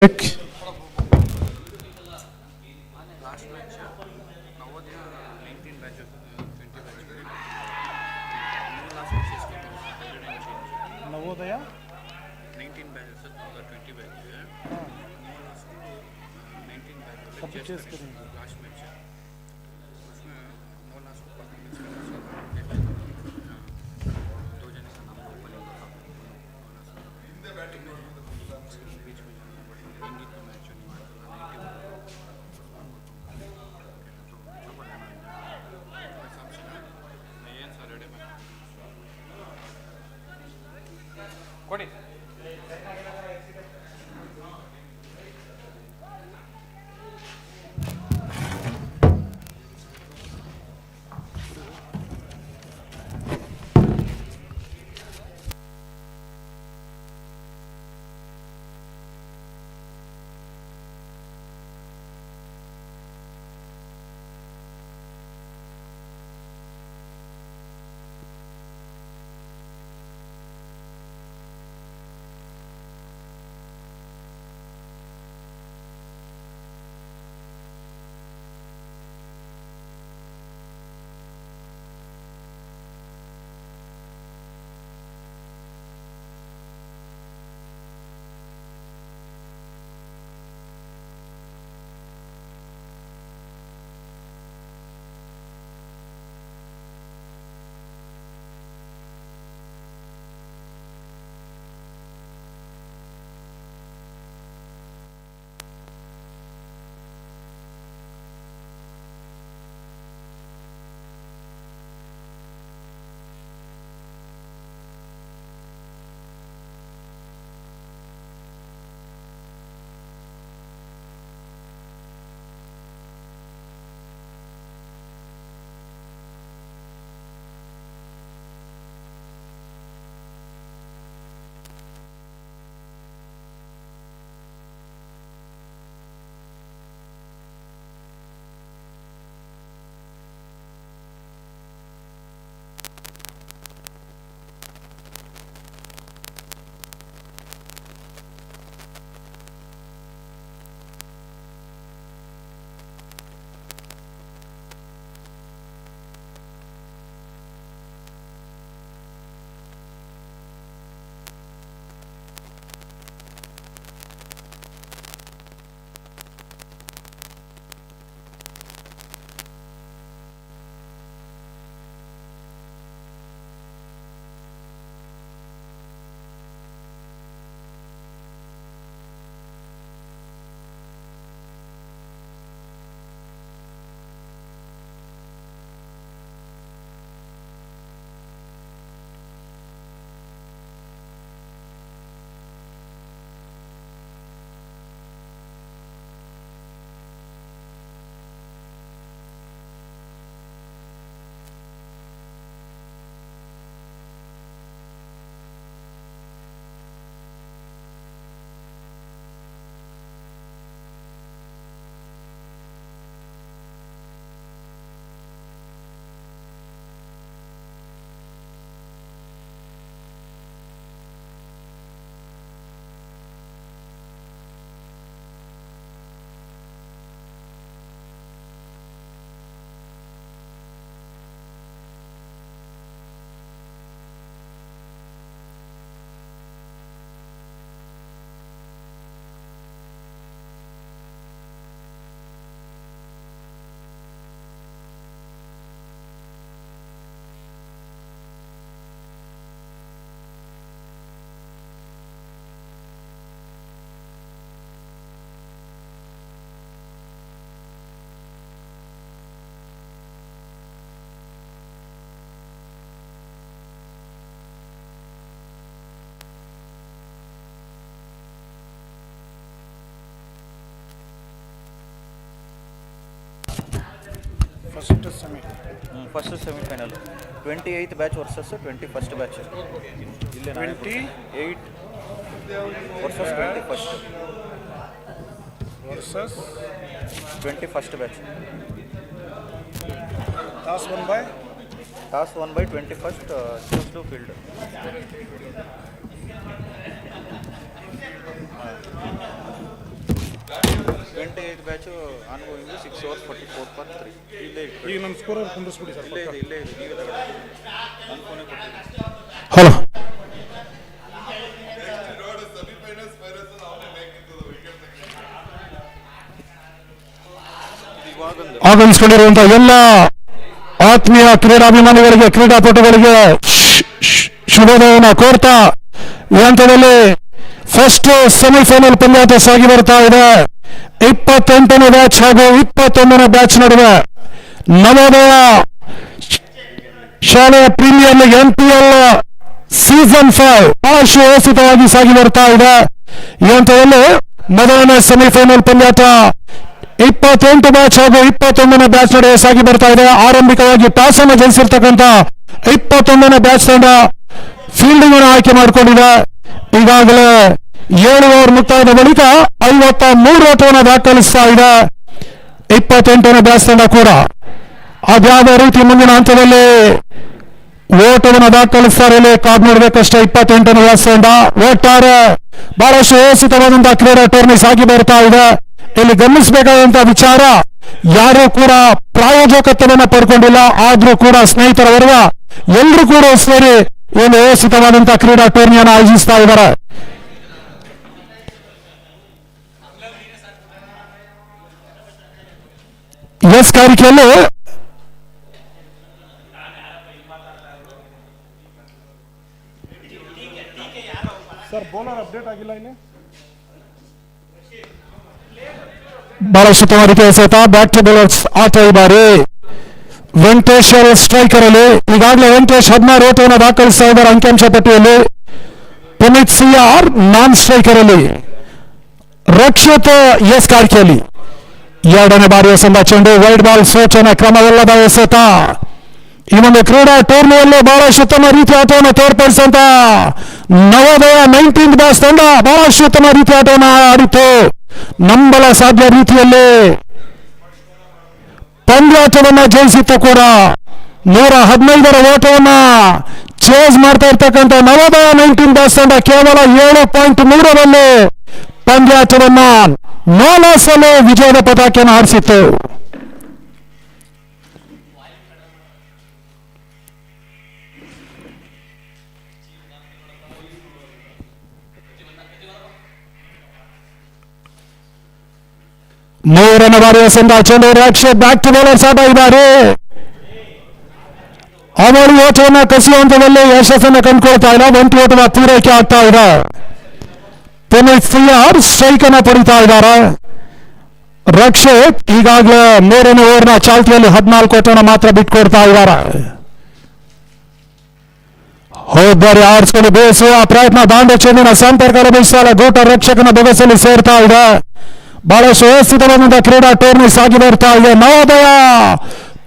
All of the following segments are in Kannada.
Check. Last match, Navodaya 19 batches, 20 batches. No last match is paradigm change. Navodaya 19 batches, 20 batches. No last 19 batches. सब Just चेस finished करेंगे. last match. उसमें no last performance का दो जने का नाम ओपनिंग था. बीच में जाना पड़ा. इंडिया का मैच नहीं हुआ. 90 ಕೊಡಿ. First semi first semifinal 28th batch versus 21st batch ಇಲ್ಲೇ 28 versus 21st versus 21st batch toss won by 21st choose to field. Batch on going 6 hours 44 for 3. ಇಲ್ಲೇ ಈಗ ನಮ್ಮ ಸ್ಕೋರ್ ಕುಂದಿಸ್ಬಿಡಿ ಸರ್. ಇಲ್ಲೇ ಇದೆ ನೀವೇ ತಗೊಳ್ಳಿ. ನನ್ನ ಫೋನೇ ಕೊಟ್ಟಿದ್ದೀನಿ. ಹಲೋ, ಆಗಮಿಸಿಕೊಂಡಿರುವಂತಹ ಎಲ್ಲ ಆತ್ಮೀಯ ಕ್ರೀಡಾಭಿಮಾನಿಗಳಿಗೆ, ಕ್ರೀಡಾಪಟುಗಳಿಗೆ ಶುಭೋದಯವನ್ನು ಕೋರ್ತಾ ಈ ಹಂತದಲ್ಲಿ ಫಸ್ಟ್ ಸೆಮಿಫೈನಲ್ ಪಂದ್ಯಾಟ ಸಾಗಿ ಬರ್ತಾ ಇದೆ. 28ನೇ ಬ್ಯಾಚ್ ಹಾಗೂ 21ನೇ ಬ್ಯಾಚ್ ನಡುವೆ ನವೋದಯ ಶಾಲೆಯ ಪ್ರೀಮಿಯರ್ ಲೀಗ್ NPL ಸೀಸನ್ 5 ಬಹಳ ಸುವ್ಯವಸ್ಥಿತವಾಗಿ ಸಾಗಿ ಬರ್ತಾ ಇದೆ. ಈ ಹಂತದಲ್ಲಿ ಮೊದಲನೇ ಸೆಮಿಫೈನಲ್ ಪಂದ್ಯಾಟ 28 ಬ್ಯಾಚ್ ಹಾಗೂ 21ನೇ ಬ್ಯಾಚ್ ನಡುವೆ ಸಾಗಿ ಬರ್ತಾ ಇದೆ. ಆರಂಭಿಕವಾಗಿ ಟಾಸ್ ಅನ್ನು ಗೆಲ್ಲಿಸಿರ್ತಕ್ಕಂಥ 21ನೇ ಬ್ಯಾಚ್ ತಂಡ ಫೀಲ್ಡಿಂಗ್ ಅನ್ನು ಆಯ್ಕೆ ಮಾಡಿಕೊಂಡಿದೆ. ಈಗಾಗಲೇ 7 ಓವರ್ ಮುಕ್ತಾಯದ ಬಳಿಕ 53 ಓಟವನ್ನು ದಾಖಲಿಸ್ತಾ ಇದೆ 28ನೇ ಬ್ಯಾಚ್ ತಂಡ ಕೂಡ. ಅದ್ಯಾವುದೇ ರೀತಿ ಮುಂದಿನ ಹಂತದಲ್ಲಿ ಓಟವನ್ನು ದಾಖಲಿಸ್ತಾರೆ ಇಲ್ಲಿ ಕಾದು ನೋಡ್ಬೇಕಷ್ಟೇ. 28ನೇ ಬ್ಯಾಚ್ ತಂಡ ಒಟ್ಟಾರೆ ಬಹಳಷ್ಟು ವ್ಯವಸ್ಥಿತವಾದಂತಹ ಕ್ರೀಡಾ ಟೂರ್ನಿ ಸಾಗಿ ಬರ್ತಾ ಇದೆ. ಇಲ್ಲಿ ಗಮನಿಸಬೇಕಾದಂತಹ ವಿಚಾರ, ಯಾರೂ ಕೂಡ ಪ್ರಾಯೋಜಕತ್ವವನ್ನು ಪಡ್ಕೊಂಡಿಲ್ಲ. ಆದ್ರೂ ಕೂಡ ಸ್ನೇಹಿತರ ವರ್ಗ ಎಲ್ಲರೂ ಕೂಡ ಸೇರಿ ಒಂದು ವ್ಯವಸ್ಥಿತವಾದಂತಹ ಕ್ರೀಡಾ ಟೂರ್ನಿಯನ್ನು ಆಯೋಜಿಸ್ತಾ ಇದ್ದಾರೆ. ಎಸ್ ಕಾರಿಕೆಯಲ್ಲಿ ಸರ್ ಬೌಲರ್ ಅಪ್ಡೇಟ್ ಆಗಿಲ್ಲ ಇಲ್ಲಿ. ಬಹಳಷ್ಟು ಉತ್ತಮ ರೀತಿಯ ಎಸೆತ. ಬ್ಯಾಕ್ ಟು ಬೌಲರ್ಸ್ ಆಟ ಈ ಬಾರಿ ವೆಂಕಟೇಶ್ ಸ್ಟ್ರೈಕರ್ ಅಲ್ಲಿ. ಈಗಾಗಲೇ ವೆಂಕಟೇಶ್ 16 ಓಟವನ್ನು ದಾಖಲಿಸ್ತಾ ಇದ್ದಾರೆ ಅಂಕಿಅಂಶ ಪಟ್ಟಿಯಲ್ಲಿ. ಪುನೀತ್ CR ನಾನ್ ಸ್ಟ್ರೈಕರ್ ಅಲ್ಲಿ. ರಕ್ಷಿತ್ ಎಸ್ ಕಾರಿಕೆಯಲ್ಲಿ 2ನೇ ಬಾರಿ ಎಸೆದ ಚೆಂಡು ವೈಡ್ ಬಾಲ್ ಸೋಚನೆ ಕ್ರಮವಲ್ಲದ ಎಸೆತ. ಈ ಒಂದು ಕ್ರೀಡಾ ಟೂರ್ನಿಯಲ್ಲಿ ಬಹಳಷ್ಟು ಉತ್ತಮ ರೀತಿಯ ಆಟವನ್ನು ತೋರ್ಪಡಿಸಿದಂತ ನವೋದಯ 19th ಬ್ಯಾಚ್ ತಂಡ ಬಹಳಷ್ಟು ಉತ್ತಮ ರೀತಿಯ ಆಟವನ್ನು ಆಡಿತು. ನಂಬಲ ಸಾಧ್ಯ ರೀತಿಯಲ್ಲಿ ಪಂದ್ಯಾಟವನ್ನು ಜಯಿಸಿತ್ತು ಕೂಡ. 115ರ ಓಟವನ್ನು ಚೇಸ್ ಮಾಡ್ತಾ ಇರ್ತಕ್ಕಂಥ ನವೋದಯ 19th ಬ್ಯಾಚ್ ತಂಡ ಕೇವಲ 7.3ರಲ್ಲಿ ಪಂದ್ಯಾಟವನ್ನು ನೋಲಾಸಲು ವಿಜಯದ ಪತಾಕೆಯನ್ನು ಹಾರಿಸಿತ್ತು. ಮೂರನೇ ಬಾರಿ ಎಸೆದ ಚೆಂಡು ರಕ್ಷಿತ್ ಬ್ಯಾಕ್ ಟು ಬೌಲರ್ಸ್ ಆಟ ಈ ಬಾರಿ ಅವರು ಓಟವನ್ನು ಕಸಿಯುವ ಹಂತದಲ್ಲಿ ಯಶಸ್ಸನ್ನು ಕಂಡುಕೊಳ್ತಾ ಇಲ್ಲ. 1 ಓಟದ ಪೂರೈಕೆ ಆಗ್ತಾ ಇದೆ. ಪುನೀತ್ CR ಸ್ಟ್ರೈಕ್ ಅನ್ನು ಪಡಿತಾ ಇದ್ದಾರೆ. ರಕ್ಷಿತ್ ಈಗಾಗಲೇ 3ನೇ ಓವರ್ನ ಚಾಲ್ತಿಯಲ್ಲಿ 14 ಓಟವನ್ನು ಮಾತ್ರ ಬಿಟ್ಕೊಡ್ತಾ ಇದ್ದಾರೆ. ಹೋದ್ಬಾರಿ ಆರಿಸಿಕೊಂಡು ಬೇಯಿಸುವ ಪ್ರಯತ್ನ, ದಾಂಡೆ ಚೆಂಡಿನ ಸಂಪರ್ಕ ಲಭಿಸಿದ ಗೂಟ ರಕ್ಷಕನ ಬೊಗಸಲ್ಲಿ ಸೇರ್ತಾ ಇದೆ. ಬಹಳಷ್ಟು ವ್ಯವಸ್ಥಿತವಾದಂತಹ ಕ್ರೀಡಾ ಟೂರ್ನಿ ಸಾಗಿ ಬರ್ತಾ ಇದೆ. Navodaya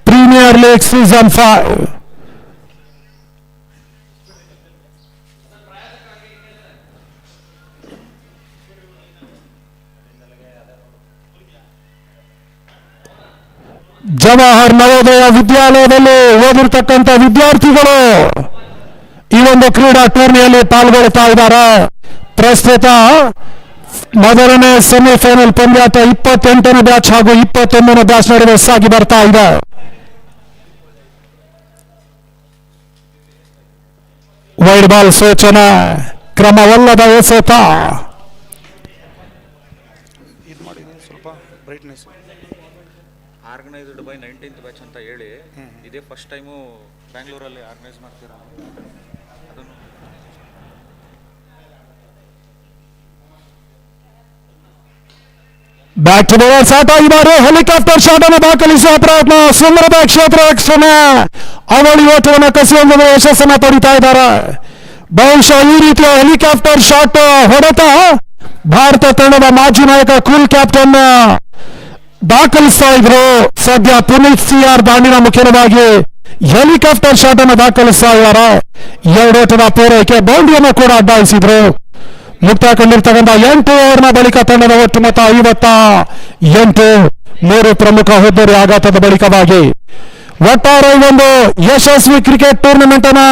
premier league season 5. Jawahar Navodaya ವಿದ್ಯಾಲಯದಲ್ಲಿ ಓದಿರ್ತಕ್ಕಂಥ ವಿದ್ಯಾರ್ಥಿಗಳು ಈ ಒಂದು ಕ್ರೀಡಾ ಟೂರ್ನಿಯಲ್ಲಿ ಪಾಲ್ಗೊಳ್ತಾ ಇದ್ದಾರೆ. ಪ್ರಸ್ತುತ ಮೊದಲನೇ ಸೆಮಿಫೈನಲ್ ಪಂದ್ಯಾಟ 28ನೇ ಬ್ಯಾಚ್ ಹಾಗೂ 21ನೇ ಬ್ಯಾಚ್ ನಡುವೆ ಸಾಗಿ ಬರ್ತಾ ಇದೆ. ವೈಡ್ ಬಾಲ್ ಸೂಚನೆ ಕ್ರಮವಲ್ಲದ ಎಸೆತ. ಇದು ಮಾಡಿದ್ದೀನಿ ಸ್ವಲ್ಪ brightness. Organised by 19th batch ಅಂತ ಹೇಳಿ ಇದೇ ಫಸ್ಟ್ ಟೈಮು ಬ್ಯಾಂಗ್ಳೂರಲ್ಲಿ ಆರ್ಗನೈಸ್ ಮಾಡ್ತೀರಾ ಅದನ್ನು. ಬ್ಯಾಕ್ ಟು ಬೌಲರ್ಸ್ ಆಟ ಈ ಬಾರಿ ಹೆಲಿಕಾಪ್ಟರ್ ಶಾಟ್ ಅನ್ನು ದಾಖಲಿಸುವ ಪ್ರಯತ್ನ. ಸುಂದರದ ಕ್ಷೇತ್ರ ರಕ್ಷಣೆ, ಅವಳಿ ಓಟವನ್ನು ಕಸಿಯುವ ಯಶಸ್ಸನ್ನು ಪಡಿತಾ ಇದ್ದಾರೆ. ಬಹುಶಃ ಈ ರೀತಿಯ ಹೆಲಿಕಾಪ್ಟರ್ ಶಾಟ್ ಹೊಡೆತ ಭಾರತ ತಂಡದ ಮಾಜಿ ನಾಯಕ ಕೂಲ್ ಕ್ಯಾಪ್ಟನ್ ದಾಖಲಿಸ್ತಾ ಇದ್ರು. ಸದ್ಯ ಪುನೀತ್ CR ದಾಂಡಿನ ಮುಖ್ಯವಾಗಿ ಹೆಲಿಕಾಪ್ಟರ್ ಶಾಟ್ ಅನ್ನು ದಾಖಲಿಸ್ತಾ ಇದ್ದಾರೆ. 2 ಓಟದ ಪೂರೈಕೆ ಬೌಂಡ್ರಿಯನ್ನು ಕೂಡ ಅಡ್ಡಾಯಿಸಿದ್ರು. ಮುಕ್ತಾಯ ಕಂಡಿರ್ತಕ್ಕಂಥ 8 ಓವರ್ನ ಬಳಿಕ ತಂಡದ ಒಟ್ಟು ಮೊತ್ತ 58. 3 ಪ್ರಮುಖ ಹುದ್ದರಿ ಆಘಾತದ ಬಳಿಕವಾಗಿ ಒಟ್ಟಾರೆ ಒಂದು ಯಶಸ್ವಿ ಕ್ರಿಕೆಟ್ ಟೂರ್ನಮೆಂಟ್ ಅನ್ನ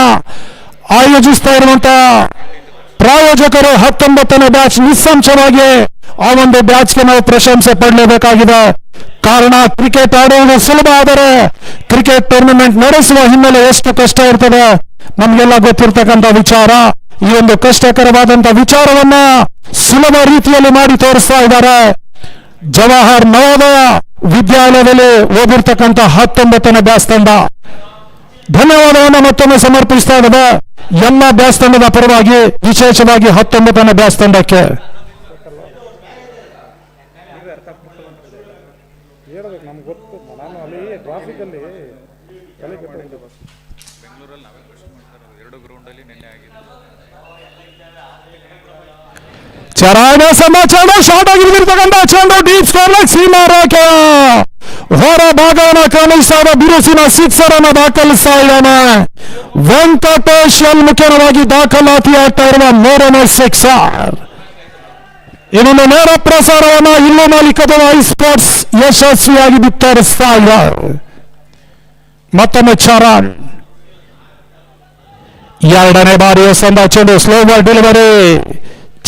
ಆಯೋಜಿಸ್ತಾ ಇರುವಂತಹ ಪ್ರಾಯೋಜಕರು 19ನೇ ಬ್ಯಾಚ್ ನಿಸ್ಸಂಶಯವಾಗಿ ಆ ಒಂದು ಬ್ಯಾಚ್ಗೆ ನಾವು ಪ್ರಶಂಸೆ ಪಡಲೇಬೇಕಾಗಿದೆ. ಕಾರಣ ಕ್ರಿಕೆಟ್ ಆಡುವುದು ಸುಲಭ, ಆದರೆ ಕ್ರಿಕೆಟ್ ಟೂರ್ನಮೆಂಟ್ ನಡೆಸುವ ಹಿನ್ನೆಲೆ ಎಷ್ಟು ಕಷ್ಟ ಇರ್ತದೆ ನಮ್ಗೆಲ್ಲ ಗೊತ್ತಿರ್ತಕ್ಕಂಥ ವಿಚಾರ. ಈ ಒಂದು ಕಷ್ಟಕರವಾದಂತ ವಿಚಾರವನ್ನ ಸುಲಭ ರೀತಿಯಲ್ಲಿ ಮಾಡಿ ತೋರಿಸ್ತಾ ಇದ್ದಾರೆ. ಜವಾಹರ್ ನವೋದಯ ವಿದ್ಯಾಲಯದಲ್ಲಿ ಓದಿರ್ತಕ್ಕಂಥ 19ನೇ ಬ್ಯಾಚ್ ತಂಡ ಧನ್ಯವಾದವನ್ನು ಮತ್ತೊಮ್ಮೆ ಸಮರ್ಪಿಸ್ತಾ ಇದೆ ಎಲ್ಲ ಬ್ಯಾಚ್ ತಂಡದ ಪರವಾಗಿ, ವಿಶೇಷವಾಗಿ 19ನೇ ಬ್ಯಾಚ್ ತಂಡಕ್ಕೆ. ಹೇಳ್ಬೇಕು ನಮ್ಗೆ ಗೊತ್ತು. ನಾನು ಅಲ್ಲಿ ಟ್ರಾಫಿಕಲ್ಲಿ ತಲೆ ಕೆಟ್ಟು ಬೆಂಗಳೂರಲ್ಲಿ ನಾವೇ ಕಷ್ಟ ಮಾಡ್ತಾರೆ. 2 ಗ್ರೌಂಡಲ್ಲಿ ನಿನ್ನೆ ಆಗಿದೆ. ಚರಾಯಣ ಸಮಾಚಾರ ಶಾರ್ಟ್ ಆಗಿರ್ತಕ್ಕಂಥ ಚೆಂಡು ಡೀಪ್ ಸ್ಕೋರ್ ಸೀಮಾ ರೇಖೆಯ ಹೊರ ಭಾಗವನ್ನು ಕ್ರಮಿಸ್ತಾ ಇದ್ದ ಬಿರುಸಿನ ಸಿಕ್ಸರ್ ಅನ್ನು ದಾಖಲಿಸ್ತಾ ಇದ್ದಾನೆ ವೆಂಕಟೇಶ್. ಮುಖ್ಯವಾಗಿ ದಾಖಲಾತಿ ಆಗ್ತಾ ಇರುವ 3ನೇ ಸಿಕ್ಸರ್. ಇನ್ನೊಂದು ನೇರ ಪ್ರಸಾರವನ್ನು ಇಲ್ಲೂ ಮಾಲೀಕದ ಸ್ಪೋರ್ಟ್ಸ್ ಯಶಸ್ವಿಯಾಗಿ ಬಿತ್ತರಿಸ್ತಾ ಇದೆ. ಮತ್ತೊಮ್ಮೆ ಚರಣ್ 2ನೇ ಬಾರಿಯ ಸಂದ ಚೆಂಡು ಸ್ಲೋ ಬಾಲ್ ಡೆಲಿವರಿ.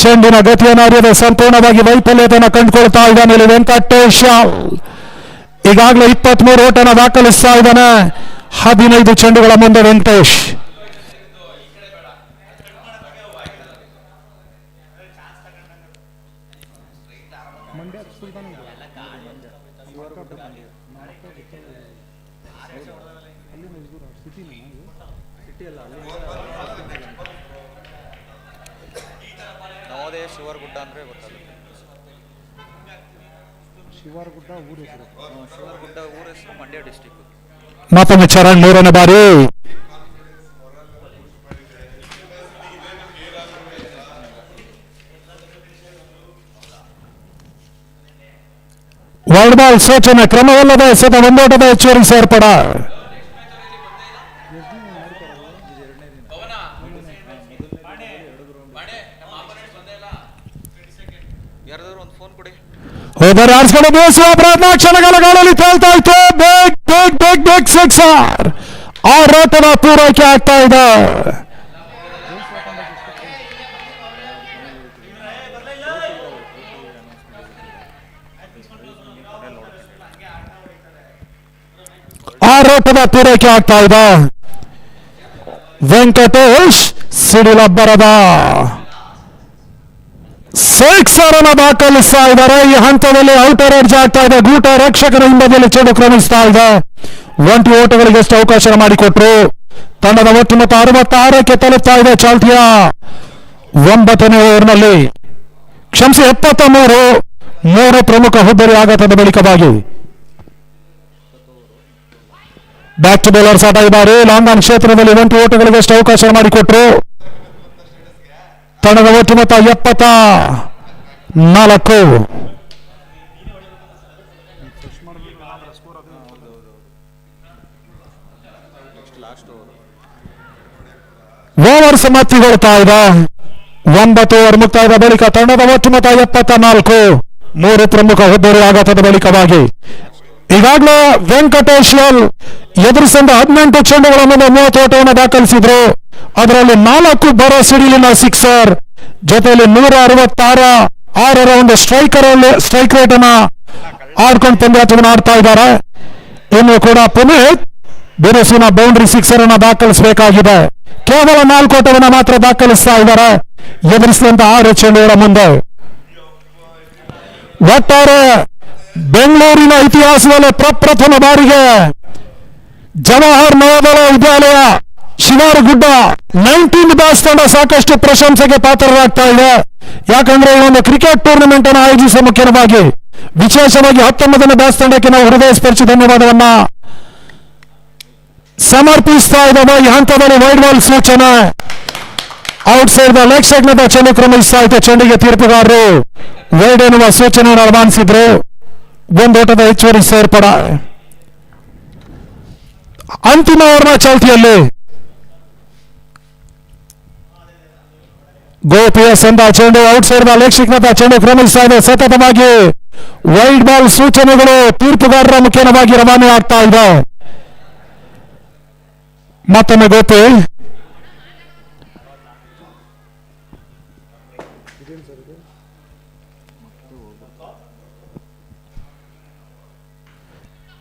ಚೆಂಡಿನ ಗತಿಯನ್ನು ಅರಿಯದೆ ಸಂಪೂರ್ಣವಾಗಿ ವೈಫಲ್ಯತೆಯನ್ನು ಕಂಡುಕೊಳ್ತಾ ಇದ್ದಾನೆ ಇಲ್ಲಿ ವೆಂಕಟೇಶ್. ಈಗಾಗಲೇ 23 ಓಟನ ದಾಖಲಿಸ್ತಾ ಇದ್ದಾನೆ. 15 ಚೆಂಡುಗಳ ಮುಂದೆ ವೆಂಕಟೇಶ್. ನವೋದಯ ಶಿವರಗುಡ್ಡ ಅಂದರೆ ಗೊತ್ತಾಗುತ್ತೆ. ಶಿವಾರಗುಡ್ಡ ಊರ ಹೆಸರು. ಶಿವರಗುಡ್ಡ ಊರ ಹೆಸರು ಮಂಡ್ಯ ಡಿಸ್ಟಿಕ್. ಮತ್ತೊಮ್ಮೆ ಚರಣ್ 3ನೇ ಬಾರಿ. ವರ್ಲ್ಡ್ ಬಾಲ್ ಸೂಚನೆ ಕ್ರಮವಲ್ಲದೆ ಸತ ಒಂದೋಟದ ಹೆಚ್ಚುವರಿ ಸೇರ್ಪಡ. ಯಾರಾದ್ರೂ ಒಂದು ಫೋನ್ ಕೊಡಿ. ಹೋದರೆ ಆರಿಸಿಕೊಂಡು ಬೀಸುವ ಪ್ರಯತ್ನ ಕ್ಷಣಗಳ ಗಾಳಿಯಲ್ಲಿ ತೇಲ್ತಾ ಇತ್ತು. ಬೇಗ್ ಸಿಕ್ಸರ್. 6 ಓಟದ ಪೂರೈಕೆ ಆಗ್ತಾ ಇದೆ. ಆರೋಟದ ಪೂರೈಕೆ ಆಗ್ತಾ ಇದೆ. ವೆಂಕಟೇಶ್ ಸಿಡಿಲಬ್ಬರದ ಸಿಕ್ಸರ್ ಅನ್ನು ದಾಖಲಿಸ್ತಾ ಇದ್ದಾರೆ. ಈ ಹಂತದಲ್ಲಿ ಔಟರ್ ಎಡ್ಜ್ ಆಗ್ತಾ ಇದೆ. ಗೂಟ ರಕ್ಷಕರ ಹಿಂಬದಿಯಲ್ಲಿ ಚೆಂಡು ಕ್ರಮಿಸ್ತಾ ಇದೆ. 1 ಓಟಗಳಿಗೆ ಎಷ್ಟು ಅವಕಾಶ ಮಾಡಿಕೊಟ್ರು. ತಂಡದ ಒಟ್ಟು ಮೊತ್ತ 66ಕ್ಕೆ ತಲುಪ್ತಾ ಇದೆ. ಚಾಲ್ತಿಯ 9ನೇ ಓವರ್ನಲ್ಲಿ ಕ್ಷಮಿಸಿ 73. 3 ಪ್ರಮುಖ ಹುದ್ದರಿ ಆಘಾತದ ಬಳಿಕವಾಗಿ ಬ್ಯಾಕ್ ಟು ಬೌಲರ್ಸ್ ಆಟ ಈ ಬಾರಿ ಲಾಂಗ್ ಆನ್ ಕ್ಷೇತ್ರದಲ್ಲಿ 1 ಓಟಗಳಿಗೆ ಎಷ್ಟು ಅವಕಾಶ ಮಾಡಿಕೊಟ್ರು. ತಂಡದ ಒಟ್ಟು ಮೊತ್ತ 74. ಓವರ್ ಸಮಾಪ್ತಿಗೊಳ್ತಾ ಇದೆ. 9 ಓವರ್ ಮುಕ್ತಾಯದ ಬಳಿಕ ತಂಡದ ಒಟ್ಟು ಮೊತ್ತ 74. 3 ಪ್ರಮುಖ ಹುದ್ದರಿ ಆಘಾತದ ಬಳಿಕವಾಗಿ ಈಗಾಗಲೇ ವೆಂಕಟೇಶ್ ಎದುರಿಸಿದ 18 ಚೆಂಡುಗಳ ಮುಂದೆ 30 ಓಟವನ್ನು ದಾಖಲಿಸಿದ್ರು. ಅದರಲ್ಲಿ 4 ಬರೋ ಸಿಡಿಲಿನ ಸಿಕ್ಸರ್ ಜೊತೆಯಲ್ಲಿ 166 ಒಂದು ಸ್ಟ್ರೈಕ್ ರೇಟ್ ಅನ್ನ ಆಡ್ಕೊಂಡು ಪಂದ್ಯಾಟವನ್ನು ಆಡ್ತಾ ಇದ್ದಾರೆ. ಇನ್ನು ಕೂಡ ಪುನೀತ್ ಬಿರುಸಿನ ಬೌಂಡ್ರಿ ಸಿಕ್ಸರ್ ಅನ್ನ ದಾಖಲಿಸಬೇಕಾಗಿದೆ. ಕೇವಲ 4 ಓಟವನ್ನು ಮಾತ್ರ ದಾಖಲಿಸ್ತಾ ಇದ್ದಾರೆ ಎದುರಿಸಿದಂತ 6 ಚೆಂಡುಗಳ ಮುಂದೆ. ಒಟ್ಟಾರೆ ಬೆಂಗಳೂರಿನ ಇತಿಹಾಸದಲ್ಲಿ ಪ್ರಪ್ರಥಮ ಬಾರಿಗೆ ಜವಾಹರ್ ನವೋದಯ ವಿದ್ಯಾಲಯ ಶಿವಾರಗುಡ್ಡ 19th ಬ್ಯಾಚ್ ತಂಡ ಸಾಕಷ್ಟು ಪ್ರಶಂಸೆಗೆ ಪಾತ್ರರಾಗ್ತಾ ಇದೆ. ಯಾಕಂದ್ರೆ ಈ ಒಂದು ಕ್ರಿಕೆಟ್ ಟೂರ್ನಮೆಂಟ್ ಅನ್ನು ಆಯೋಜಿಸುವ ಮುಖ್ಯವಾಗಿ ವಿಶೇಷವಾಗಿ 19ನೇ ಬ್ಯಾಚ್ ತಂಡಕ್ಕೆ ನಾವು ಹೃದಯ ಸ್ಪರ್ಶಿ ಧನ್ಯವಾದವನ್ನ ಸಮರ್ಪಿಸ್ತಾ ಇದ್ದಾವೆ. ಈ ಹಂತದಲ್ಲಿ ವೈಡ್ ಬಾಲ್ ಸೂಚನೆ out side the leg segment ಚೆಂಡು ಕ್ರಮಿಸ್ತಾ ಇತ್ತು. ಚೆಂಡಿಗೆ ತೀರ್ಪುಗಾರರು ವೈಡ್ ಎನ್ನುವ ಸೂಚನೆಯನ್ನು ರವಾನಿಸಿದ್ರು. ಒಂದು ಓಟದ ಹೆಚ್ಚುವರಿ ಸೇರ್ಪಡೆ. ಅಂತಿಮ ಓವರ್ನ ಚಾಲ್ತಿಯಲ್ಲಿ ಗೋಪಿಎಸ್ ಅಂತ ಚೆಂಡು ಔಟ್ ಸೈಡ್ ಬಾಲ್ ಲೇಕ್ಷಿಕ್ನತ ಚೆಂಡು ಕ್ರಮಿಸ್ತಾ ಇದೆ. ಸತತವಾಗಿ ವೈಡ್ ಬಾಲ್ ಸೂಚನೆಗಳು ತೀರ್ಪುಗಾರರ ಮುಖೇನವಾಗಿ ರವಾನೆ ಆಗ್ತಾ ಇದೆ. ಮತ್ತೊಮ್ಮೆ ಗೋಪಿ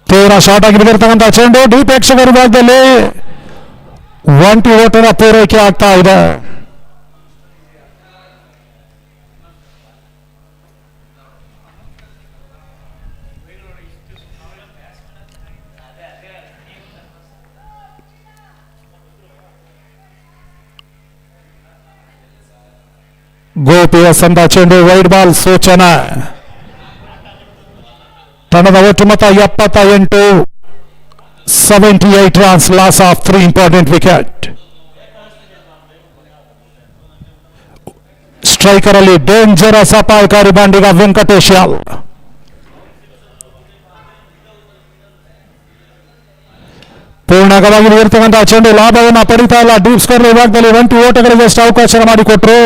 ತೀವ್ರ ಶಾರ್ಟ್ ಆಗಿ ಬಿದ್ದಿರ್ತಕ್ಕಂಥ ಚೆಂಡು ಡೀಪ್ ಪ್ರೇಕ್ಷಕರ ಭಾಗದಲ್ಲಿ ಒಂಟಿ ಓಟದ ಪೂರೈಕೆ ಆಗ್ತಾ ಇದೆ. ಗೋಪಿಎಸ್ ಅಂತ ಚೆಂಡು ವೈಡ್ ಬಾಲ್ ಸೂಚನೆ. ತಂಡದ ಒಟ್ಟು ಮೊತ್ತ 78, 78 runs, loss of 3 important wicket. Striker ಅಲ್ಲಿ ಡೇಂಜರಸ್ ಅಪಾಯಕಾರಿ ಬಾಂಡಿಗ ವೆಂಕಟೇಶ್ ಯಾಲ್. ಪೂರ್ಣವಾಗಿ ಇರ್ತಕ್ಕಂಥ ಚೆಂಡು ಲಾಭವನ್ನು ಪಡಿತಾ ಇಲ್ಲ. ಡೀಪ್ ಸ್ಕೋರ್ ವಿಭಾಗದಲ್ಲಿ 20 ಓಟಗಳಿಗೆ ಎಷ್ಟು ಅವಕಾಶ ಮಾಡಿಕೊಟ್ರು.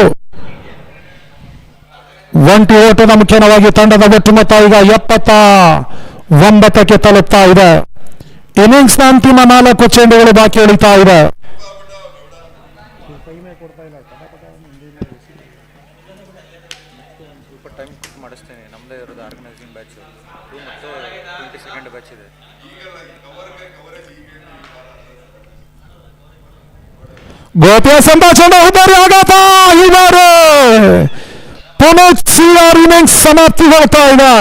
20 ಓಟದ ಮುಖ್ಯವಾಗಿ ತಂಡದ ಒಟ್ಟು ಮೊತ್ತ ಈಗ 79ಕ್ಕೆ ತಲುಪ್ತಾ ಇದೆ. ಇನ್ನಿಂಗ್ಸ್ನ ಅಂತಿಮ 4 ಚೆಂಡುಗಳು ಬಾಕಿ ಉಳಿತಾ ಇದೆ. ಸ್ವಲ್ಪ ಟೈಮ್ ಮಾಡಿಸ್ತೇನೆ. ನಮ್ಮದೇ ಇರೋದು ಆರ್ಗನೈಸಿಂಗ್ ಬ್ಯಾಚ್ ಮತ್ತು 20 ಸೆಕೆಂಡ್ ಬ್ಯಾಚ್ ಇದೆ. ಗೋಪಿಎಸ್ ಅಂತ ಚೆಂಡು ಉದ್ದಾರಿ ಆಘಾತ. ಇವರು ಪುನಃ ಇನ್ನಿಂಗ್ಸ್ ಸಮಾಪ್ತಿಗೊಳ್ತಾ ಇದೆ.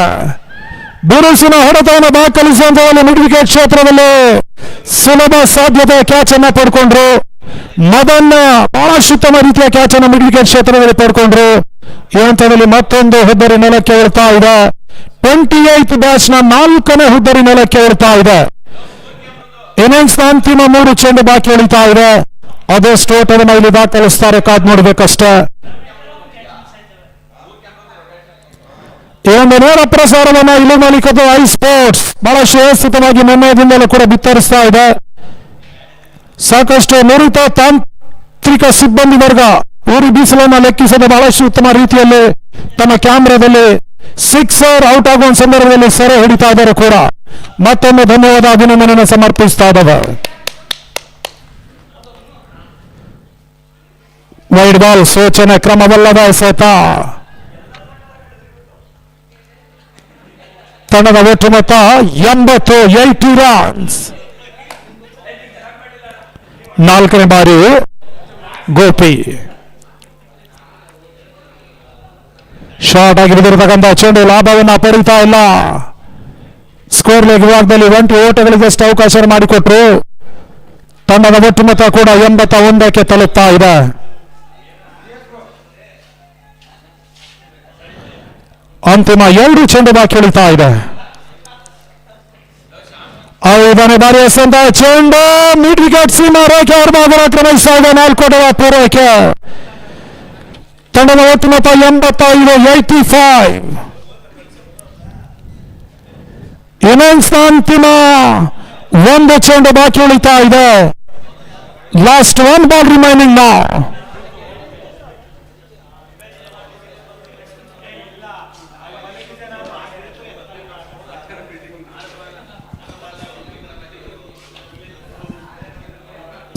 ಬಿರುಸಿನ ಹೊಡೆತವನ್ನು ದಾಖಲಿಸುವಂತಹ ಮಿಡ್ ವಿಕೆಟ್ ಕ್ಷೇತ್ರದಲ್ಲಿ ಸುಲಭ ಸಾಧ್ಯತೆ ಕ್ಯಾಚ್ ಅನ್ನ ಪಡ್ಕೊಂಡ್ರು. ಮೊದಲ ಬಹಳಷ್ಟು ಉತ್ತಮ ರೀತಿಯ ಕ್ಯಾಚ್ ಅನ್ನು ಮಿಡ್ ವಿಕೆಟ್ ಕ್ಷೇತ್ರದಲ್ಲಿ ಪಡ್ಕೊಂಡ್ರು. ಈ ಹಂತದಲ್ಲಿ ಮತ್ತೊಂದು ಹುದ್ದರಿ ನೆಲಕ್ಕೆ ಉಳ್ತಾ ಇದೆ. 28th ಬ್ಯಾಚ್ನ 4ನೇ ಹುದ್ದರಿ ನೆಲಕ್ಕೆ ಉಳ್ತಾ ಇದೆ. ಇನ್ನಿಂಗ್ಸ್ನ ಅಂತಿಮ 3 ಚೆಂಡು ಬಾಕಿ ಉಳಿತಾ ಇದೆ. ಅದೆಷ್ಟು ಓಟವನ್ನು ಇಲ್ಲಿ ದಾಖಲಿಸ್ತಾರೆ ಕಾದ್ ನೋಡ್ಬೇಕಷ್ಟೇ. ಈ ಒಂದು ನೇರ ಪ್ರಸಾರವನ್ನು ಇಲ್ಲಿ ಮಾಲೀಕರು ಐ ಸ್ಪೋರ್ಟ್ಸ್ ಬಹಳಷ್ಟು ವ್ಯವಸ್ಥಿತವಾಗಿ ನಿರ್ಣಯದಿಂದಲೂ ಕೂಡ ಬಿತ್ತರಿಸ್ತಾ ಇದೆ. ಸಾಕಷ್ಟು ನುರಿತ ತಾಂತ್ರಿಕ ಸಿಬ್ಬಂದಿ ವರ್ಗ ಊರಿ ಬೀಸಲನ್ನು ಲೆಕ್ಕಿಸದೆ ಬಹಳಷ್ಟು ಉತ್ತಮ ರೀತಿಯಲ್ಲಿ ತಮ್ಮ ಕ್ಯಾಮ್ರಾದಲ್ಲಿ ಸಿಕ್ಸರ್ ಔಟ್ ಆಗುವ ಸಂದರ್ಭದಲ್ಲಿ ಸೆರೆ ಹಿಡಿತಾ ಇದ್ದಾರೆ ಕೂಡ. ಮತ್ತೊಮ್ಮೆ ಧನ್ಯವಾದ, ಅಭಿನಂದನೆಯನ್ನು ಸಮರ್ಪಿಸ್ತಾ ಇದ್ದಾರೆ. ವೈಡ್ ಬಾಲ್ ಸೂಚನೆ ಕ್ರಮವಲ್ಲದ ಎಸೆತ. ತಂಡದ ಒಟ್ಟು ಮೊತ್ತ 80 ರನ್ಸ್. 4ನೇ ಬಾರಿ ಗೋಪಿ ಶಾರ್ಟ್ ಆಗಿ ಬಿದ್ದಿರತಕ್ಕಂಥ ಚೆಂಡು ಲಾಭವನ್ನು ಪಡೀತಾ ಇಲ್ಲ. ಸ್ಕೋರ್ ಲೆಗ್ ವಿಭಾಗದಲ್ಲಿ 20 ಓಟಗಳಿಗೆ ಎಷ್ಟು ಅವಕಾಶ ಮಾಡಿಕೊಟ್ರು. ತಂಡದ ಒಟ್ಟು ಮೊತ್ತ ಕೂಡ 81ಕ್ಕೆ ತಲುಪ್ತಾ ಇದೆ. ಅಂತಿಮ 2 ಚೆಂಡು ಬಾಕಿ ಉಳಿತಾ ಇದೆ. 5ನೇ ಬಾರಿ ಎಸೆದ ಚೆಂಡು ಮಿಡ್ ವಿಕೆಟ್ ಸೀಮಾ ರೇಖೆ ಹೊರಭಾಗದ ಕ್ರಮಿಸ್ತಾ ಇದೆ. 4 ಓಟದ ಪೂರೈಕೆ. ತಂಡದ ಒಟ್ಟು ಮೊತ್ತ 85. ಇನ್ನಿಂಗ್ಸ್ನ ಅಂತಿಮ 1 ಚೆಂಡು ಬಾಕಿ ಉಳಿತಾ ಇದೆ. Last 1 ball remaining now.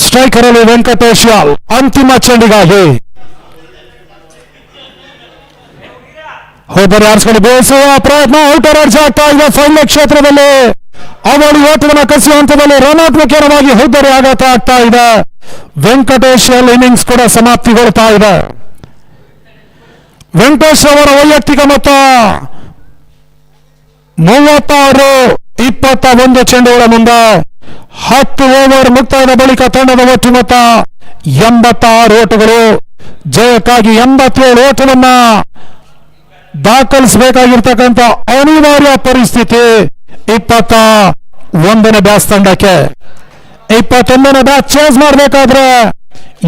Striker ಅಲ್ಲಿ ವೆಂಕಟೇಶ್ ಯಾಲ್ ಅಂತಿಮ ಚೆಂಡಿಗಾಗಿ ಹೋದರೆ ಆರಿಸಿಕೊಂಡು ಬೇಯಿಸುವ ಪ್ರಯತ್ನ. ಔಟರ್ ಅರ್ಜ್ ಆಗ್ತಾ ಇದೆ ಫೈನಲ್ ಕ್ಷೇತ್ರದಲ್ಲಿ. ಅವಳಿ ಓಟವನ್ನು ಕಸಿಯುವ ಹಂತದಲ್ಲಿ ರಣಾತ್ಮಕವಾಗಿ ಹೋದರೆ ಆಘಾತ ಆಗ್ತಾ ಇದೆ. ವೆಂಕಟೇಶ್ ಯಾಲ್ ಇನ್ನಿಂಗ್ಸ್ ಕೂಡ ಸಮಾಪ್ತಿಗೊಳ್ತಾ ಇದೆ. ವೆಂಕಟೇಶ್ ಅವರ ವೈಯಕ್ತಿಕ ಮೊತ್ತ 36-21 ಚೆಂಡುಗಳ ಮುಂದೆ 10 ಓವರ್ ಮುಕ್ತಾಯದ ಬಳಿಕ ತಂಡದ ಒಟ್ಟು ಮೊತ್ತ 86 ಓಟಗಳು. ಜಯಕ್ಕಾಗಿ 87 ಓಟವನ್ನ ದಾಖಲಿಸಬೇಕಾಗಿರ್ತಕ್ಕಂಥ ಅನಿವಾರ್ಯ ಪರಿಸ್ಥಿತಿ 21ನೇ ಬ್ಯಾಚ್ ತಂಡಕ್ಕೆ. 21ನೇ ಬ್ಯಾಚ್ ಚೇಸ್ ಮಾಡಬೇಕಾದ್ರೆ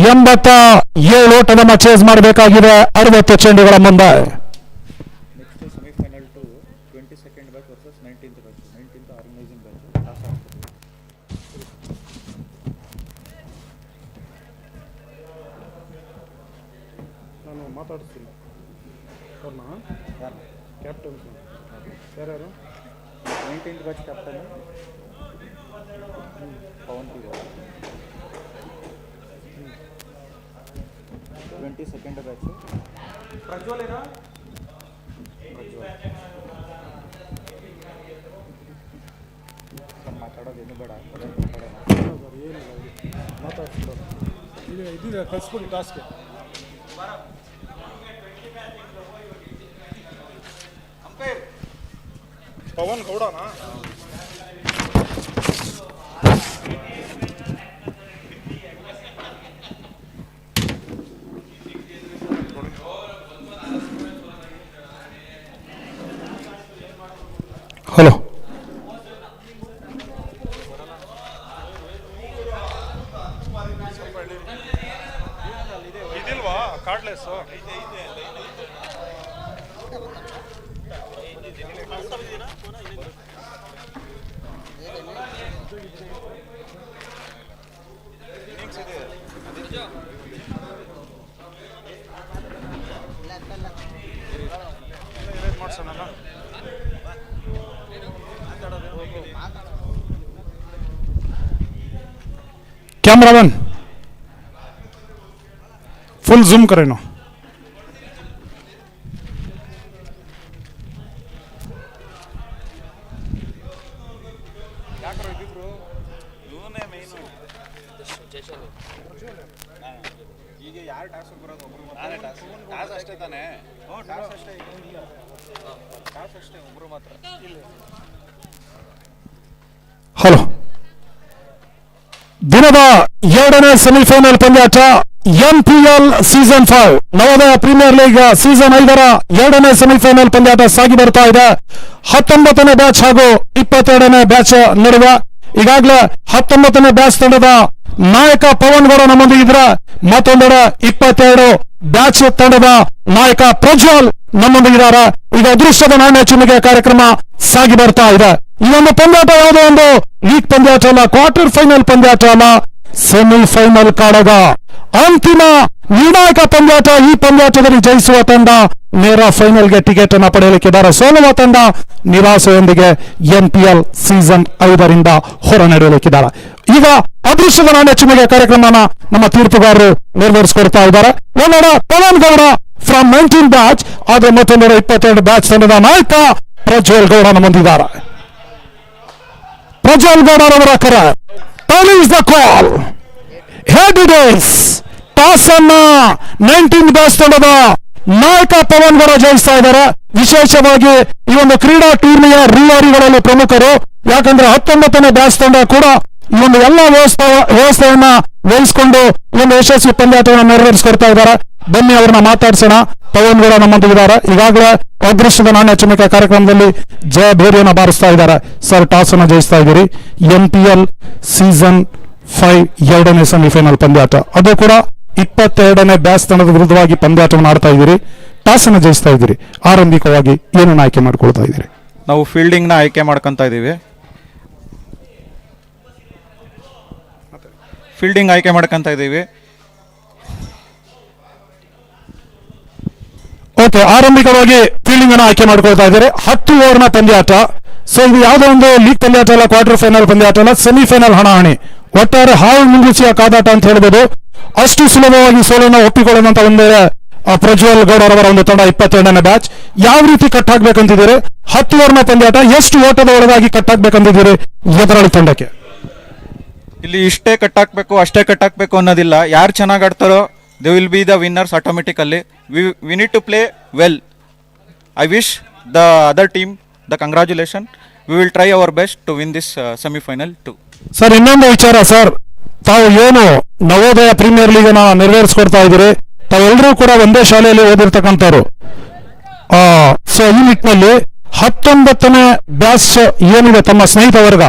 87 ಓಟವನ್ನ ಚೇಸ್ ಮಾಡಬೇಕಾಗಿದೆ 60 ಚೆಂಡುಗಳ ಮುಂದೆ. Next semifinal two 22 second batch versus 19th batch. 19th organising batch toss ಆಗ್ತದೆ. ನಾನು ಮಾತಾಡಿಸ್ತೀನಿ ಅವ್ರನ್ನ ಕ್ಯಾಪ್ಟನ್ಸ್ ಯಾರ್ಯಾರು 19th batch captain Pavan P. 22nd batch Prajwal. ಮಾತಾಡೋದೇನು ಬೇಡ, ಏನಿಲ್ಲ ಮಾತಾಡ್ತಾರೆ. ಇದಿದೆ ಕಳಿಸ್ಬಿಡಿ ಟಾಸ್ಗೆ. ಪವನ್ ಗೌಡನಾ? ಹಲೋ, ಇದಿಲ್ವಾ ಕಾರ್ಡ್ಲೆಸ್ಸು? ಮಾಡ್ಸೋಣ. कैमरामैन फुल जूम करें ना. ಈಗ ಯಾರು ಟಾಸ್ ಬರೋದು? ಒಬ್ರು ಟಾಸ್ ಅಷ್ಟೇ ತಾನೆ. ಟಾಸ್ ಅಷ್ಟೇ, ಟಾಸ್ ಅಷ್ಟೇ, ಒಬ್ರು ಮಾತ್ರ. ಹಲೋ, ದಿನದ ಎರಡನೇ ಸೆಮಿಫೈನಲ್ ಪಂದ್ಯಾಟ NPL season 5 Navodaya premier league season 5ರ ಎರಡನೇ ಸೆಮಿಫೈನಲ್ ಪಂದ್ಯಾಟ ಸಾಗಿ ಬರ್ತಾ ಇದೆ. 19ನೇ ಬ್ಯಾಚ್ ಹಾಗೂ 22ನೇ ಬ್ಯಾಚ್ ನಡುವೆ ಈಗಾಗಲೇ 19ನೇ ಬ್ಯಾಚ್ ತಂಡದ ನಾಯಕ ಪವನ್ ಗೌಡ ನಮ್ಮೊಂದಿಗಿದ್ರೆ, ಮತ್ತೊಂದೆಡೆ 22 ಬ್ಯಾಚ್ ತಂಡದ ನಾಯಕ ಪ್ರಜ್ವಲ್ ನಮ್ಮೊಂದಿಗಿದ್ದಾರೆ. ಈಗ ಅದೃಷ್ಟದ ನಾಣ್ಯ ಚಿನ್ನಿಗೆ ಕಾರ್ಯಕ್ರಮ ಸಾಗಿ ಬರ್ತಾ ಇದೆ. ಈ ಒಂದು ಪಂದ್ಯಾಟ ಯಾವುದೋ ಒಂದು ಲೀಗ್ ಪಂದ್ಯಾಟ ಅಲ್ಲ, ಕ್ವಾರ್ಟರ್ ಫೈನಲ್ ಪಂದ್ಯಾಟ ಅಲ್ಲ, ಸೆಮಿಫೈನಲ್ ಕಾಳಗ, ಅಂತಿಮ ನಿರ್ಣಾಯಕ ಪಂದ್ಯಾಟ. ಈ ಪಂದ್ಯಾಟದಲ್ಲಿ ಜಯಿಸುವ ತಂಡ ನೇರ ಫೈನಲ್ಗೆ ಟಿಕೆಟ್ ಅನ್ನು ಪಡೆಯಲಿಕ್ಕಿದ್ದಾರೆ. ಸೋಲುವ ತಂಡ ನಿರಾಸೆಯೊಂದಿಗೆ NPL ಸೀಸನ್ 5ರಿಂದ ಹೊರ ನಡೆಯಲಿಕ್ಕಿದ್ದಾರೆ. ಈಗ ಅದೃಷ್ಟದ ನಾಣ್ಯ ಚಿನ್ನಿಗೆ ಕಾರ್ಯಕ್ರಮನ ನಮ್ಮ ತೀರ್ಪುಗಾರರು ನೆರವೇರಿಸಿಕೊಡ್ತಾ ಇದ್ದಾರೆ. ಒಂದೆಡೆ ಪವನ್ ಗೌಡ ಫ್ರಮ್ 19 ಬ್ಯಾಚ್, ಆದ್ರೆ ಮತ್ತೊಂದೆಡೆ 22 ಬ್ಯಾಚ್ ತಂಡದ ನಾಯಕ ಪ್ರಜ್ವಲ್ ಗೌಡ ನಮ್ಮೊಂದಿದ್ದಾರೆ. ಪ್ರಜ್ವಲ್ ಗೌಡರವರ ಕರೆ. Time is the call. Head it is. Toss ಅನ್ನ 19 ಬ್ಯಾಚ್ ತಂಡದ ನಾಯಕ ಪವನ್ ಗೌಡ ಜಯಿಸ್ತಾ ಇದ್ದಾರೆ. ವಿಶೇಷವಾಗಿ ಈ ಒಂದು ಕ್ರೀಡಾ ಟೂರ್ನಿಯ ರೂವಾರಿಗಳಲ್ಲಿ ಪ್ರಮುಖರು. ಯಾಕಂದ್ರೆ 19ನೇ ಬ್ಯಾಚ್ ತಂಡ ಕೂಡ ಈ ಒಂದು ಎಲ್ಲ ವ್ಯವಸ್ಥೆಯನ್ನ ವಹಿಸಿಕೊಂಡು ಈ ಒಂದು ಯಶಸ್ವಿ ಪಂದ್ಯಾಟವನ್ನು ನೆರವೇರಿಸಿಕೊಡ್ತಾ ಇದ್ದಾರೆ. ಬನ್ನಿ ಅವ್ರನ್ನ ಮಾತಾಡ್ಸೋಣ. ಪವನ್ ಗೌಡ ನಮ್ಮೊಂದಿಗಿದ್ದಾರೆ. ಈಗಾಗಲೇ ಅದೃಷ್ಟದ ನಾಣ್ಯ ಚಿನ್ನಿಕೆ ಕಾರ್ಯಕ್ರಮದಲ್ಲಿ ಜಯ ಭೇರಿಯನ್ನು ಬಾರಿಸ್ತಾ ಇದ್ದಾರೆ. ಸರ್, ಟಾಸ್ ಅನ್ನು ಜಯಿಸ್ತಾ ಇದ್ದೀರಿ. NPL ಸೀಸನ್ 5 ಎರಡನೇ ಸೆಮಿಫೈನಲ್ ಪಂದ್ಯಾಟ, ಅದು ಕೂಡ 22ನೇ ಬ್ಯಾಚ್ ತಂಡದ ವಿರುದ್ಧವಾಗಿ ಪಂದ್ಯಾಟವನ್ನು ಆಡ್ತಾ ಇದ್ದೀರಿ. ಟಾಸ್ ಅನ್ನು ಜಯಿಸ್ತಾ ಇದ್ದೀರಿ. ಆರಂಭಿಕವಾಗಿ ಏನನ್ನು ಆಯ್ಕೆ ಮಾಡ್ಕೊಳ್ತಾ ಇದ್ದೀರಿ? ನಾವು ಫೀಲ್ಡಿಂಗ್ನ ಆಯ್ಕೆ ಮಾಡ್ಕೊತಾ ಇದ್ದೀವಿ. ಫೀಲ್ಡಿಂಗ್ ಆಯ್ಕೆ ಮಾಡ್ಕೊತಾ ಇದ್ದೀವಿ. ಓಕೆ, ಆರಂಭಿಕವಾಗಿ ಫೀಲ್ಡಿಂಗ್ ಅನ್ನು ಆಯ್ಕೆ ಮಾಡ್ಕೊಳ್ತಾ ಇದ್ದಾರೆ. 10 ಓವರ್ನ ಪಂದ್ಯಾಟ. ಸೊ ಇದು ಯಾವುದೋ ಒಂದು ಲೀಗ್ ಪಂದ್ಯಾಟ ಅಲ್ಲ, ಕ್ವಾರ್ಟರ್ ಫೈನಲ್ ಪಂದ್ಯಾಟ ಅಲ್ಲ, ಸೆಮಿಫೈನಲ್ ಹಣಾಹಣಿ. ಒಟ್ಟಾರೆ ಹಾವು ಮುಂಗುಸಿಯ ಕಾದಾಟ ಅಂತ ಹೇಳ್ಬೋದು. ಅಷ್ಟು ಸುಲಭವಾಗಿ ಸೋಲನ್ನು ಒಪ್ಪಿಕೊಳ್ಳುವಂತ ಒಂದೇ ಪ್ರಜ್ವಲ್ ಗೌಡರವರ ಒಂದು ತಂಡ 22ನೇ ಬ್ಯಾಚ್. ಯಾವ ರೀತಿ ಕಟ್ ಹಾಕ್ಬೇಕಂತಿದ್ದೀರಿ? 10 ಓವರ್ನ ಪಂದ್ಯಾಟ, ಎಷ್ಟು ಓಟದ ಒಳಗಾಗಿ ಕಟ್ ಹಾಕ್ಬೇಕಂತಿದ್ದೀರಿ ಎದುರಾಳಿ ತಂಡಕ್ಕೆ? ಇಲ್ಲಿ ಇಷ್ಟೇ ಕಟ್ ಹಾಕ್ಬೇಕು ಅಷ್ಟೇ ಕಟ್ ಹಾಕ್ಬೇಕು ಅನ್ನೋದಿಲ್ಲ. ಯಾರು ಚೆನ್ನಾಗಿ ಆಡ್ತಾರೋ they will be the winners automatically. We need to play well. I wish the other team the congratulation. We will try our best to win this semifinal two. Sir, ಇನ್ನೊಂದು ವಿಚಾರ ಸರ್, ತಾವು ಏನು ನವೋದಯ ಪ್ರೀಮಿಯರ್ ಲೀಗ್ ಅನ್ನ ನೆರವೇರಿಸಿಕೊಡ್ತಾ ಇದ್ದೀರಿ, ತಾವೆಲ್ಲರೂ ಕೂಡ ಒಂದೇ ಶಾಲೆಯಲ್ಲಿ ಓದಿರ್ತಕ್ಕಂಥವ್ರು. ಸೊ ಈ ನಿಟ್ಟಿನಲ್ಲಿ 19ನೇ ಬ್ಯಾಚ್ ಏನಿದೆ ತಮ್ಮ ಸ್ನೇಹಿತ ವರ್ಗ,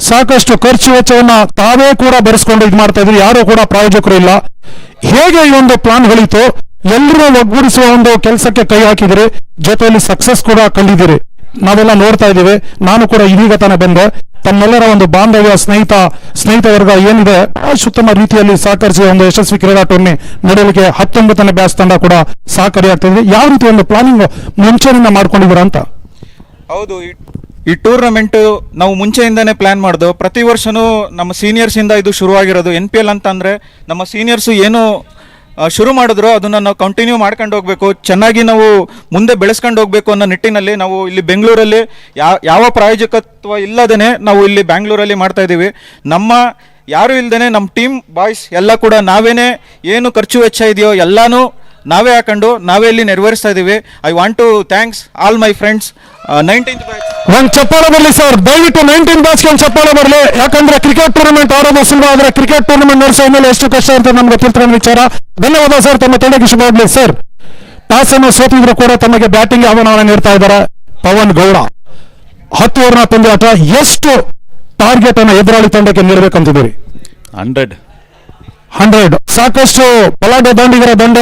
ಸಾಕಷ್ಟು ಖರ್ಚು ವೆಚ್ಚವನ್ನ ತಾವೇ ಕೂಡ ಭರಿಸ್ಕೊಂಡು ಇದು ಮಾಡ್ತಾ ಇದ್ರಿ. ಯಾರು ಕೂಡ ಪ್ರಾಯೋಜಕರು ಇಲ್ಲ. ಹೇಗೆ ಈ ಒಂದು ಪ್ಲಾನ್ ಹೊಳಿತು? ಎಲ್ಲರೂ ಒಗ್ಗೂಡಿಸುವ ಒಂದು ಕೆಲಸಕ್ಕೆ ಕೈ ಹಾಕಿದಿರಿ, ಜೊತೆಯಲ್ಲಿ ಸಕ್ಸಸ್ ಕೂಡ ಕಂಡಿದ್ದೀರಿ. ನಾವೆಲ್ಲ ನೋಡ್ತಾ ಇದ್ದೀವಿ. ನಾನು ಕೂಡ ಇದೀಗ ತಾನೇ ಬಂದೆ. ತಮ್ಮೆಲ್ಲರ ಒಂದು ಬಾಂಧವ್ಯ ಸ್ನೇಹಿತ ವರ್ಗ ಏನಿದೆ ಉತ್ತಮ ರೀತಿಯಲ್ಲಿ ಸಹಕರಿಸಿ ಒಂದು ಯಶಸ್ವಿ ಕ್ರೀಡಾ ಟೂರ್ನಿ ನಡೆಯಲಿಕ್ಕೆ 19ನೇ ಬ್ಯಾಚ್ ತಂಡ ಕೂಡ ಸಹಕಾರಿಯಾಗ್ತದೆ. ಯಾವ ರೀತಿ ಒಂದು ಪ್ಲಾನಿಂಗ್ ಮುಂಚೆನಿಂದ ಮಾಡ್ಕೊಂಡಿದ್ದೀರಾ ಅಂತ? ಹೌದು, ಈ ಟೂರ್ನಮೆಂಟ್ ನಾವು ಮುಂಚೆಯಿಂದನೇ ಪ್ಲಾನ್ ಮಾಡೋದು. ಪ್ರತಿ ವರ್ಷನೂ ನಮ್ಮ ಸೀನಿಯರ್ಸಿಂದ ಇದು ಶುರುವಾಗಿರೋದು. NPL ಅಂತಂದರೆ ನಮ್ಮ ಸೀನಿಯರ್ಸು ಏನು ಶುರು ಮಾಡಿದ್ರು ಅದನ್ನು ನಾವು ಕಂಟಿನ್ಯೂ ಮಾಡ್ಕೊಂಡು ಹೋಗಬೇಕು, ಚೆನ್ನಾಗಿ ನಾವು ಮುಂದೆ ಬೆಳೆಸ್ಕೊಂಡು ಹೋಗಬೇಕು ಅನ್ನೋ ನಿಟ್ಟಿನಲ್ಲಿ ನಾವು ಇಲ್ಲಿ ಬೆಂಗಳೂರಲ್ಲಿ ಯಾವ ಪ್ರಾಯೋಜಕತ್ವ ಇಲ್ಲದೇ ನಾವು ಇಲ್ಲಿ ಬ್ಯಾಂಗ್ಳೂರಲ್ಲಿ ಮಾಡ್ತಾ ಇದ್ದೀವಿ. ನಮ್ಮ ಯಾರು ಇಲ್ಲದೇ ನಮ್ಮ ಟೀಮ್ ಬಾಯ್ಸ್ ಎಲ್ಲ ಕೂಡ ನಾವೇನೇ ಏನು ಖರ್ಚು ವೆಚ್ಚ ಇದೆಯೋ ಎಲ್ಲನೂ ನಾವೇ ಹಾಕೊಂಡು ನಾವೇ ಇಲ್ಲಿ ನೆರವೇರಿಸ್ತಾ ಇದ್ದೀವಿ. I want to thanks all my friends. 19th batch ಒಂದು ಚಪ್ಪಾಳೆ ಬರಲಿ ಸರ್, ದಯವಿಟ್ಟು 19th ಬ್ಯಾಚ್ಗೆ ಒಂದು ಚಪ್ಪಾಳೆ ಬರಲಿ. ಯಾಕಂದ್ರೆ ಕ್ರಿಕೆಟ್ ಟೂರ್ನಮೆಂಟ್ ಆಡೋದು ಸುಲಭ, ಆದರೆ ಕ್ರಿಕೆಟ್ ಟೂರ್ನಮೆಂಟ್ ನಡೆಸೋ ಮೇಲೆ ಎಷ್ಟು ಕಷ್ಟ ಅಂತ ನಮ್ಗೆ ತಿಳ್ತಿರೋ ವಿಚಾರ. ಧನ್ಯವಾದ ಸರ್, ತಮ್ಮ ತಂಡಕ್ಕೆ ಶುಭವಾಗಲಿ ಸರ್. ಟಾಸ್ ಅನ್ನು ಸೋತಿದ್ರು ಕೂಡ ತಮಗೆ ಬ್ಯಾಟಿಂಗ್ ಆಹ್ವಾನವನ್ನು ನೀಡ್ತಾ ಇದ್ದಾರೆ ಪವನ್ ಗೌಡ. 10 ಓವರ್ನ ಪಂದ್ಯಾಟ, ಎಷ್ಟು ಟಾರ್ಗೆಟ್ ಅನ್ನು ಎದುರಾಳಿ ತಂಡಕ್ಕೆ ನೀಡಬೇಕಂತಿದ್ದೀರಿ? 100. ಸಾಕಷ್ಟು ಬಲಾಢ್ಯ ದಾಂಡಿಗರ ದಂಡ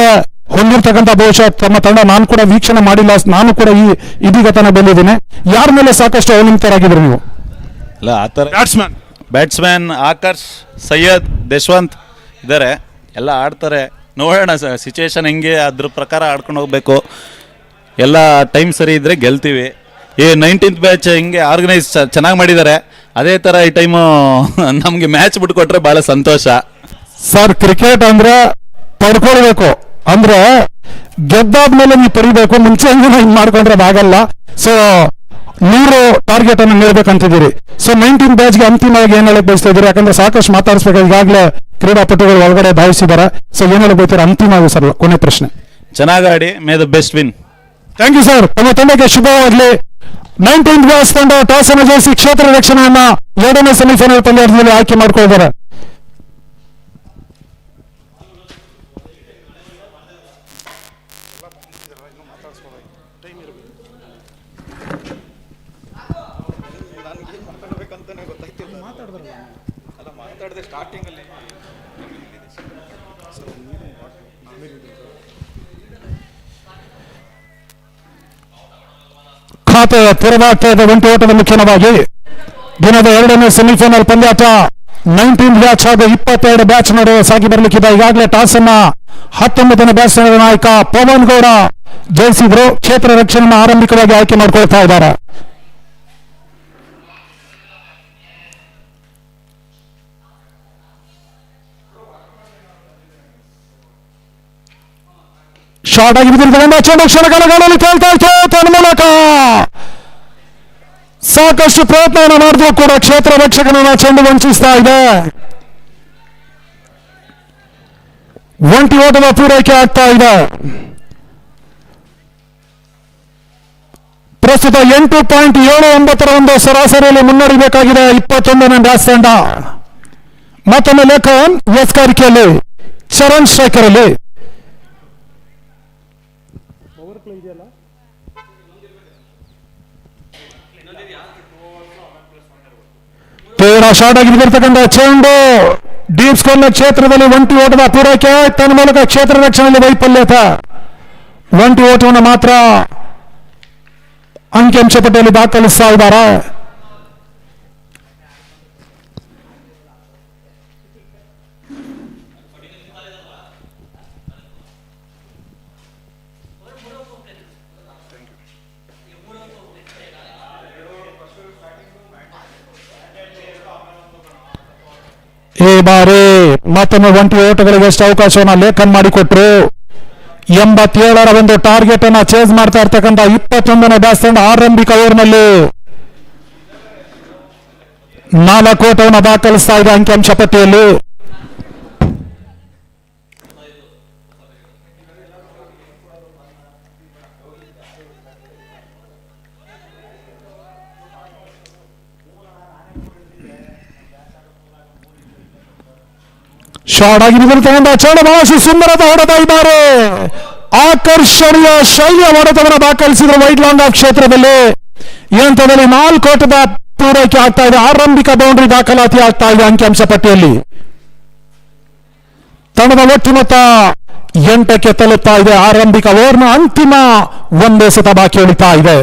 ಹೊಂದಿರ್ತಕ್ಕಂಥ ಬಹುಶಃ ತಮ್ಮ ತಂಡ ನಾನು ಕೂಡ ವೀಕ್ಷಣೆ ಮಾಡಿಲ್ಲ. ನಾನು ಕೂಡ ಇದೀಗ ತಾನೇ ಬಂದಿದ್ದೀನಿ. ಯಾರ ಮೇಲೆ ಸಾಕಷ್ಟು ಅವಲಂಬಿತರಾಗಿದ್ರು ನೀವು? ಇಲ್ಲ, ಆ ಥರ ಬ್ಯಾಟ್ಸ್ಮ್ಯಾನ್ ಆಕರ್ಷ್, ಸೈಯದ್, ಯಶವಂತ್ ಇದ್ದಾರೆ, ಎಲ್ಲ ಆಡ್ತಾರೆ. ನೋಡೋಣ ಸಿಚುವೇಶನ್ ಹೆಂಗೆ ಅದ್ರ ಪ್ರಕಾರ ಆಡ್ಕೊಂಡು ಹೋಗ್ಬೇಕು. ಎಲ್ಲ ಟೈಮ್ ಸರಿ ಇದ್ದರೆ ಗೆಲ್ತೀವಿ. ಈ 19th ಬ್ಯಾಚ್ ಹಿಂಗೆ ಆರ್ಗನೈಸ್ ಚೆನ್ನಾಗಿ ಮಾಡಿದ್ದಾರೆ. ಅದೇ ಥರ ಈ ಟೈಮು ನಮಗೆ ಮ್ಯಾಚ್ ಬಿಟ್ಕೊಟ್ರೆ ಭಾಳ ಸಂತೋಷ ಸರ್. ಕ್ರಿಕೆಟ್ ಅಂದರೆ ಪಡ್ಕೊಳ್ಬೇಕು, ಅಂದ್ರೆ ಗೆದ್ದಾದ್ಮೇಲೆ ನೀವು ಪಡಿಬೇಕು, ಮುಂಚೆ ಹಿಂಗೆ ಮಾಡ್ಕೊಂಡ್ರೆ ಅದಾಗಲ್ಲ. ಸೊ 100 ಟಾರ್ಗೆಟ್ ಅನ್ನು ನೀಡಬೇಕಂತಿದ್ದೀರಿ. ಸೊ 19th ಬ್ಯಾಚ್ಗೆ ಅಂತಿಮವಾಗಿ ಏನ್ ಹೇಳಕ್ ಬಯಸ್ತಾ ಇದ್ದೀರಿ? ಯಾಕಂದ್ರೆ ಸಾಕಷ್ಟು ಮಾತಾಡಿಸ್ಬೇಕು, ಈಗಾಗಲೇ ಕ್ರೀಡಾಪಟುಗಳು ಒಳಗಡೆ ಧಾವಿಸಿದ್ದಾರೆ. ಸೊ ಏನ್ ಹೇಳಕ್ ಬಯಸ್ತಾರೆ ಅಂತಿಮವಾಗಿ ಸರ್? ಕೊನೆ ಪ್ರಶ್ನೆ. ಚೆನ್ನಾಗಿ ಆಡಿ, may the best win. Thank you sir, ತಮ್ಮ ತಂಡಕ್ಕೆ ಶುಭವಾಗಲಿ. 19th ಬ್ಯಾಚ್ ತಂಡ ಟಾಸ್ ಅನ್ನು ಜಯಿಸಿ ಕ್ಷೇತ್ರ ರಕ್ಷಣೆಯನ್ನ 2ನೇ ಸೆಮಿಫೈನಲ್ ಪಂದ್ಯದಲ್ಲಿ ಆಯ್ಕೆ ಮಾಡ್ಕೊಂಡಿದ್ದಾರೆ. ಖಾತೆ ತೆರೆದಾಗ್ತಾ ಇದೆ 1 ಓಟದ ಮುಖ್ಯವಾಗಿ. ದಿನದ 2ನೇ ಸೆಮಿಫೈನಲ್ ಪಂದ್ಯಾಟ 19th ಬ್ಯಾಚ್ ಹಾಗೂ 22 ಬ್ಯಾಚ್ ನಡುವೆ ಸಾಗಿ ಬರಲಿಕ್ಕಿದೆ. ಈಗಾಗಲೇ ಟಾಸ್ ಅನ್ನ 19ನೇ ಬ್ಯಾಚ್ ತಂಡದ ನಾಯಕ ಪವನ್ ಗೌಡ ಜಯಿಸಿದ್ರು. ಕ್ಷೇತ್ರ ರಕ್ಷಣೆಯನ್ನು ಆರಂಭಿಕವಾಗಿ ಆಯ್ಕೆ ಮಾಡ್ಕೊಳ್ತಾ ಇದ್ದಾರೆ. ಶಾರ್ಟ್ ಆಗಿ ಬಿದ್ದಿರ್ತಕ್ಕಂಥ ಚೆಂಡು ಕ್ಷಣಗಾಲಗಳಲ್ಲಿ ತೇಲ್ತಾ ಇತ್ತು. ತನ್ಮೂಲಕ ಸಾಕಷ್ಟು ಪ್ರಯತ್ನವನ್ನು ಮಾಡಿದ್ರು ಕೂಡ ಕ್ಷೇತ್ರ ರಕ್ಷಕನನ್ನ ಚೆಂಡು ವಂಚಿಸ್ತಾ ಇದೆ. 1 ಓಟದ ಪೂರೈಕೆ ಆಗ್ತಾ ಇದೆ. ಪ್ರಸ್ತುತ 8.79ರ ಒಂದು ಸರಾಸರಿಯಲ್ಲಿ ಮುನ್ನಡೆಯಬೇಕಾಗಿದೆ 21ನೇ ಬ್ಯಾಚ್ ತಂಡ. ಮತ್ತೊಮ್ಮೆ ಲೇಖನ್ ಎಸ್ಕಾರಿಕೆಯಲ್ಲಿ, ಚರಣ್ ಸ್ಟ್ರೈಕರ್ ಅಲ್ಲಿ. ಶಾರ್ಟ್ ಆಗಿ ಬಿದ್ದಿರ್ತಕ್ಕಂಥ ಚೆಂಡು ಡೀಪ್ ಸ್ಕೋರ್ನ ಕ್ಷೇತ್ರದಲ್ಲಿ 1 ಓಟದ ಪೂರೈಕೆ. ತನ್ನ ಮೂಲಕ ಕ್ಷೇತ್ರ ರಕ್ಷಣೆಯಲ್ಲಿ ವೈಫಲ್ಯತೆ. 1 ಓಟವನ್ನು ಮಾತ್ರ ಅಂಕಿಅಂಶ ಪಟ್ಟಿಯಲ್ಲಿ ದಾಖಲಿಸ್ತಾ ಇದ್ದಾರೆ. ಈ ಬಾರಿ ಮತ್ತೊಮ್ಮೆ 1 ಓಟಗಳಿಗೆ ಎಷ್ಟು ಅವಕಾಶವನ್ನು ಲೇಖನ್ ಮಾಡಿಕೊಟ್ರು. 87ರ ಒಂದು ಟಾರ್ಗೆಟ್ ಅನ್ನ ಚೇಸ್ ಮಾಡ್ತಾ ಇರ್ತಕ್ಕಂಥ 21ನೇ ಬ್ಯಾಚ್ ತಂಡ ಆರಂಭಿಕ ಓವರ್ನಲ್ಲಿ 4 ಓಟವನ್ನು ದಾಖಲಿಸ್ತಾ ಇದೆ ಅಂಕಿಅಂಶ ಪಟ್ಟಿಯಲ್ಲಿ. ಶಾರ್ಟ್ ಆಗಿ ಬಿದ್ದಿರ್ತಕ್ಕಂಥ ಚೆಂಡು ಬಹಳಷ್ಟು ಸುಂದರದ ಹೊಡೆತ ಇದ್ದಾರೆ. ಆಕರ್ಷಣೀಯ ಶೈಲಿಯ ಹೊಡೆತವನ್ನು ದಾಖಲಿಸಿದ್ರು ವೈಡ್ ಲಾಂಗ್ ಆಫ್ ಕ್ಷೇತ್ರದಲ್ಲಿ. ಈ ಹಂತದಲ್ಲಿ 4 ಓಟದ ಪೂರೈಕೆ ಆಗ್ತಾ ಇದೆ. ಆರಂಭಿಕ ಬೌಂಡ್ರಿ ದಾಖಲಾತಿ ಆಗ್ತಾ ಇದೆ ಅಂಕಿಅಂಶ ಪಟ್ಟಿಯಲ್ಲಿ. ತಂಡದ ಒಟ್ಟು ಮೊತ್ತ 8ಕ್ಕೆ ತಲುಪ್ತಾ ಇದೆ. ಆರಂಭಿಕ ಓವರ್ನ ಅಂತಿಮ 1 ಎಸೆತ ಬಾಕಿ ಉಳಿತಾ ಇದೆ.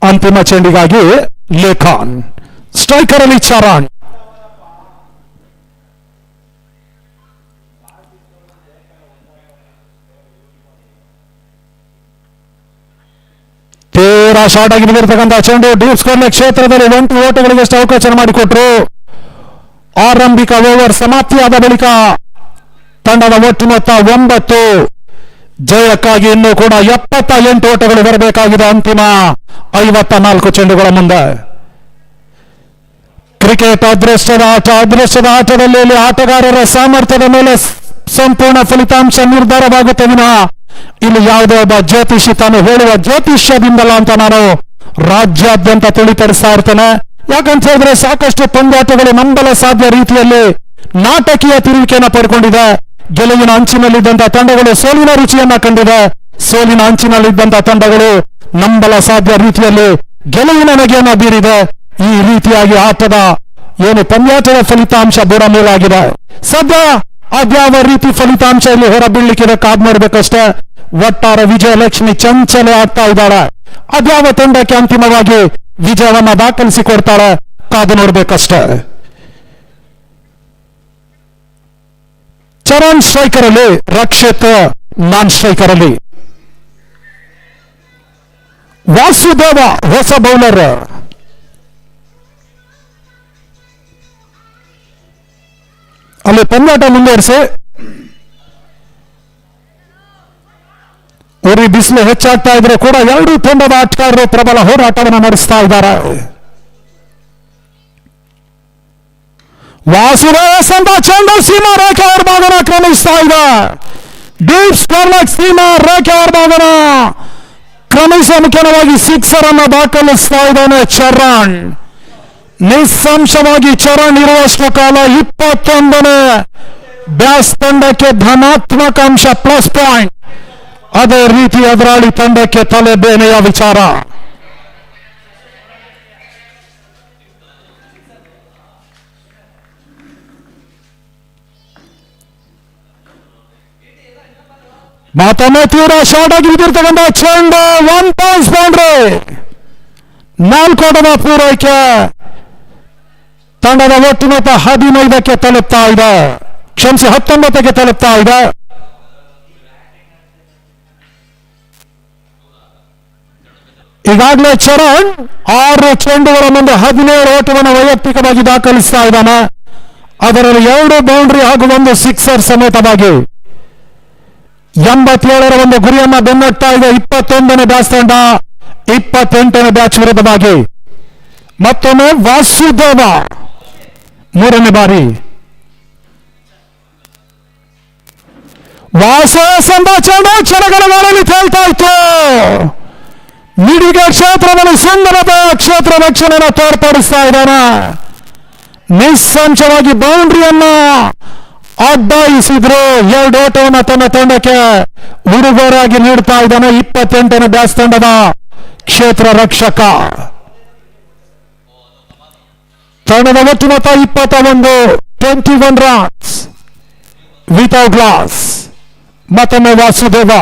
ಅಂತಿಮ ಚೆಂಡಿಗಾಗಿ ಲೇಖಾನ್, ಸ್ಟ್ರೈಕರ್ ಅಲ್ಲಿ ಚರಣ್. ತೀರಾ ಶಾರ್ಟ್ ಆಗಿ ಬಿದ್ದಿರ್ತಕ್ಕಂಥ ಚೆಂಡು ಡೀಪ್ ಸ್ಕೋರ್ ಕ್ಷೇತ್ರದಲ್ಲಿ 1 ಓಟಗಳಿಗಷ್ಟು ಅವಕಾಶ ಮಾಡಿಕೊಟ್ರು. ಆರಂಭಿಕ ಓವರ್ ಸಮಾಪ್ತಿಯಾದ ಬಳಿಕ ತಂಡದ ಒಟ್ಟು ಮೊತ್ತ 9. ಜಯಕ್ಕಾಗಿ ಇನ್ನೂ ಕೂಡ 78 ಓಟಗಳು ಬರಬೇಕಾಗಿದೆ ಅಂತಿಮ 54 ಚೆಂಡುಗಳ ಮುಂದೆ. ಕ್ರಿಕೆಟ್ ಅದೃಷ್ಟದ ಆಟ. ಅದೃಷ್ಟದ ಆಟದಲ್ಲಿ ಇಲ್ಲಿ ಆಟಗಾರರ ಸಾಮರ್ಥ್ಯದ ಮೇಲೆ ಸಂಪೂರ್ಣ ಫಲಿತಾಂಶ ನಿರ್ಧಾರವಾಗುತ್ತೆ ವಿನಃ ಇಲ್ಲಿ ಯಾವುದೇ ಒಬ್ಬ ಜ್ಯೋತಿಷಿ ತಾನು ಹೇಳುವ ಜ್ಯೋತಿಷ್ಯದಿಂದಲ್ಲ ಅಂತ ನಾನು ರಾಜ್ಯಾದ್ಯಂತ ತಿಳಿತರಿಸ್ತಾ ಇರ್ತೇನೆ. ಯಾಕಂತ ಹೇಳಿದ್ರೆ ಸಾಕಷ್ಟು ಪಂದ್ಯಾಟಗಳು ನಂಬಲ ಸಾಧ್ಯ ರೀತಿಯಲ್ಲಿ ನಾಟಕೀಯ ತಿರುವಿಕೆಯನ್ನು ಪಡ್ಕೊಂಡಿದೆ. ಗೆಲುವಿನ ಅಂಚಿನಲ್ಲಿದ್ದಂಥ ತಂಡಗಳು ಸೋಲಿನ ರುಚಿಯನ್ನ ಕಂಡಿದೆ. ಸೋಲಿನ ಅಂಚಿನಲ್ಲಿದ್ದಂಥ ತಂಡಗಳು ನಂಬಲ ಸಾಧ್ಯ ರೀತಿಯಲ್ಲಿ ಗೆಲುವಿನ ನಗೆಯನ್ನ ಬೀರಿದೆ. ಈ ರೀತಿಯಾಗಿ ಆಟದ ಏನು ಪಂದ್ಯಾಟದ ಫಲಿತಾಂಶ ಬುಡಮೇಲಾಗಿದೆ. ಸದ್ಯ ಅದ್ಯಾವ ರೀತಿ ಫಲಿತಾಂಶ ಇಲ್ಲಿ ಹೊರಬೀಳ್ಲಿಕ್ಕಿದೆ ಕಾದ್ ನೋಡ್ಬೇಕಷ್ಟೇ. ಒಟ್ಟಾರೆ ವಿಜಯಲಕ್ಷ್ಮಿ ಚಂಚಲೆ ಆಗ್ತಾ ಇದ್ದಾಳೆ. ಅದ್ಯಾವ ತಂಡಕ್ಕೆ ಅಂತಿಮವಾಗಿ ವಿಜಯವನ್ನ ದಾಖಲಿಸಿಕೊಡ್ತಾಳೆ ಕಾದು ನೋಡ್ಬೇಕಷ್ಟೇ. ಚರಣ್ ಸ್ಟ್ರೈಕರ್ ಅಲ್ಲಿ, ರಕ್ಷಿತ್ ನಾನ್ ಸ್ಟ್ರೈಕರ್ ಅಲ್ಲಿ. ವಾಸುದೇವ ಹೊಸ ಬೌಲರ್. ಅಲ್ಲಿ ಪಂದ್ಯಾಟ ಮುಂದುವರಿಸಿ ಉರಿ ಬಿಸಿಲು ಹೆಚ್ಚಾಗ್ತಾ ಇದ್ರೆ ಕೂಡ ಎರಡೂ ತಂಡದ ಆಟಗಾರರು ಪ್ರಬಲ ಹೋರಾಟವನ್ನು ನಡೆಸ್ತಾ ಇದ್ದಾರೆ. ವಾಸುದೇವ ಸಂತ ಚೆಂಡು ಸೀಮಾ ರೇಖೆ ಅವ್ರ ಭಾಗನ ಕ್ರಮಿಸ್ತಾ ಇದೆ. ಡೀಪ್ ಸ್ಕೋರ್ ಸೀಮಾ ರೇಖೆ ಅವ್ರ ಭಾಗನ ಕ್ರಮಿಸುವ ಮುಖ್ಯವಾಗಿ ಸಿಕ್ಸರ್ ಅನ್ನು ದಾಖಲಿಸ್ತಾ ಇದ್ದಾನೆ ಚರಣ್. ನಿಸ್ಸಂಶವಾಗಿ ಚರಣ್ ಇರುವಷ್ಟು ಕಾಲ 21ನೇ ಬ್ಯಾಸ್ ತಂಡಕ್ಕೆ ಧನಾತ್ಮಕ ಅಂಶ ಪ್ಲಸ್ ಪಾಯಿಂಟ್. ಅದೇ ರೀತಿ ಎದುರಾಳಿ ತಂಡಕ್ಕೆ ತಲೆ ಬೇನೆಯ ವಿಚಾರ. ಮತ್ತೊಮ್ಮೆ ತೀವ್ರ ಶಾರ್ಟ್ ಆಗಿ ಬಿದ್ದಿರ್ತಕ್ಕಂಥ ಚೆಂಡು 1 ಬೌನ್ಸ್ ಬೌಂಡ್ರಿ. 4 ಓಟದ ಪೂರೈಕೆ. ತಂಡದ ಒಟ್ಟು ಮೊತ್ತ 15ಕ್ಕೆ ತಲುಪ್ತಾ ಇದೆ. ಕ್ಷಮಿಸಿ 19ಕ್ಕೆ ತಲುಪ್ತಾ ಇದೆ. ಈಗಾಗಲೇ ಚರಣ್ 6 ಚೆಂಡುಗಳ ಮುಂದೆ 17 ಓಟವನ್ನು ವೈಯಕ್ತಿಕವಾಗಿ ದಾಖಲಿಸ್ತಾ ಇದ್ದಾನೆ. ಅದರಲ್ಲಿ 2 ಬೌಂಡ್ರಿ ಹಾಗೂ 1 ಸಿಕ್ಸರ್ ಸಮೇತವಾಗಿ 87ರ ಒಂದು ಗುರಿಯನ್ನ ಬೆನ್ನಟ್ತಾ ಇದೆ 21ನೇ ಬ್ಯಾಚ್ ತಂಡ. 28ನೇ ಬ್ಯಾಚ್ ವಿರುದ್ಧವಾಗಿ ಮತ್ತೊಮ್ಮೆ ವಾಸುದೇವ 3ನೇ ಬಾರಿ. ವಾಸುದೇವ ಚೆಂಡು ಚೆರಗಲ ಗಾಳಿಯಲ್ಲಿ ತೇಲ್ತಾ ಇತ್ತು. ಮಿಡಿಗೆ ಕ್ಷೇತ್ರದಲ್ಲಿ ಸುಂದರದ ಕ್ಷೇತ್ರ ರಕ್ಷಣೆಯನ್ನು ತೋರ್ಪಡಿಸ್ತಾ ಇದ್ದಾನೆ. ನಿಸ್ಸಂಶಯವಾಗಿ ಬೌಂಡ್ರಿಯನ್ನ ಅಡ್ಡಾಯಿಸಿದ್ರು. 2 ಓಟವನ್ನು ತನ್ನ ತಂಡಕ್ಕೆ ಉಡುಗೊರೆಯಾಗಿ ನೀಡ್ತಾ ಇದ್ದಾನೆ 28ನೇ ಬ್ಯಾಚ್ ತಂಡದ ಕ್ಷೇತ್ರ ರಕ್ಷಕ. ತಂಡದ ಒಟ್ಟು ಮೊತ್ತ 21 ರನ್ಸ್ ವಿತೌಟ್ ಲಾಸ್. ಮತ್ತೊಮ್ಮೆ ವಾಸುದೇವ.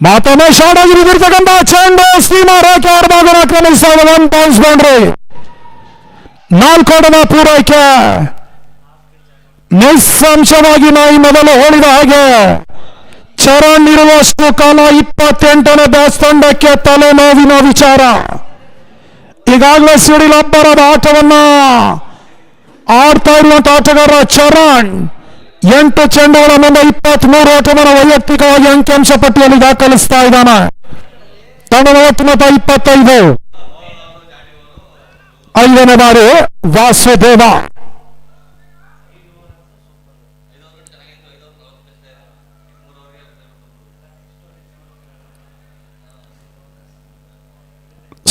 ಮತ್ತೊಮ್ಮೆ ಶಾರ್ಟ್ ಆಗಿ ಬಿದ್ದಿರ್ತಕ್ಕಂಥ ಚೆಂಡು ಸೀಮಾ ರೇಖೆ ಅವ್ರ ಭಾಗನ ಕ್ರಮಿಸ್ತಾ ಇದೆ. 1 ಬೌನ್ಸ್ ಬೌಂಡ್ರಿ. 4 ಓಟದ ಪೂರೈಕೆ. ನಿಸ್ಸಂಶಯವಾಗಿ ನಾವು ಮೊದಲು ಹೇಳಿದ ಹಾಗೆ ಚರಣ್ ಇರುವಷ್ಟು ಕಾಲ 28ನೇ ಬ್ಯಾಚ್ ತಂಡಕ್ಕೆ ತಲೆನೋವಿನ ವಿಚಾರ. ಈಗಾಗಲೇ ಸಿಡಿಲ್ ಅಬ್ಬರದ ಆಟವನ್ನ ಆಡ್ತಾ ಇರುವಂತಹ ಆಟಗಾರ ಚರಣ್ 8 ಚೆಂಡುಗಳ ಮುಂದೆ 23 ಓಟವನ್ನು ವೈಯಕ್ತಿಕವಾಗಿ ಅಂಕಿಅಂಶ ಪಟ್ಟಿಯಲ್ಲಿ ದಾಖಲಿಸ್ತಾ ಇದ್ದಾನೆ. ತಂಡದ ಒಟ್ಟು ಮೊತ್ತ 25. 5ನೇ ಬಾರಿ ವಾಸುದೇವ.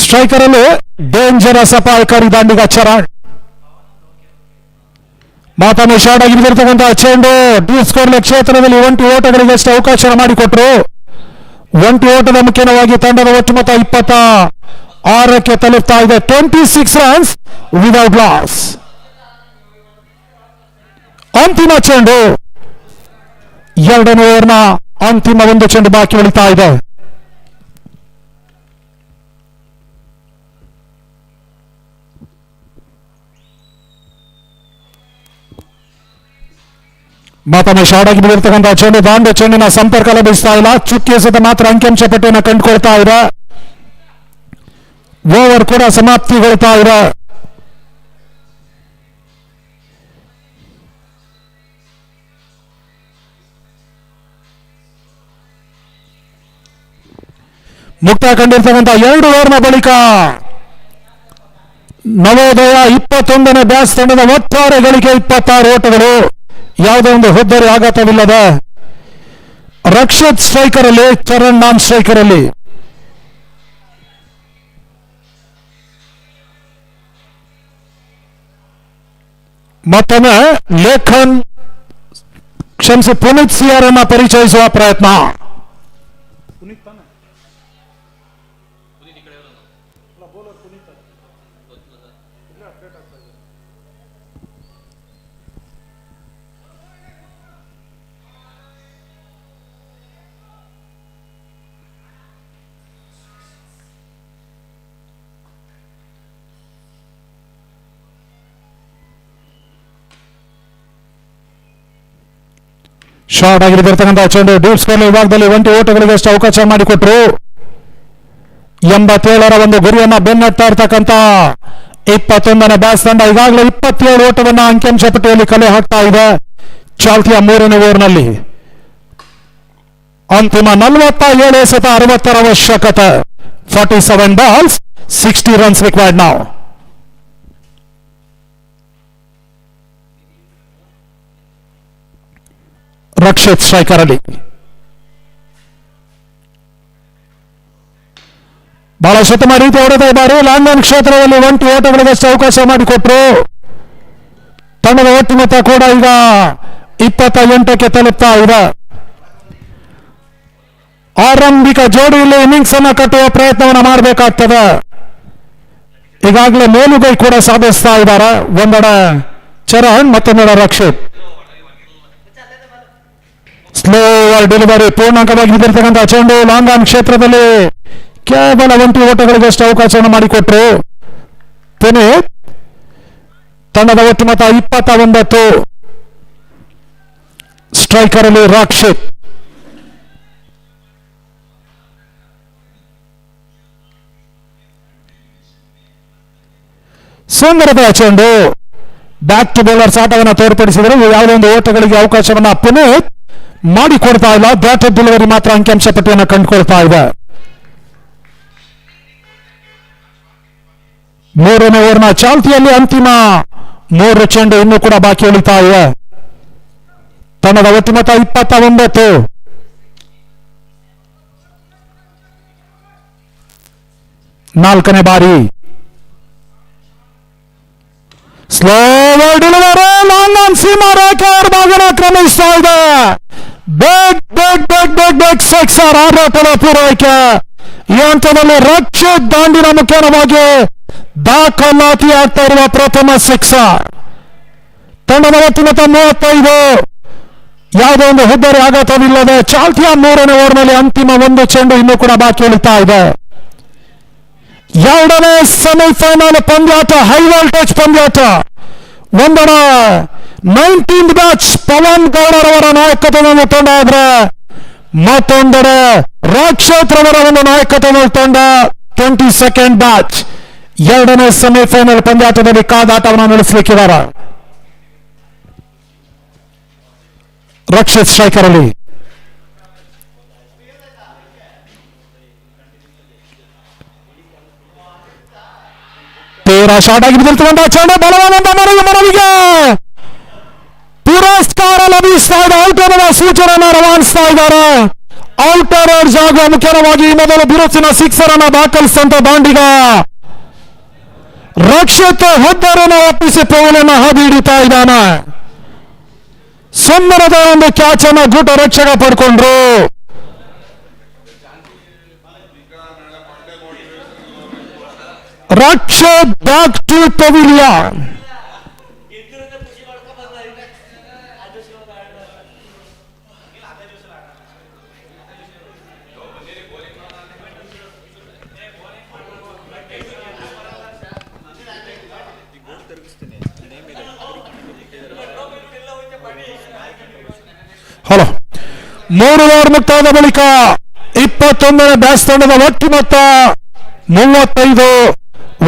ಸ್ಟ್ರೈಕರ್ ಅಲ್ಲಿ ಡೇಂಜರಸ್ ಅಪಾಯಕಾರಿ ದಾಂಡಿಗ ಚರಣ್. ಮತ್ತೊಮ್ಮೆ ಶಾರ್ಟ್ ಆಗಿ ಬಿದ್ದಿರ್ತಕ್ಕಂತಹ ಚೆಂಡು ಡೀಪ್ ಸ್ಕೋರ್ ಕ್ಷೇತ್ರದಲ್ಲಿ 1 ಓಟಗಳಿಗಷ್ಟು ಅವಕಾಶ ಮಾಡಿಕೊಟ್ರು. 1 ಓಟದ ಮುಖ್ಯವಾಗಿ ತಂಡದ ಒಟ್ಟು ಮೊತ್ತ 26ಕ್ಕೆ ತಲುಪ್ತಾ ಇದೆ. 26 ರನ್ಸ್ ವಿದೌಟ್ ಲಾಸ್. ಅಂತಿಮ ಚೆಂಡು ಎರಡನೇ ಓವರ್ನ ಅಂತಿಮ ಒಂದು ಚೆಂಡು ಬಾಕಿ ಉಳಿತಾ ಇದೆ. ಮತ್ತೊಮ್ಮೆ ಶಾರ್ಟ್ ಆಗಿ ಬಿಡಿರ್ತಕ್ಕಂಥ ಚೆಂಡು ದಾಂಡು ಚೆಂಡಿನ ಸಂಪರ್ಕ ಲಭಿಸ್ತಾ ಇಲ್ಲ. ಚುಕ್ಕಿ ಎಸೆದ ಮಾತ್ರ ಅಂಕಿಅಂಶ ಪಟ್ಟಿಯನ್ನು ಕಂಡುಕೊಳ್ತಾ ಇದೆ. ಓವರ್ ಕೂಡ ಸಮಾಪ್ತಿಗೊಳ್ತಾ ಇದೆ. ಮುಕ್ತ ಕಂಡಿರ್ತಕ್ಕಂಥ 2 ಓವರ್ನ ಬಳಿಕ ನವೋದಯ 21ನೇ ಬ್ಯಾಟ್ಸ್ ತಂಡದ ಒಟ್ಟಾರೆ ಗಳಿಕೆ 26 ಓಟಗಳು. ಯಾವುದೇ ಒಂದು ಹುದ್ದರಿ ಆಘಾತವಿಲ್ಲದೆ ರಕ್ಷಿತ್ ಸ್ಟ್ರೈಕರ್ ಅಲ್ಲಿ, ಚರಣ್ ನಾನ್ ಸ್ಟ್ರೈಕರ್ ಅಲ್ಲಿ. ಮತ್ತೊಮ್ಮೆ ಲೇಖನ್ ಕ್ಷಮಿಸಿ ಪುನೀತ್ ಸಿಆರ್ ಅನ್ನ ಪರಿಚಯಿಸುವ ಪ್ರಯತ್ನ. ಶಾರ್ಟ್ ಆಗಿರ್ತಕ್ಕಂಥ ಚೆಂಡು ಡೀಪ್ ಸ್ಕೋರ್ ವಿಭಾಗದಲ್ಲಿ 20 ಓಟಗಳಿಗಷ್ಟು ಅವಕಾಶ ಮಾಡಿಕೊಟ್ರು. 87ರ ಒಂದು ಗುರಿಯನ್ನ ಬೆನ್ನಟ್ತಾ ಇರ್ತಕ್ಕಂಥ 21ನೇ ಬ್ಯಾಟ್ಸ್ ತಂಡ ಈಗಾಗಲೇ 27 ಓಟವನ್ನ ಅಂಕಿಅಂಶ ಪಟ್ಟಿಯಲ್ಲಿ ಕಲೆ ಹಾಕ್ತಾ ಇದೆ. ಚಾಲ್ತಿಯ 3ನೇ ಓವರ್ನಲ್ಲಿ ಅಂತಿಮ 47 ಎಸೆತ 60ರ ಅವಶ್ಯಕತೆ. 47 balls 60 runs required now. Rakshith striker ಅಲ್ಲಿ ಬಹಳ ಉತ್ತಮ ರೀತಿ ಹೊಡೆದ ಬಾರಿ ಲಾಂಗ್ ಆನ್ ಕ್ಷೇತ್ರದಲ್ಲಿ 20 ಓಟಗಳಿಗಷ್ಟು ಅವಕಾಶ ಮಾಡಿಕೊಟ್ರು. ತಂಡದ ಒಟ್ಟು ಮೊತ್ತ ಕೂಡ ಈಗ 28ಕ್ಕೆ ತಲುಪ್ತಾ ಇದೆ. ಆರಂಭಿಕ ಜೋಡಿಯಲ್ಲಿ ಇನ್ನಿಂಗ್ಸ್ ಅನ್ನು ಕಟ್ಟುವ ಪ್ರಯತ್ನವನ್ನು ಮಾಡಬೇಕಾಗ್ತದೆ. ಈಗಾಗಲೇ ಮೇಲುಗೈ ಕೂಡ ಸಾಧಿಸ್ತಾ ಇದ್ದಾರೆ. ಒಂದೆಡೆ ಚರಣ್, ಮತ್ತೊಂದೆಡೆ ರಕ್ಷಿತ್. ಸ್ಲೋ ಡೆಲಿವರಿ ಪೂರ್ಣಾಂಕವಾಗಿ ಬಿದ್ದಿರ್ತಕ್ಕಂಥ ಚೆಂಡು ಲಾಂಗ್ ಆನ್ ಕ್ಷೇತ್ರದಲ್ಲಿ ಕೇವಲ 20 ಓಟಗಳಿಗಷ್ಟು ಅವಕಾಶವನ್ನು ಮಾಡಿಕೊಟ್ರು. ಪುನೀತ್ ತಂಡದ ಒಟ್ಟು ಮೊತ್ತ 29. ಸ್ಟ್ರೈಕರ್ ಅಲ್ಲಿ ರಕ್ಷಿತ್. ಸುಂದರದ ಚೆಂಡು ಬ್ಯಾಕ್ ಟು ಬೌಲರ್ಸ್ ಆಟವನ್ನು ತೋರ್ಪಡಿಸಿದರು. ಯಾವುದೇ ಒಂದು ಓಟಗಳಿಗೆ ಅವಕಾಶವನ್ನ ಪುನೀತ್ ಮಾಡಿಕೊಡ್ತಾ ಇಲ್ಲ. ಬ್ಯಾಟರ್ ಡೆಲಿವರಿ ಮಾತ್ರ ಅಂಕಿಅಂಶ ಪಟ್ಟಿಯನ್ನು ಕಂಡುಕೊಳ್ತಾ ಇದೆ. 3ನೇ ಓವರ್ನ ಚಾಲ್ತಿಯಲ್ಲಿ ಅಂತಿಮ 3 ಚೆಂಡು ಇನ್ನೂ ಕೂಡ ಬಾಕಿ ಉಳಿತಾ ಇದೆ. ತಂಡದ ಒಟ್ಟು ಮೊತ್ತ 29. ನಾಲ್ಕನೇ ಬಾರಿ slow delivery long on Seema ರೇಖೆ ಭಾಗನ ಕ್ರಮಿಸ್ತಾ ಇದೆ. ಬೇಗ್ ಸಿಕ್ಸರ್ ಆರೋಪದ ಪೂರೈಕೆ. ಈ ಹಂತದಲ್ಲಿ ರಕ್ಷಿತ್ ದಾಂಡಿನ ಮುಖೇನವಾಗಿ ದಾಖಲಾತಿ ಆಗ್ತಾ ಇರುವ ಪ್ರಥಮ ಸಿಕ್ಸರ್. ತಂಡದ ಒಟ್ಟು ಮೊತ್ತ 35. ಯಾವುದೇ ಒಂದು ಹುದ್ದರಿ ಆಘಾತವಿಲ್ಲದೆ ಚಾಲ್ತಿಯ 3ನೇ ಓವರ್ನಲ್ಲಿ ಅಂತಿಮ 1 ಚೆಂಡು ಇನ್ನೂ ಕೂಡ ಬಾಕಿ ಉಳಿತಾ ಇದೆ. 2ನೇ ಸೆಮಿಫೈನಲ್ ಪಂದ್ಯಾಟ, ಹೈ ವೋಲ್ಟೇಜ್ ಪಂದ್ಯಾಟ. ಒಂದೆಡೆ 19th ಬ್ಯಾಚ್ ಪವನ್ ಗೌಡರವರ ನಾಯಕತ್ವವನ್ನು ತಂಡ ಆದ್ರೆ, ಮತ್ತೊಂದೆಡೆ ರಕ್ಷಿತ್ ರವರ ಒಂದು ನಾಯಕತ್ವವನ್ನು ತಂಡ 22nd ಬ್ಯಾಚ್ 2ನೇ ಸೆಮಿಫೈನಲ್ ಪಂದ್ಯಾಟದಲ್ಲಿ ಕಾದಾಟವನ್ನು ನಡೆಸಲಿಕ್ಕಿದ್ದಾರೆ. ರಕ್ಷಿತ್ ಸ್ಟ್ರೈಕರ್ ಅಲ್ಲಿ ತೀರ ಶಾರ್ಟ್ ಆಗಿ ಬಿದ್ದಿರ್ತಕ್ಕಂಥ ಚೆಂಡು ಬಲವಾದ ಮನವಿಗೆ ಪುರಸ್ಕಾರ ಲಭಿಸ್ತಾ ಇದೆ. ಔಟರ್ ಸೂಚನೆಯನ್ನು ರವಾನಿಸ್ತಾ ಇದ್ದಾರೆ. ಔಟರ್ಸ್ ಆಗುವ ಮುಖ್ಯವಾಗಿ ಮೊದಲು ಬಿರುಸಿನ ಸಿಕ್ಸರ್ ಅನ್ನು ದಾಖಲಿಸಿದಂತ ದಾಂಡಿಗ ರಕ್ಷಿತ್ ಹುದ್ದರನ್ನು ಒಪ್ಪಿಸಿ ಪೌಲನ್ನು ಹಾದಿ ಹಿಡಿತಾ ಇದ್ದಾನೆ. ಸುಂದರದ ಒಂದು ಕ್ಯಾಚ್ ಅನ್ನು ಗೂಟ ರಕ್ಷಕ ಪಡ್ಕೊಂಡ್ರು. Rakshith back to pavilion. Hello 3 over ಮುಕ್ತಾಯದ ಬಳಿಕ 21ನೇ ಬ್ಯಾಟ್ಸ್ ತಂಡದ ಒಟ್ಟು ಮೊತ್ತ 35.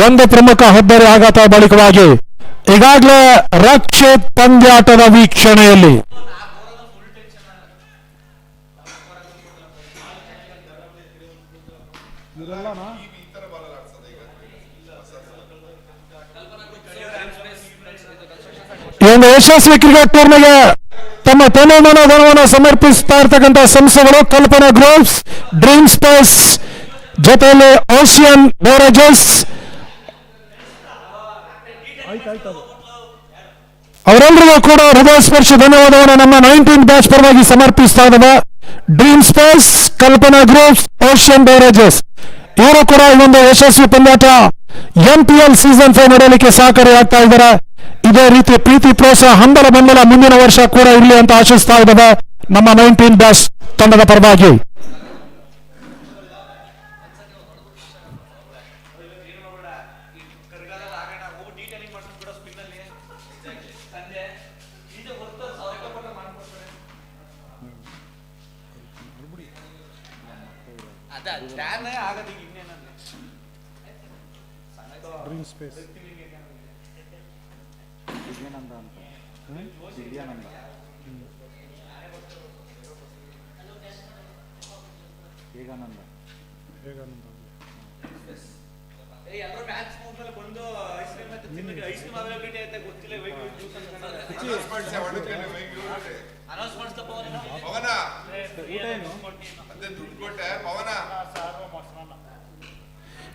ಒಂದು ಪ್ರಮುಖ ಹೆಬ್ಬೆರೆ ಆಘಾತ ಬಳಿಕವಾಗಿ ಈಗಾಗಲೇ ರಕ್ಷಿತ್ ಪಂದ್ಯಾಟದ ವೀಕ್ಷಣೆಯಲ್ಲಿ. ಈ ಒಂದು ಯಶಸ್ವಿ ಕ್ರಿಕೆಟ್ ಟೂರ್ನಿಗೆ ತಮ್ಮ ತನುಮನಧನವನ್ನು ಸಮರ್ಪಿಸ್ತಾ ಇರ್ತಕ್ಕಂಥ ಸಂಸ್ಥೆಗಳು ಕಲ್ಪನಾ ಗ್ರೂಪ್ಸ್, ಡ್ರೀಮ್ ಸ್ಪೇಸ್, ಜೊತೆಯಲ್ಲಿ ಓಷಿಯನ್ ಬೇವರೇಜಸ್, ಅವರೆಲ್ಲರಿಗೂ ಕೂಡ ಹೃದಯ ಸ್ಪರ್ಶಿ ಧನ್ಯವಾದವನ್ನು ನಮ್ಮ 19 ಬ್ಯಾಚ್ ಪರವಾಗಿ ಸಮರ್ಪಿಸ್ತಾ ಇದ್ದಾವೆ. ಡ್ರೀಮ್ ಸ್ಪೇಸ್, ಕಲ್ಪನಾ ಗ್ರೂಪ್ಸ್, ಓಷಿಯನ್ ಬೇವರೇಜಸ್ ಇವರು ಕೂಡ ಈ ಒಂದು ಯಶಸ್ವಿ ಪಂದ್ಯಾಟ MPL ಸೀಸನ್ 5 ನಡೆಯಲಿಕ್ಕೆ ಸಹಕಾರಿಯಾಗ್ತಾ ಇದ್ದಾರೆ. ಇದೇ ರೀತಿ ಪ್ರೀತಿ ಪ್ರೋತ್ಸಾಹ ಹಂಬಲ ಬೆಂಬಲ ಮುಂದಿನ ವರ್ಷ ಕೂಡ ಇರಲಿ ಅಂತ ಆಶಿಸ್ತಾ ಇದ್ದಾವೆ ನಮ್ಮ 19 ಬ್ಯಾಚ್ ತಂಡದ ಪರವಾಗಿ. ಡ್ರೀಮ್ ಸ್ಪೇಸ್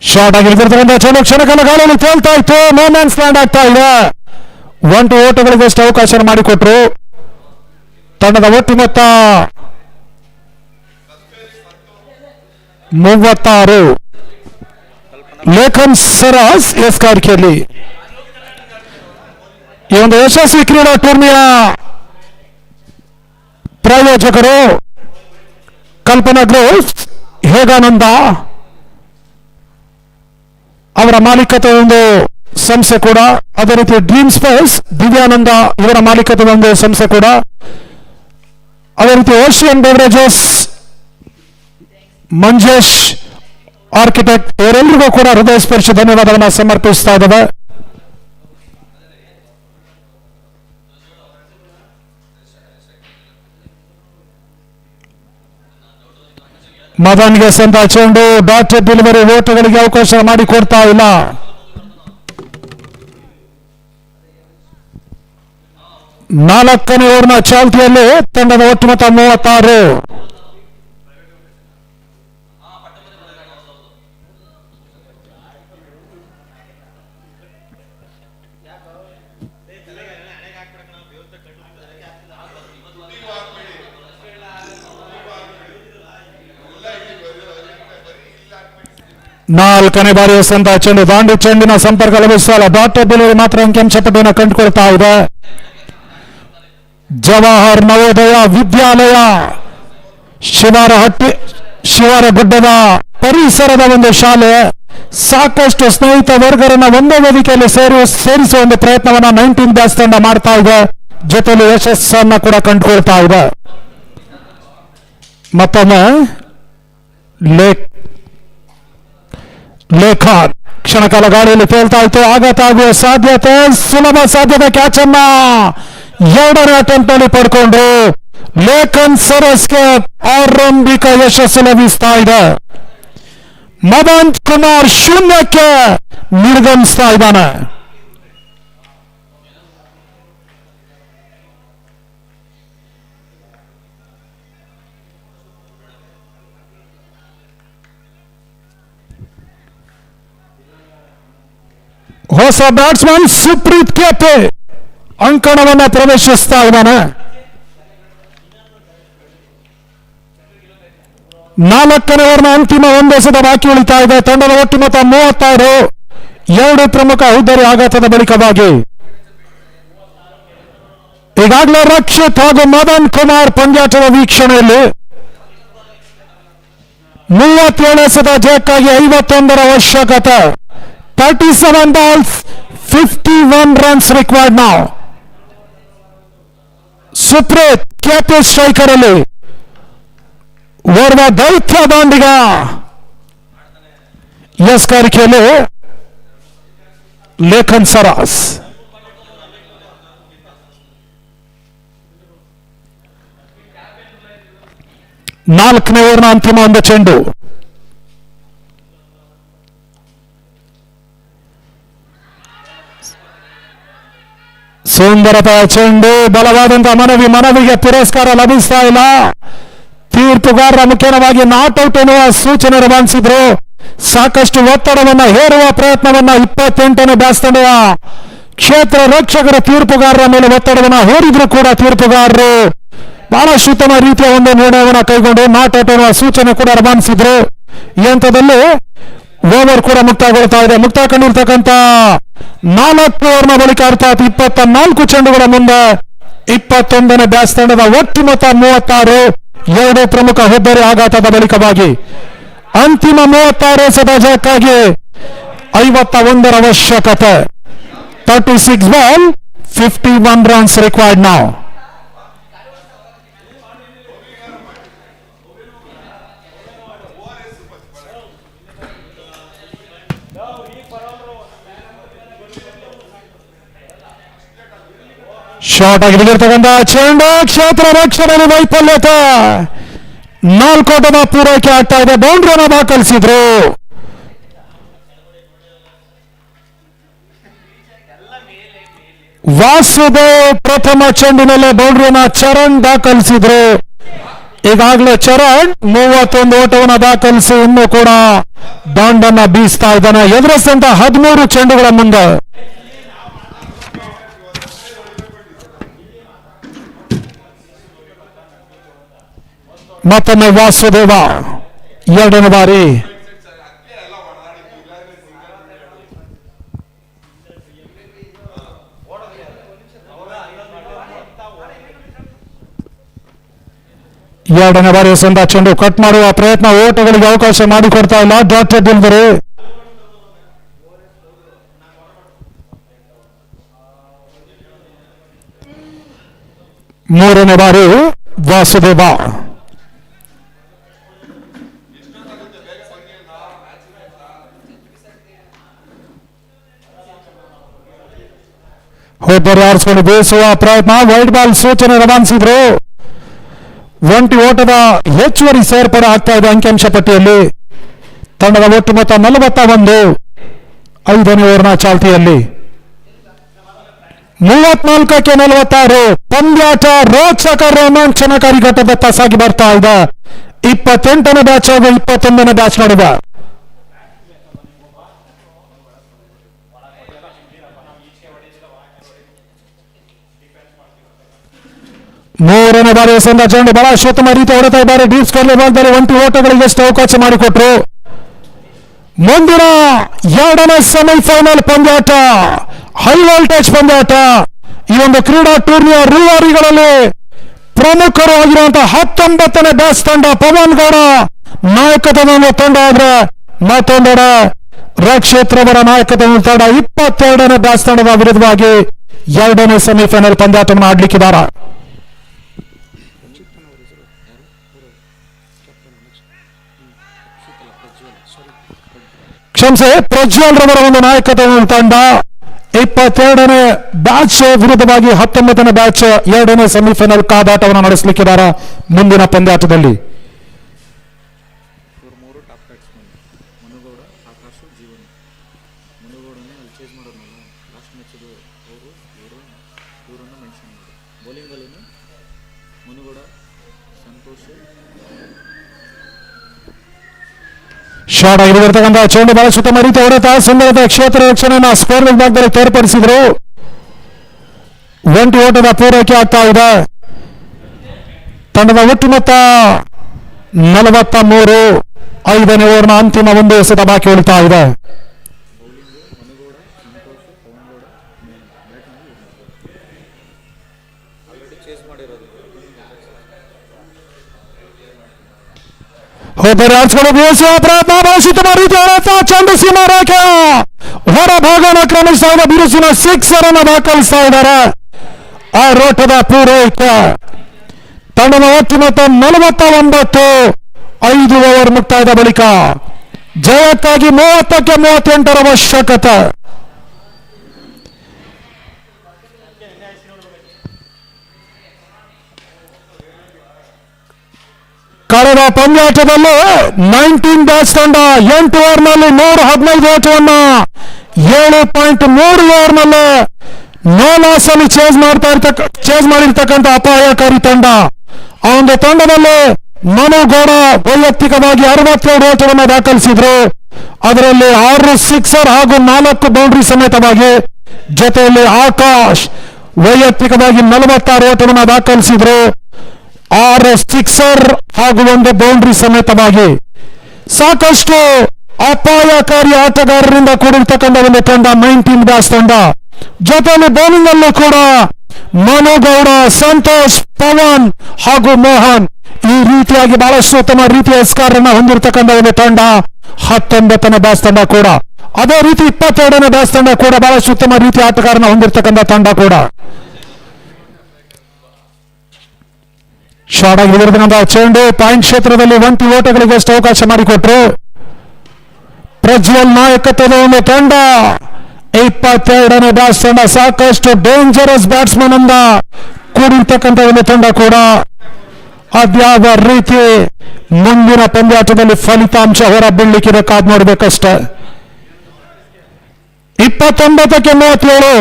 ಶಾರ್ಟ್ ಆಗಿರ್ತಕ್ಕಂಥ ಕ್ಷಣಕಾಲ ಗಾಳಿಯಲ್ಲಿ ತೇಲ್ತಾ ಇತ್ತು. ನೋ ಮ್ಯಾನ್ಸ್ ಲ್ಯಾಂಡ್ ಆಗ್ತಾ ಇದೆ. 1 ಓಟಗಳಿಗಷ್ಟು ಅವಕಾಶ ಮಾಡಿಕೊಟ್ರು. ತಂಡದ ಒಟ್ಟು ಮೊತ್ತ 36. ಲೇಖನ್ ಸರಾಸ್ ಎಸ್ ಕಾರ್ಖೆಯಲ್ಲಿ ಈ ಒಂದು ಯಶಸ್ವಿ ಕ್ರೀಡಾ ಟೂರ್ನಿಯ ಪ್ರಾಯೋಜಕರು ಕಲ್ಪನಾ ಗ್ರೂಪ್ಸ್, ಹೇಗಾನಂದ ಅವರ ಮಾಲೀಕತ್ವ ಒಂದು ಸಂಸ್ಥೆ ಕೂಡ, ಅದೇ ರೀತಿ ಡ್ರೀಮ್ ಸ್ಪೇಸ್ ದಿವ್ಯಾನಂದ ಇವರ ಮಾಲೀಕತ್ವದ ಒಂದು ಸಂಸ್ಥೆ ಕೂಡ, ಅದೇ ರೀತಿ ಓಷಿಯನ್ ಬೇವರೇಜಸ್ ಮಂಜೇಶ್ ಆರ್ಕಿಟೆಕ್ಟ್ ಇವರೆಲ್ಲರಿಗೂ ಕೂಡ ಹೃದಯ ಸ್ಪರ್ಶಿ ಧನ್ಯವಾದವನ್ನು ಸಮರ್ಪಿಸ್ತಾ ಇದ್ದಾವೆ. ಮದನ್ಗೆ ಸಂತ ಚೆಂಡು, ಡಾಕ್ಟರ್ ಡೆಲಿವರಿ ಓಟಗಳಿಗೆ ಅವಕಾಶ ಮಾಡಿಕೊಡ್ತಾ ಇಲ್ಲ. ನಾಲ್ಕನೇ ಓವರ್ನ ಚಾಲ್ತಿಯಲ್ಲಿ ತಂಡದ ಒಟ್ಟು ಮೊತ್ತ 36. ನಾಲ್ಕನೇ ಬಾರಿ ಸಂತ ಚೆಂಡು, ದಾಂಡು ಚೆಂಡಿನ ಸಂಪರ್ಕ ಲಭಿಸಲ್ಲ. ಡಾಕ್ಟರ್ ಡೆಲಿವರಿ ಮಾತ್ರ ಅಂಕಿಅಂಶ ಪಟ್ಟಿಯನ್ನು ಕಂಡುಕೊಳ್ತಾ ಇದೆ. ಜವಾಹರ್ ನವೋದಯ ವಿದ್ಯಾಲಯ ಶಿವಾರಗುಡ್ಡದ ಪರಿಸರದ ಒಂದು ಶಾಲೆ ಸಾಕಷ್ಟು ಸ್ನೇಹಿತ ವರ್ಗರನ್ನ ಒಂದೇ ವೇದಿಕೆಯಲ್ಲಿ ಸೇರಿಸುವ ಒಂದು ಪ್ರಯತ್ನವನ್ನ 19 ಬ್ಯಾಚ್ ತಂಡ ಮಾಡ್ತಾ ಇದೆ. ಜೊತೆಯಲ್ಲಿ ಯಶಸ್ಸನ್ನ ಕೂಡ ಕಂಡುಕೊಳ್ತಾ ಇದೆ. ಮತ್ತೊಮ್ಮೆ ಲೇಖನ್ ಕ್ಷಣಕಾಲ ಗಾಳಿಯಲ್ಲಿ ತೇಲ್ತಾ ಇತ್ತು. ಆಘಾತ ಆಗುವ ಸಾಧ್ಯತೆ, ಸುಲಭ ಸಾಧ್ಯತೆ. ಕ್ಯಾಚ್ ಅನ್ನ 2ನೇ ಅಟೆಂಪ್ಟ್ ನಲ್ಲಿ ಪಡ್ಕೊಂಡ್ರು. ಲೇಖನ್ ಸರಸ್ಗೆ ಆರಂಭಿಕ ಯಶಸ್ಸು ಲಭಿಸ್ತಾ ಇದೆ. ಮದನ್ ಕುಮಾರ್ ಶೂನ್ಯಕ್ಕೆ ನಿರ್ಗಮಿಸ್ತಾ ಇದ್ದಾನೆ. ಹೊಸ ಬ್ಯಾಟ್ಸ್ಮನ್ ಸುಪ್ರೀತ್ ಕೇತೆ ಅಂಕಣವನ್ನ ಪ್ರವೇಶಿಸ್ತಾ ಇದ್ದಾನೆ. 4ನೇ ಓವರ್ನ ಅಂತಿಮ 1 ಎಸೆತ ಬಾಕಿ ಉಳಿತಾ ಇದೆ. ತಂಡದ ಒಟ್ಟು ಮೊತ್ತ 36. 2 ಪ್ರಮುಖ ಹುದ್ದರಿ ಆಘಾತದ ಬಳಿಕವಾಗಿ ಈಗಾಗಲೇ ರಕ್ಷಿತ್ ಹಾಗೂ ಮದನ್ ಕುಮಾರ್ ಪಂದ್ಯಾಟದ ವೀಕ್ಷಣೆಯಲ್ಲಿ 37 ಎಸೆತ ಜಯಕ್ಕಾಗಿ 51 ಅವಶ್ಯಕತೆ. 37 balls, 51 runs required now. Supreeth KP striker ಅಲ್ಲಿ ಓರ್ವ ದೈತ್ಯ ದಾಂಡಿಗ ಎಸ್ಗಾರಿಕೆಯಲ್ಲಿ ಲೇಖನ್ ಸರಾಸ್. ನಾಲ್ಕನೇ ಓವರ್ನ ಅಂತಿಮ ಒಂದು ಚೆಂಡು. ಸುಂದರತೆಯ ಚೆಂಡು, ಬಲವಾದಂತಹ ಮನವಿಗೆ ತಿರಸ್ಕಾರ ಲಭಿಸ್ತಾ ಇಲ್ಲ. ತೀರ್ಪುಗಾರರ ಮುಖ್ಯವಾಗಿ ನಾಟ್ಔಟ್ ಎನ್ನುವ ಸೂಚನೆ ರವಾನಿಸಿದ್ರು. ಸಾಕಷ್ಟು ಒತ್ತಡವನ್ನ ಹೇರುವ ಪ್ರಯತ್ನವನ್ನ 28ನೇ ಬ್ಯಾಟ್ಸ್ ತಂಡದ ಕ್ಷೇತ್ರ ರಕ್ಷಕರ ತೀರ್ಪುಗಾರರ ಮೇಲೆ ಒತ್ತಡವನ್ನ ಹೇರಿದ್ರು ಕೂಡ ತೀರ್ಪುಗಾರರು ಬಹಳಷ್ಟು ಉತ್ತಮ ರೀತಿಯ ಒಂದು ನಿರ್ಣಯವನ್ನು ಕೈಗೊಂಡು ನಾಟ್ಔಟ್ ಎನ್ನುವ ಸೂಚನೆ ಕೂಡ ರವಾನಿಸಿದ್ರು. ಈ ಹಂತದಲ್ಲಿ ಓವರ್ ಕೂಡ ಮುಕ್ತಾಯಗೊಳ್ತಾ ಇದೆ. ಮುಕ್ತಾಯ ಕಂಡಿರ್ತಕ್ಕಂಥ 4 ಓವರ್ನ ಬಳಿಕ ಅರ್ಥಾತ್ 24 ಚೆಂಡುಗಳ ಮುಂದೆ 21ನೇ ಬ್ಯಾಟ್ಸ್ ತಂಡದ ಒಟ್ಟು ಮೊತ್ತ 36. 2 ಪ್ರಮುಖ ಹೆದ್ದಾರಿ ಆಘಾತದ ಬಳಿಕವಾಗಿ ಅಂತಿಮ 36 ಎಸೆದ ಜಯಕ್ಕಾಗಿ 51 ಅವಶ್ಯಕತೆ. 36 ball 51 runs required now. Short ಆಗಿ ಬಿದ್ದಿರ್ತಕ್ಕಂಥ ಚೆಂಡು, ಕ್ಷೇತ್ರ ರಕ್ಷಣೆಯಲ್ಲಿ ವೈಫಲ್ಯತೆ. 4 ಓಟದ ಪೂರೈಕೆ ಆಗ್ತಾ ಇದೆ. ಬೌಂಡ್ರಿಯನ್ನು ದಾಖಲಿಸಿದ್ರು. ವಾಸುದೇವ್ ಪ್ರಥಮ ಚೆಂಡಿನಲ್ಲೇ ಬೌಂಡ್ರಿಯನ್ನು ಚರಣ್ ದಾಖಲಿಸಿದ್ರು. ಈಗಾಗಲೇ ಚರಣ್ 31 ಓಟವನ್ನು ದಾಖಲಿಸಿ ಇನ್ನೂ ಕೂಡ ದಾಂಡನ್ನ ಬೀಸ್ತಾ ಇದ್ದಾನೆ. ಎದುರಿಸಿದಂತ 13 ಚೆಂಡುಗಳ ಮುಂದೆ ಮತ್ತೊಮ್ಮೆ ವಾಸುದೇವ 2ನೇ ಬಾರಿ ಎಸೆದ ಚೆಂಡು ಕಟ್ ಮಾಡುವ ಪ್ರಯತ್ನ, ಓಟಗಳಿಗೆ ಅವಕಾಶ ಮಾಡಿಕೊಡ್ತಾ ಇಲ್ಲ ಡಾಕ್ಟರ್ ದಿಲ್ದರು. ಮೂರನೇ ಬಾರಿ ವಾಸುದೇವ. ಹೋದ್ಬರಿ ಆರಿಸಿಕೊಂಡು ಬೀಸುವ ಪ್ರಯತ್ನ, ವೈಟ್ ಬಾಲ್ ಸೂಚನೆ ರವಾನಿಸಿದ್ರು. ಒಂಟಿ ಓಟದ ಹೆಚ್ಚುವರಿ ಸೇರ್ಪಡೆ ಆಗ್ತಾ ಇದೆ ಅಂಕಿಅಂಶ ಪಟ್ಟಿಯಲ್ಲಿ. ತಂಡದ ಒಟ್ಟು ಮೊತ್ತ 41. 5ನೇ ಓವರ್ನ ಚಾಲ್ತಿಯಲ್ಲಿ 34ಕ್ಕೆ 46. ಪಂದ್ಯಾಟ ರೋಚಕ ರೋಮಾಂಚನಕಾರಿ ಘಟ್ಟದತ್ತ ಸಾಗಿ ಬರ್ತಾ ಇದೆ. 28ನೇ ಬ್ಯಾಚ್ ಹಾಗೂ 21ನೇ ಬ್ಯಾಚ್ ನಡುವೆ ಮೂರನೇ ಬಾರಿ ಎಸೆದ ಚೆಂಡು ಬಹಳ ಉತ್ತಮ ರೀತಿ ಹೊಡೆತಾ ಇದ್ದಾರೆ. ಡೀಪ್ ಸ್ಕೋರ್ ಭಾಗದಲ್ಲಿ ಒಂಟಿ ಓಟಗಳಿಗೆ ಎಷ್ಟು ಅವಕಾಶ ಮಾಡಿಕೊಟ್ರು. ಮುಂದಿನ 2ನೇ ಸೆಮಿಫೈನಲ್ ಪಂದ್ಯಾಟ, ಹೈ ವೋಲ್ಟೇಜ್ ಪಂದ್ಯಾಟ. ಈ ಒಂದು ಕ್ರೀಡಾ ಟೂರ್ನಿಯ ರೂವಾರಿಗಳಲ್ಲಿ ಪ್ರಮುಖರು ಆಗಿರುವಂತಹ 19ನೇ ಬ್ಯಾಚ್ ತಂಡ ಪವನ್ ಗೌಡ ನಾಯಕತ್ವದ ತಂಡ ಆದ್ರೆ, ಮತ್ತೊಂದೆಡೆ ರಕ್ಷೇತ್ರವರ ನಾಯಕತ್ವದ ತಂಡ 22ನೇ ಬ್ಯಾಚ್ ತಂಡದ ವಿರುದ್ಧವಾಗಿ 2ನೇ ಸೆಮಿಫೈನಲ್ ಪಂದ್ಯಾಟವನ್ನು ಆಡ್ಲಿಕ್ಕಿದ್ದಾರೆ. ಕ್ಷಮಿಸಿ, ಪ್ರಜ್ವಲ್ ರವರ ಒಂದು ನಾಯಕತ್ವದ ತಂಡ 22ನೇ ಬ್ಯಾಚ್ ವಿರುದ್ಧವಾಗಿ 19ನೇ ಬ್ಯಾಚ್ 2ನೇ ಸೆಮಿಫೈನಲ್ ಕಾದಾಟವನ್ನು ನಡೆಸಲಿಕ್ಕಿದ್ದಾರೆ ಮುಂದಿನ ಪಂದ್ಯಾಟದಲ್ಲಿ. ಶಾರ್ಟ್ ಆಗಿ ಬರ್ತಕ್ಕಂಥ ಚೆಂಡು ಬಹಳ ಉತ್ತಮ ರೀತಿ ಹೊಡೆತ ಸುಂದರತೆ ಕ್ಷೇತ್ರ ರಕ್ಷಣೆಯನ್ನು ಸ್ಕೋರ್ ವಿಭಾಗದಲ್ಲಿ ತೋರ್ಪಡಿಸಿದ್ರು. ಒಂಟಿ ಓಟದ ಪೂರೈಕೆ ಆಗ್ತಾ ಇದೆ. ತಂಡದ ಒಟ್ಟು ಮೊತ್ತ 43. 5ನೇ ಓವರ್ನ ಅಂತಿಮ 1 ಎಸೆತ ಬಾಕಿ ಉಳಿತಾ ಇದೆ. ಹೋದರೆ ಆಡ್ಸ್ಕೊಂಡು ಬೀಸುವ ಪ್ರಯತ್ನ, ಉತ್ತಮ ರೀತಿ ಹೊಡೆತ ಚೆಂಡು ಸೀಮಾ ರೇಖೆ ಹೊರ ಭಾಗವನ್ನು ಕ್ರಮಿಸ್ತಾ ಇದೆ. ಬಿರುಸಿನ 6 ಅನ್ನು ದಾಖಲಿಸ್ತಾ ಇದ್ದಾರೆ. ಆ ರೋಟದ ಪೂರೈಕೆ. ತಂಡದ ಒಟ್ಟು ಮೊತ್ತ 49. 5 ಓವರ್ ಮುಕ್ತಾಯದ ಬಳಿಕ ಜಯಕ್ಕಾಗಿ 30ಕ್ಕೆ 38 ಅವಶ್ಯಕತೆ. ಕಳೆದ ಪಂದ್ಯಾಟದಲ್ಲಿ 19 ಬ್ಯಾಟ್ಸ್ ತಂಡ 8 ಓವರ್ನಲ್ಲಿ 115 ಓಟವನ್ನು 7.3 ಓವರ್ನಲ್ಲಿ ನೋ ಲಾಸ್ ಅಲ್ಲಿ ಚೇಸ್ ಮಾಡಿರ್ತಕ್ಕಂಥ ಅಪಾಯಕಾರಿ ತಂಡ. ಆ ಒಂದು ತಂಡದಲ್ಲಿ ಮನೋಗೌಡ ವೈಯಕ್ತಿಕವಾಗಿ 62 ಓಟವನ್ನು ದಾಖಲಿಸಿದ್ರು. ಅದರಲ್ಲಿ 6 ಸಿಕ್ಸರ್ ಹಾಗೂ 4 ಬೌಂಡ್ರಿ ಸಮೇತವಾಗಿ. ಜೊತೆಯಲ್ಲಿ ಆಕಾಶ್ ವೈಯಕ್ತಿಕವಾಗಿ 46 ಓಟವನ್ನು ದಾಖಲಿಸಿದ್ರು. 6 ಸಿಕ್ಸರ್ ಹಾಗೂ 1 ಬೌಂಡ್ರಿ ಸಮೇತವಾಗಿ. ಸಾಕಷ್ಟು ಅಪಾಯಕಾರಿ ಆಟಗಾರರಿಂದ ಕೂಡಿರ್ತಕ್ಕಂಥ ಒಂದು ತಂಡ 19 ಬ್ಯಾಟ್ಸ್ ತಂಡ. ಜೊತೆಯಲ್ಲಿ ಬೌಲಿಂಗ್ ಅಲ್ಲೂ ಕೂಡ ಮನೋಗೌಡ, ಸಂತೋಷ್, ಪವನ್ ಹಾಗೂ ಮೋಹನ್ ಈ ರೀತಿಯಾಗಿ ಬಹಳಷ್ಟು ಉತ್ತಮ ರೀತಿಯ ಸ್ಕೋರ್ ಅನ್ನು ಹೊಂದಿರತಕ್ಕಂಥ ಒಂದು ತಂಡ 19ನೇ ಬ್ಯಾಟ್ಸ್ ತಂಡ ಕೂಡ. ಅದೇ ರೀತಿ 22ನೇ ಬ್ಯಾಟ್ಸ್ ತಂಡ ಕೂಡ ಬಹಳಷ್ಟು ಉತ್ತಮ ರೀತಿಯ ಆಟಗಾರನ ಹೊಂದಿರತಕ್ಕಂಥ ತಂಡ ಕೂಡ. ಶಾರ್ಟ್ ಆಗಿ ಬಿದ್ದಿರತಕ್ಕಂಥ ಚೆಂಡು ಪಾಯಿಂಟ್ ಕ್ಷೇತ್ರದಲ್ಲಿ 1 ಓಟಗಳಿಗೆ ಅಷ್ಟು ಅವಕಾಶ ಮಾಡಿಕೊಟ್ರು. ಪ್ರಜ್ವಲ್ ನಾಯಕತ್ವದ ಒಂದು ತಂಡ 22ನೇ ಬ್ಯಾಟ್ಸ್ ತಂಡ. ಸಾಕಷ್ಟು ಡೇಂಜರಸ್ ಬ್ಯಾಟ್ಸ್ಮನ್ ಅಂದ ಕೂಡಿರ್ತಕ್ಕಂಥ ಒಂದು ತಂಡ ಕೂಡ. ಅದ್ಯಾವ ರೀತಿ ಮುಂದಿನ ಪಂದ್ಯಾಟದಲ್ಲಿ ಫಲಿತಾಂಶ ಹೊರ ಬೀಳಲಿಕ್ಕಿದೆ ಕಾದ್ ನೋಡ್ಬೇಕಷ್ಟೇ. 29ಕ್ಕೆ 37.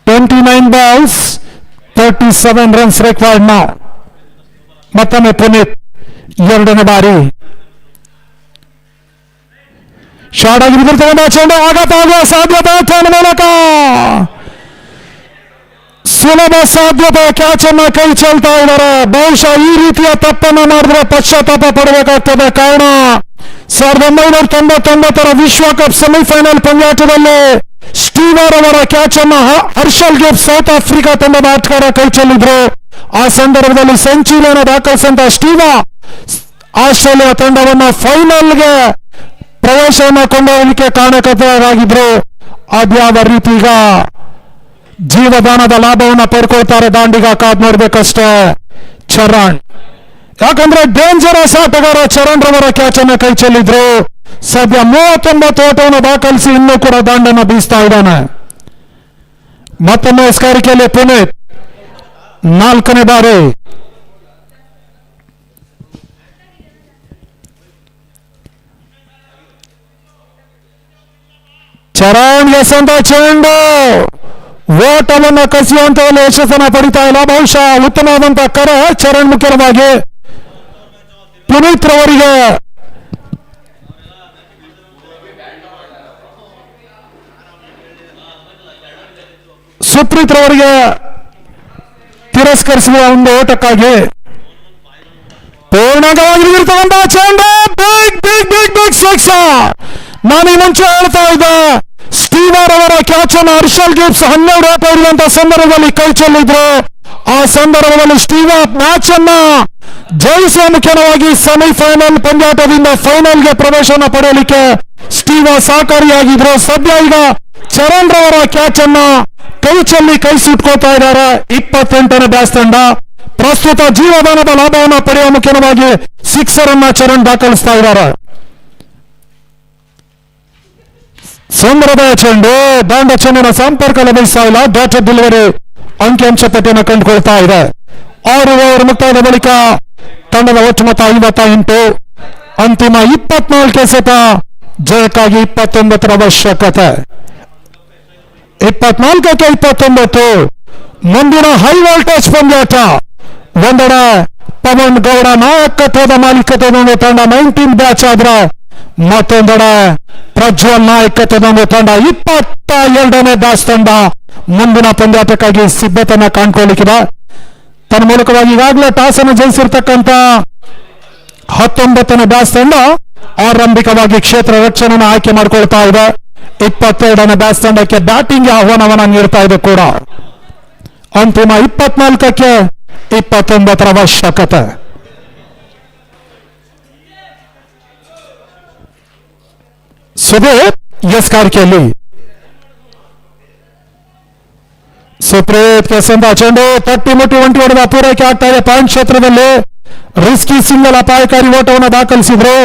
29 ಬಾಲ್ಸ್ 37 ರನ್ಸ್ ರಿಕ್ವೈರ್ಡ್ ನೌ. ಮತ್ತೊಮ್ಮೆ ಪುನೀತ್ 2ನೇ ಬಾರಿ ಶಾರ್ಟ್ ಆಗಿ ಬಿದ್ದಿರ್ತಕ್ಕಂಥ ಚೆಂಡು ಆಘಾತ ಆಗುವ ಸಾಧ್ಯತೆ ಟರ್ನ್ ಮೂಲಕ ಸುಲಭ ಸಾಧ್ಯತೆ ಕ್ಯಾಚ್ ಅನ್ನ ಕೈ ಚೆಲ್ತಾ ಇದ್ದಾರೆ. ಬಹುಶಃ ಈ ರೀತಿಯ ತಪ್ಪನ್ನು ಮಾಡಿದ್ರೆ ಪಶ್ಚಾತ್ತಾಪ ಪಡಬೇಕಾಗ್ತದೆ. ಕಾರಣ 1999 ವಿಶ್ವಕಪ್ ಸೆಮಿಫೈನಲ್ ಪಂದ್ಯಾಟದಲ್ಲಿ ಸ್ಟೀವರ್ ಅವರ ಕ್ಯಾಚ್ ಅನ್ನ ಹರ್ಷಲ್ ಗಿಫ್ಟ್ ಸೌತ್ ಆಫ್ರಿಕಾ ತಂಡದ ಆಟಗಾರ ಕೈ ಚೆಲ್ಲಿದ್ರು. ಆ ಸಂದರ್ಭದಲ್ಲಿ ಸೆಂಚುರಿಯನ್ನು ದಾಖಲಿಸಿದಂತ ಸ್ಟೀವ ಆಸ್ಟ್ರೇಲಿಯಾ ತಂಡವನ್ನು ಫೈನಲ್ಗೆ ಪ್ರವೇಶವನ್ನು ಕೊಂಡೊಯ್ಯಲಿಕ್ಕೆ ಕಾರಣಕರ್ತರಾಗಿದ್ರು. ಅದ್ಯಾವ ರೀತಿ ಈಗ ಜೀವದಾನದ ಲಾಭವನ್ನು ಪಡ್ಕೊಳ್ತಾರೆ ದಾಂಡಿಗ ಕಾದ್ ನೋಡ್ಬೇಕಷ್ಟೇ ಚರಣ್. ಯಾಕಂದ್ರೆ ಡೇಂಜರಸ್ ಆಟಗಾರ ಚರಣ್ ರವರ ಕ್ಯಾಚ್ ಅನ್ನು ಕೈ ಚೆಲ್ಲಿದ್ರು. ಸದ್ಯ 39 ಓಟವನ್ನು ದಾಖಲಿಸಿ ಇನ್ನೂ ಕೂಡ ದಾಂಡನ್ನು ಬೀಸ್ತಾ ಇದ್ದಾನೆ. ಮತ್ತೊಮ್ಮೆ ಸ್ಕಾರಿಕೆಯಲ್ಲಿ ಪುನೀತ್ 4ನೇ ಬಾರಿ. ಚರಣ್ ಎಸೆದ ಚೆಂಡು ಓಟವನ್ನು ಕಸಿಯುವಂತಲ್ಲಿ ಯಶಸ್ಸನ್ನ ಪಡಿತಾ ಇಲ್ಲ. ಬಹುಶಃ ಉತ್ತಮವಾದಂತಹ ಕರೆ ಚರಣ್ ಮುಖ್ಯವಾಗಿ ಪುನೀತ್ ರವರಿಗೆ ಸುಪ್ರೀತ್ ರವರಿಗೆ ತಿರಸ್ಕರಿಸುವ ಒಂದು ಓಟಕ್ಕಾಗಿ ಪೂರ್ಣವಾಗಿರ್ತಕ್ಕಂತಹ ಚೆಂಡು big big big big sixer. ನಾನು ಈ ಮುಂಚೆ ಹೇಳ್ತಾ ಇದ್ದೆ ಸ್ಟೀವರ್ ಅವರ ಕ್ಯಾಚ್ ಅನ್ನು ಹರ್ಷಲ್ ಗಿಫ್ಟ್ಸ್ 12 ಓಟ ಇರುವಂತಹ ಸಂದರ್ಭದಲ್ಲಿ ಕೈ ಚೆಲ್ಲಿದ್ರು. ಆ ಸಂದರ್ಭದಲ್ಲಿ ಸ್ಟೀವ ಮ್ಯಾಚ್ ಅನ್ನ ಜಯಿಸುವ ಮುಖ್ಯವಾಗಿ ಸೆಮಿಫೈನಲ್ ಪಂದ್ಯಾಟದಿಂದ ಫೈನಲ್ಗೆ ಪ್ರವೇಶವನ್ನು ಪಡೆಯಲಿಕ್ಕೆ ಸ್ಟೀವ ಸಹಕಾರಿಯಾಗಿದ್ರು. ಸದ್ಯ ಈಗ ಚರಣ್ ರವರ ಕ್ಯಾಚ್ ಅನ್ನ ಕೈ ಚೆಲ್ಲಿ ಕೈ ಸುಟ್ಕೋತಾ ಇದ್ದಾರೆ 28ನೇ ಬ್ಯಾಟ್ಸ್ ತಂಡ. ಪ್ರಸ್ತುತ ಜೀವದಾನದ ಲಾಭವನ್ನು ಪಡೆಯುವ ಮುಖ್ಯವಾಗಿ ಸಿಕ್ಸರ್ ಅನ್ನ ಚರಣ್ ದಾಖಲಿಸ್ತಾ ಇದ್ದಾರೆ. ಸುಂದರವಾದ ಚೆಂಡು ದಾಂಡ ಚೆಂಡಿನ ಸಂಪರ್ಕ ಲಭಿಸ್ತಾ ಇಲ್ಲ. ಡಾಟರ್ ಡೆಲಿವರಿ ಅಂಕಿಅಂಶ ಪಟ್ಟಿಯನ್ನು ಕಂಡುಕೊಳ್ತಾ ಇದೆ. 6 ಓವರ್ ಮುಕ್ತಾಯದ ಬಳಿಕ ತಂಡದ ಒಟ್ಟು ಮೊತ್ತ 58. ಅಂತಿಮ 24 ಎಸೆತ ಜಯಕ್ಕಾಗಿ 29 ಅವಶ್ಯಕತೆ. 24ಕ್ಕೆ 29. ಮುಂದಿನ ಹೈ ವೋಲ್ಟೇಜ್ ಪಂದ್ಯಾಟ. ಒಂದೆಡೆ ಪವನ್ ಗೌಡ ನಾಯಕತ್ವದ ಮಾಲೀಕತ್ವದ ತಂಡ 19 ಬ್ಯಾಚ್ ಆದ್ರೆ ಮತ್ತೊಂದೆಡೆ ಪ್ರಜ್ವಲ್ ನಾಯಕತ್ವದ ತಂಡ 22ನೇ ಬ್ಯಾಚ್ ತಂಡ ಮುಂದಿನ ಪಂದ್ಯಾಟಕ್ಕಾಗಿ ಸಿದ್ಧತೆಯನ್ನ ಕಾಣ್ಕೊಳ್ಳಿಕ್ಕಿದೆ. ತನ್ನ ಮೂಲಕವಾಗಿ ಈಗಾಗಲೇ ಟಾಸ್ ಅನ್ನು ಜಯಿಸಿರ್ತಕ್ಕಂಥ 19ನೇ ಬ್ಯಾಚ್ ತಂಡ ಆರಂಭಿಕವಾಗಿ ಕ್ಷೇತ್ರ ರಕ್ಷಣೆಯನ್ನು ಆಯ್ಕೆ ಮಾಡಿಕೊಳ್ತಾ ಇದೆ. 22ನೇ ಬ್ಯಾಚ್ ತಂಡಕ್ಕೆ ಬ್ಯಾಟಿಂಗ್ ಆಹ್ವಾನವನ್ನ ನೀಡ್ತಾ ಇದೆ ಕೂಡ. ಅಂತಿಮ 24ಕ್ಕೆ 29 ಅವಶ್ಯಕತೆ. ಸುದೀಪ್ ಎಸ್ ಕಾರ್ಕೆಯಲ್ಲಿ ಸುಪ್ರೀತ್ ಕೆಸಂದ ಚೆಂಡು ತಟ್ಟಿ ಮುಟ್ಟಿ ಒಂಟಿ ಹೊಡೆದ ಪೂರೈಕೆ ಆಗ್ತಾ ಇದೆ ಪಾಯಿಂಟ್ ಕ್ಷೇತ್ರದಲ್ಲಿ. ರಿಸ್ಕಿ ಸಿಂಗಲ್ ಅಪಾಯಕಾರಿ ಓಟವನ್ನು ದಾಖಲಿಸಿದ್ರು.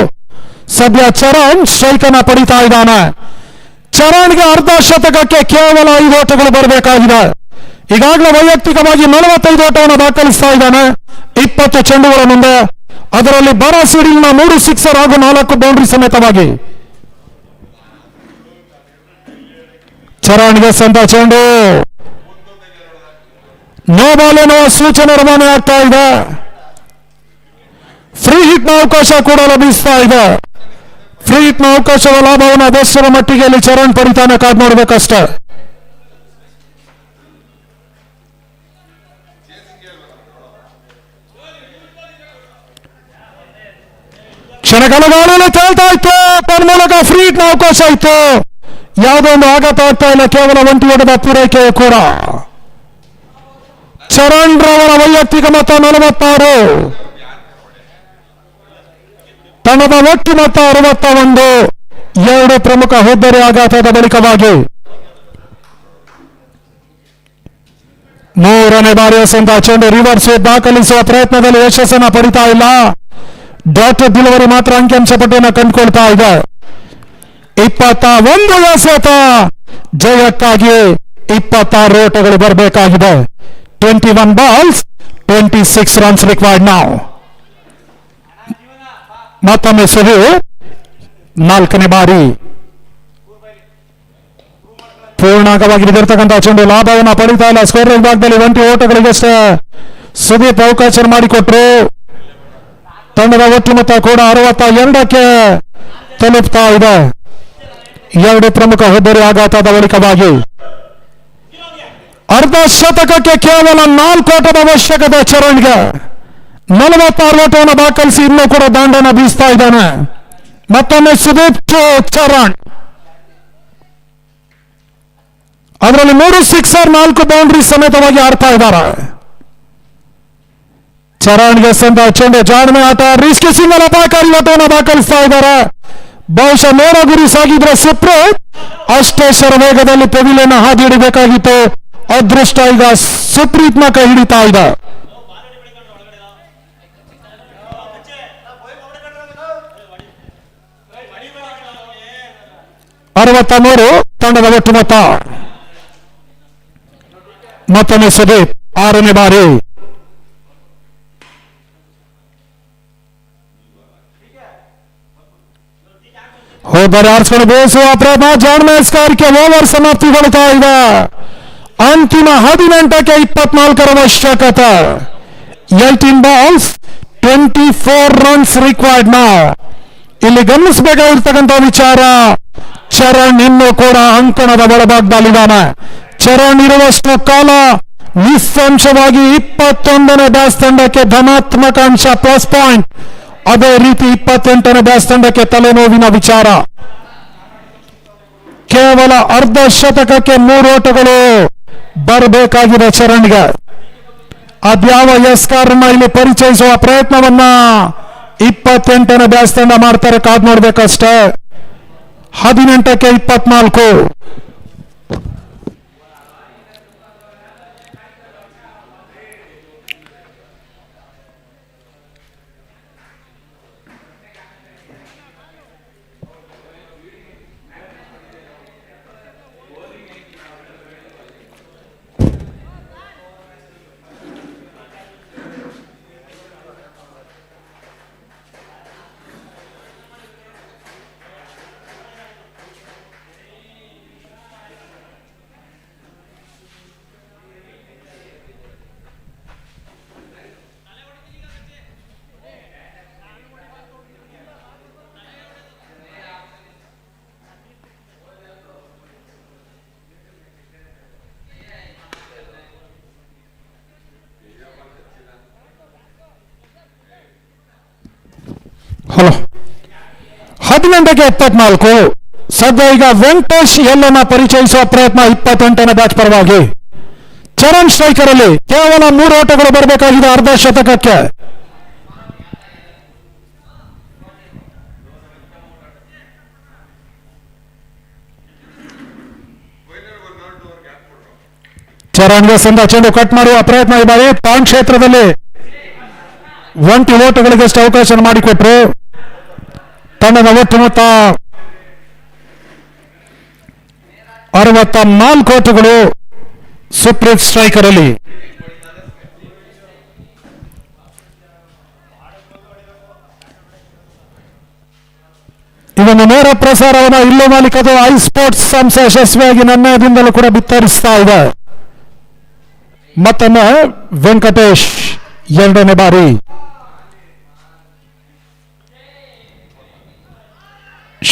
ಸದ್ಯ ಚರಣ್ ಸ್ಟ್ರೈಕ್ ಅನ್ನ ಪಡಿತಾ ಇದ್ದಾನೆ. ಚರಣ್ಗೆ ಅರ್ಧ ಶತಕಕ್ಕೆ ಕೇವಲ 5 ಓಟಗಳು ಬರಬೇಕಾಗಿದೆ. ಈಗಾಗಲೇ ವೈಯಕ್ತಿಕವಾಗಿ 45 ಓಟವನ್ನು ದಾಖಲಿಸ್ತಾ ಇದ್ದಾನೆ 20 ಚೆಂಡುಗಳ ಮುಂದೆ. ಅದರಲ್ಲಿ ಬರ ಸಿಡಿಲ್ನ 3 ಸಿಕ್ಸರ್ ಹಾಗೂ 4 ಬೌಂಡ್ರಿ ಸಮೇತವಾಗಿ. ಚರಣ್ಗೆ ಸಂತ ಚೆಂಡು ನೋ ಬಾಲ್ ಎನ್ನುವ ಸೂಚನೆ ರವಾನೆ ಆಗ್ತಾ ಇದೆ. ಫ್ರೀ ಹಿಟ್ ನ ಅವಕಾಶ ಕೂಡ ಲಭಿಸ್ತಾ ಇದೆ. ಫ್ರೀ ಹಿಟ್ ನ ಅವಕಾಶದ ಲಾಭವನ್ನು ಅದೆಷ್ಟರ ಮಟ್ಟಿಗೆ ಇಲ್ಲಿ ಚರಣ್ ಪಡಿತಾನೆ ಕಾದ್ ನೋಡ್ಬೇಕಷ್ಟೇ. ಕ್ಷಣಕಾಲ ತೇಳ್ತಾ ಇತ್ತು. ತನ್ಮೂಲಕ ಫ್ರೀ ಹಿಟ್ ನ ಅವಕಾಶ ಇತ್ತು. ಯಾವುದೋ ಒಂದು ಆಘಾತ ಆಗ್ತಾ ಇಲ್ಲ. ಕೇವಲ ಒಂಟಿ ಓಟದ ಪೂರೈಕೆ ಕೂಡ. ಚರಣ್ ರವರ ವೈಯಕ್ತಿಕ ಮೊತ್ತ 46. ತಂಡದ ಒಟ್ಟು ಮೊತ್ತ 61. 2 ಪ್ರಮುಖ ಹೆದ್ದಾರಿ ಆಘಾತದ ಬಳಿಕವಾಗಿ 3ನೇ ಬಾರಿಯ ಸಂತ ಚೆಂಡು ರಿವರ್ಸ್ ದಾಖಲಿಸುವ ಪ್ರಯತ್ನದಲ್ಲಿ ಯಶಸ್ಸನ್ನ ಪಡಿತಾ ಇಲ್ಲ. ಡಾಕ್ಟರ್ ಡಿಲಿವರಿ ಮಾತ್ರ ಅಂಕಿಅಂಶ ಪಟ್ಟಿಯನ್ನು ಕಂಡುಕೊಳ್ತಾ ಇದೆ. 21 ಎಸೆತ ಜಯಕ್ಕಾಗಿ 26 ಓಟಗಳು ಬರಬೇಕಾಗಿದೆ. 21 balls 26 runs required now. ಮತ್ತೊಮ್ಮೆ ಸುರು 4ನೇ ಬಾರಿ ಪೂರ್ಣಾಂಗವಾಗಿರ್ತಕ್ಕಂಥ ಚೆಂಡು ಲಾಭವನ್ನು ಪಡಿತಾ ಇಲ್ಲ. ಸ್ಕೋರ್ ವಿಭಾಗದಲ್ಲಿ 20 ಓಟಗಳಿಗಷ್ಟೇ ಸುದೀಪ್ ಅವಕಾಶ ಮಾಡಿಕೊಟ್ರು. ತಂಡದ ಒಟ್ಟು ಮೊತ್ತ ಕೂಡ 62ಕ್ಕೆ ತಲುಪ್ತಾ ಇದೆ. 2 ಪ್ರಮುಖ ಹೆದ್ದಾರಿ ಆಘಾತದ ಬಳಿಕವಾಗಿ ಅರ್ಧ ಶತಕಕ್ಕೆ ಕೇವಲ 4 ಓಟದ ಅವಶ್ಯಕತೆ ಚರಣ್ಗೆ. 46 ಓಟವನ್ನು ದಾಖಲಿಸಿ ಇನ್ನೂ ಕೂಡ ದಾಂಡನ ಬೀಸ್ತಾ ಇದ್ದಾನೆ. ಮತ್ತೊಮ್ಮೆ ಸುದೀಪ್ ಚರಣ್ ಅದರಲ್ಲಿ 3 ಸಿಕ್ಸರ್ 4 ಬೌಂಡ್ರಿ ಸಮೇತವಾಗಿ ಆಡ್ತಾ ಇದ್ದಾರೆ. ಚರಣ್ಗೆ ಸಂದ ಚೆಂಡು ಜಾಣ್ಮೆ ಆಟ. ರಿಸ್ಕಿ ಸಿಂಗಲ್ ಅಪಾಯಕಾರಿ ಓಟವನ್ನು ದಾಖಲಿಸ್ತಾ ಇದ್ದಾರೆ. ಬಹುಶಃ ನೇರ ಗುರಿ ಸಾಗಿದ್ರೆ ಸುಪ್ರೀತ್ ಅಷ್ಟೇ ಶರವೇಗದಲ್ಲಿ ಪೆವಿಲಿಯನ್ ಹಾದಿ ಹಿಡಿಬೇಕಾಗಿತ್ತು. ಅದೃಷ್ಟ ಈಗ ಸುಪ್ರೀತ್ನ ಕೈ ಹಿಡಿತಾ ಇದೆ. 63 ತಂಡದ ಒಟ್ಟು ಮೊತ್ತ. ಮತ್ತೊಮ್ಮೆ ಸುದೀಪ್ 6ನೇ ಬಾರಿ. ಹೋದರೆ ಆರಿಸಿಕೊಂಡು ಬೇಯಿಸುವ ಪ್ರಯತ್ನ. ಜಾಣ್ಮೆ ಸ್ಕಾರ್ಗೆ ಓವರ್ ಸಮಾಪ್ತಿಗೊಳ್ತಾ ಇದೆ. ಅಂತಿಮ 18ಕ್ಕೆ 24 ಅವಶ್ಯಕತೆ. 18 balls 24 runs required now. ಇಲ್ಲಿ ಗಮನಿಸಬೇಕಾಗಿರ್ತಕ್ಕಂಥ ವಿಚಾರ, ಚರಣ್ ಇನ್ನೂ ಕೂಡ ಅಂಕಣದ ಒಳಭಾಗದಲ್ಲಿದ್ದಾನೆ. ಚರಣ್ ಇರುವಷ್ಟು ಕಾಲ ನಿಸ್ಸಂಶಯವಾಗಿ 21ನೇ ಬ್ಯಾಸ್ ತಂಡಕ್ಕೆ ಧನಾತ್ಮಕ ಅಂಶ ಪ್ಲಸ್ ಪಾಯಿಂಟ್. ಅದೇ ರೀತಿ 28ನೇ ಬ್ಯಾಸ್ ತಂಡಕ್ಕೆ ತಲೆನೋವಿನ ವಿಚಾರ. ಕೇವಲ ಅರ್ಧ ಶತಕಕ್ಕೆ 3 ಓಟಗಳು ಬರಬೇಕಾಗಿದೆ ಚರಣ್ಗೆ. ಅದ್ಯಾವ ಎಸ್ಕಾರನ್ನ ಇಲ್ಲಿ ಪರಿಚಯಿಸುವ ಪ್ರಯತ್ನವನ್ನ 28ನೇ ಬ್ಯಾಸ್ ತಂಡ ಮಾಡ್ತಾರೆ, ಕಾದ್ ನೋಡ್ಬೇಕಷ್ಟೇ. 18ಕ್ಕೆ 24. ಹಲೋ 18ಕ್ಕೆ 24. ಸದ್ಯ ಈಗ ವೆಂಕಟೇಶ್ ಎಲ್ಲನ್ನ ಪರಿಚಯಿಸುವ ಪ್ರಯತ್ನ 28ನೇ ಬ್ಯಾಚ್ ಪರವಾಗಿ. ಚರಣ್ ಸ್ಟ್ರೈಕರ್ ಅಲ್ಲಿ ಕೇವಲ 3 ಓಟಗಳು ಬರಬೇಕಾಗಿದೆ ಅರ್ಧ ಶತಕಕ್ಕೆ. ಚರಣ್ಗೆ ಸಂದ ಚೆಂಡು ಕಟ್ ಮಾಡುವ ಪ್ರಯತ್ನ ಈ ಬಾರಿ ಪಾಯಿಂಟ್ ಕ್ಷೇತ್ರದಲ್ಲಿ 20 ಓಟಗಳಿಗಷ್ಟು ಅವಕಾಶ ಮಾಡಿಕೊಟ್ರು. ತಂಡದ ಒಟ್ಟು ಮೊತ್ತ 64 ಓಟಗಳು ಸುಪ್ರೀತ್ ಸ್ಟ್ರೈಕರ್ ಅಲ್ಲಿ. ಇದನ್ನು ನೇರ ಪ್ರಸಾರವನ್ನು ಇಲ್ಲೂ ಮಾಲೀಕದ ಐ ಸ್ಪೋರ್ಟ್ಸ್ ಸಂಸ್ಥೆ ಯಶಸ್ವಿಯಾಗಿ ನನ್ನದಿಂದಲೂ ಕೂಡ ಬಿತ್ತರಿಸ್ತಾ ಇದೆ. ಮತ್ತೊಮ್ಮೆ ವೆಂಕಟೇಶ್ 2ನೇ ಬಾರಿ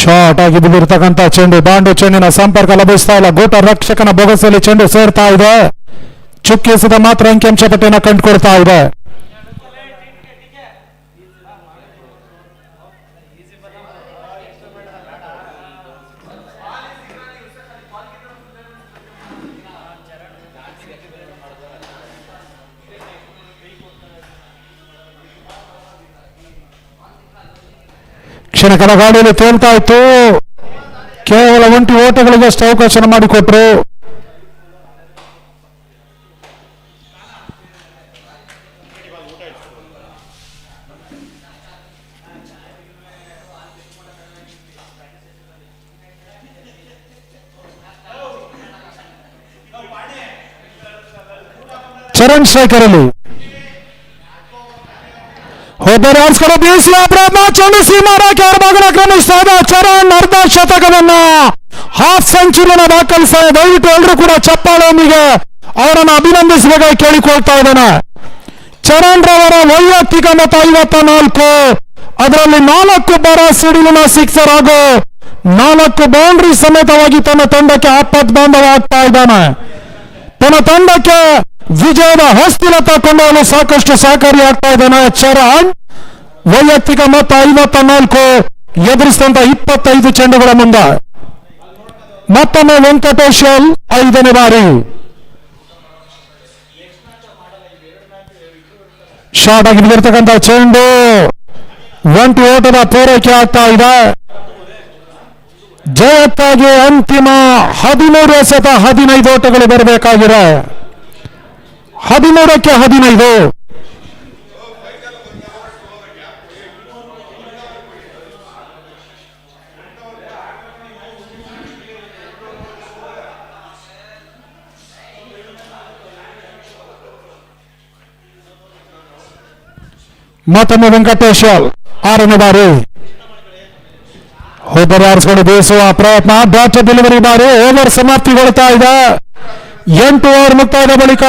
ಶಾರ್ಟ್ ಆಗಿ ಬಿದ್ದಿರ್ತಕ್ಕಂಥ ಚೆಂಡು, ಬಾಂಡು ಚೆಂಡಿನ ಸಂಪರ್ಕ ಲಭಿಸ್ತಾ ಇಲ್ಲ. ಗೋಟ ರಕ್ಷಕನ ಬೊಗಸಲ್ಲಿ ಚೆಂಡು ಸೇರ್ತಾ ಇದೆ. ಚುಕ್ಕಿಸಿದ ಮಾತ್ರ ಅಂಕಿಅಂಶ ಪಟ್ಟಿಯನ್ನು ಕಂಡುಕೊಳ್ತಾ ಇದೆ. ಕ್ಷಣಕರ ಗಾಡಿಯಲ್ಲಿ ತೇಲ್ತಾ ಇತ್ತು. ಕೇವಲ 20 ಓಟಗಳಿಗಷ್ಟು ಅವಕಾಶ ಮಾಡಿಕೊಟ್ರು. ಚರಣ್ ಸ್ಟ್ರೈಕರ್ ಅಲ್ಲಿ ಹೋದರೆ ಆರಿಸ್ಕೊಂಡು ಬೀಸುವ ಪ್ರಯತ್ನ, ಚೆಂಡು ಸೀಮಾರೇಖೆ ಹೊರಭಾಗನ ಕ್ರಮಿಸ್ತಾ ಇದೆ. ಚರಣ್ ಅರ್ಧ ಶತಕವನ್ನ ಹಾಫ್ ಸೆಂಚುರಿಯನ್ನು ದಾಖಲಿಸ್ತಾರೆ. ದಯವಿಟ್ಟು ಎಲ್ಲರೂ ಕೂಡ ಚಪ್ಪಾಳೆಯೊಂದಿಗೆ ಅವರನ್ನು ಅಭಿನಂದಿಸಬೇಕಾಗಿ ಕೇಳಿಕೊಳ್ತಾ ಇದ್ದಾನೆ. ಚರಣ್ ರವರ ವೈಯಕ್ತಿಕ ಮೊತ್ತ 54, ಅದರಲ್ಲಿ 4 ಬಾರ ಸಿಡಿಲಿನ ಸಿಕ್ಸರ್ ಹಾಗೂ 4 ಬೌಂಡ್ರಿ ಸಮೇತವಾಗಿ ತನ್ನ ತಂಡಕ್ಕೆ ಆಪತ್ ಬಾಂಧವ ಆಗ್ತಾ ಇದ್ದಾನೆ. ತನ್ನ ತಂಡಕ್ಕೆ ವಿಜಯದ ಹೊಸ್ತಿಲತ್ತ ಕೊಂಡೊಯ್ಯಲು ಸಾಕಷ್ಟು ಸಹಕಾರಿಯಾಗ್ತಾ ಇದ್ದಾನೆ. ಚರಣ್ ವೈಯಕ್ತಿಕ ಮೊತ್ತ 54, ಎದುರಿಸಿದಂತ 25 ಚೆಂಡುಗಳ ಮುಂದೆ. ಮತ್ತೊಮ್ಮೆ ವೆಂಕಟೇಶ್ 5ನೇ ಬಾರಿ ಶಾರ್ಟ್ ಆಗಿ ಬಿದ್ದಿರ್ತಕ್ಕಂಥ ಚೆಂಡು 20 ಓಟದ ಪೂರೈಕೆ ಆಗ್ತಾ ಇದೆ. ಜಯಕ್ಕಾಗಿ ಅಂತಿಮ 13 ಎಸೆತ 15 ಓಟಗಳು ಬರಬೇಕಾಗಿದೆ. 13ಕ್ಕೆ 15. ಮತ್ತೊಮ್ಮೆ ವೆಂಕಟೇಶ್ 6ನೇ ಬಾರಿ ಹೋದರೆ ಆರಿಸಿಕೊಂಡು ಬೀಸುವ ಪ್ರಯತ್ನ, ಬ್ಯಾಟ್ ಡೆಲಿವರಿ ಬಾರಿ ಓವರ್ ಸಮಾಪ್ತಿಗೊಳ್ತಾ ಇದೆ. 8 ಓವರ್ ಮುಕ್ತಾಯದ ಬಳಿಕ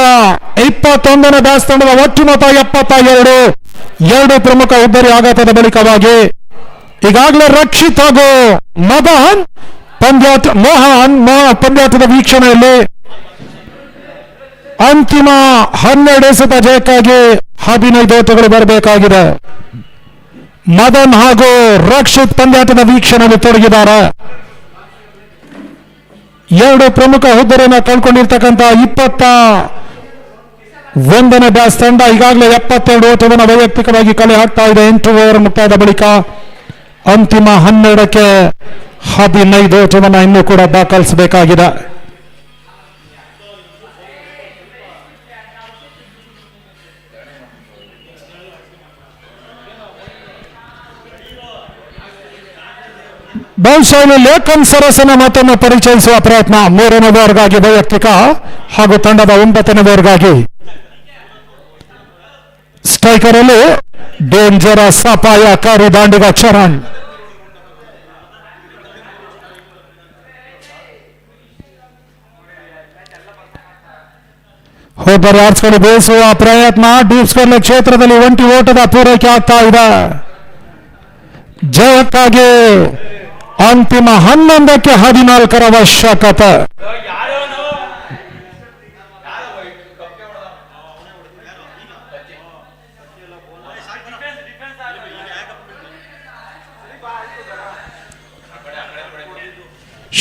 21ನೇ ಬ್ಯಾಟ್ಸ್ ತಂಡದ ಒಟ್ಟು ಮೊತ್ತ 72. 2 ಪ್ರಮುಖ ಉದ್ದರಿ ಆಘಾತದ ಬಳಿಕವಾಗಿ ಈಗಾಗಲೇ ರಕ್ಷಿತ್ ಹಾಗೂ ಮೋಹನ್ ಪಂದ್ಯಾಟದ ವೀಕ್ಷಣೆಯಲ್ಲಿ ಅಂತಿಮ 12 ಎಸೆತ ಜಯಕ್ಕಾಗಿ 15 ಓಟಗಳು ಬರಬೇಕಾಗಿದೆ. ಮದನ್ ಹಾಗೂ ರಕ್ಷಿತ್ ಪಂದ್ಯಾಟದ ವೀಕ್ಷಣೆಯಲ್ಲಿ ತೊಡಗಿದ್ದಾರೆ. 2 ಪ್ರಮುಖ ಹುದ್ದೆಯನ್ನು ಕಳ್ಕೊಂಡಿರ್ತಕ್ಕಂಥ 21ನೇ ಬ್ಯಾಟ್ಸ್ ತಂಡ ಈಗಾಗಲೇ 72 ಓಟವನ್ನು ವೈಯಕ್ತಿಕವಾಗಿ ಕಲೆ ಹಾಕ್ತಾ ಇದೆ. 8 ಓವರ್ ಮುಕ್ತಾಯದ ಬಳಿಕ ಅಂತಿಮ 12ಕ್ಕೆ 15 ಓಟವನ್ನು ಇನ್ನೂ ಕೂಡ ದಾಖಲಿಸಬೇಕಾಗಿದೆ. ಬಹುಶಃ ಲೇಖನ್ ಸರಸನ ಮತ್ತೊಮ್ಮೆ ಪರಿಚಯಿಸುವ ಪ್ರಯತ್ನ. 3ನೇ ಓವರ್ಗಾಗಿ ವೈಯಕ್ತಿಕ ಹಾಗೂ ತಂಡದ 9ನೇ ಓವರ್ಗಾಗಿ ಸ್ಟ್ರೈಕರ್ ಅಲ್ಲಿ ಡೇಂಜರಸ್ ಅಪಾಯಕಾರಿ ದಾಂಡಿಗ ಚರಣ್. ಹೋದರೆ ಆರಿಸಿಕೊಂಡು ಬೇಯಿಸುವ ಪ್ರಯತ್ನ, ಡೀಪ್ ಸ್ಕ್ವೇರ್ ಕ್ಷೇತ್ರದಲ್ಲಿ 20 ಓಟದ ಪೂರೈಕೆ ಆಗ್ತಾ ಇದೆ. ಜಯಕ್ಕಾಗಿ ಅಂತಿಮ 11ಕ್ಕೆ 14 ಅವಶ್ಯಕತೆ.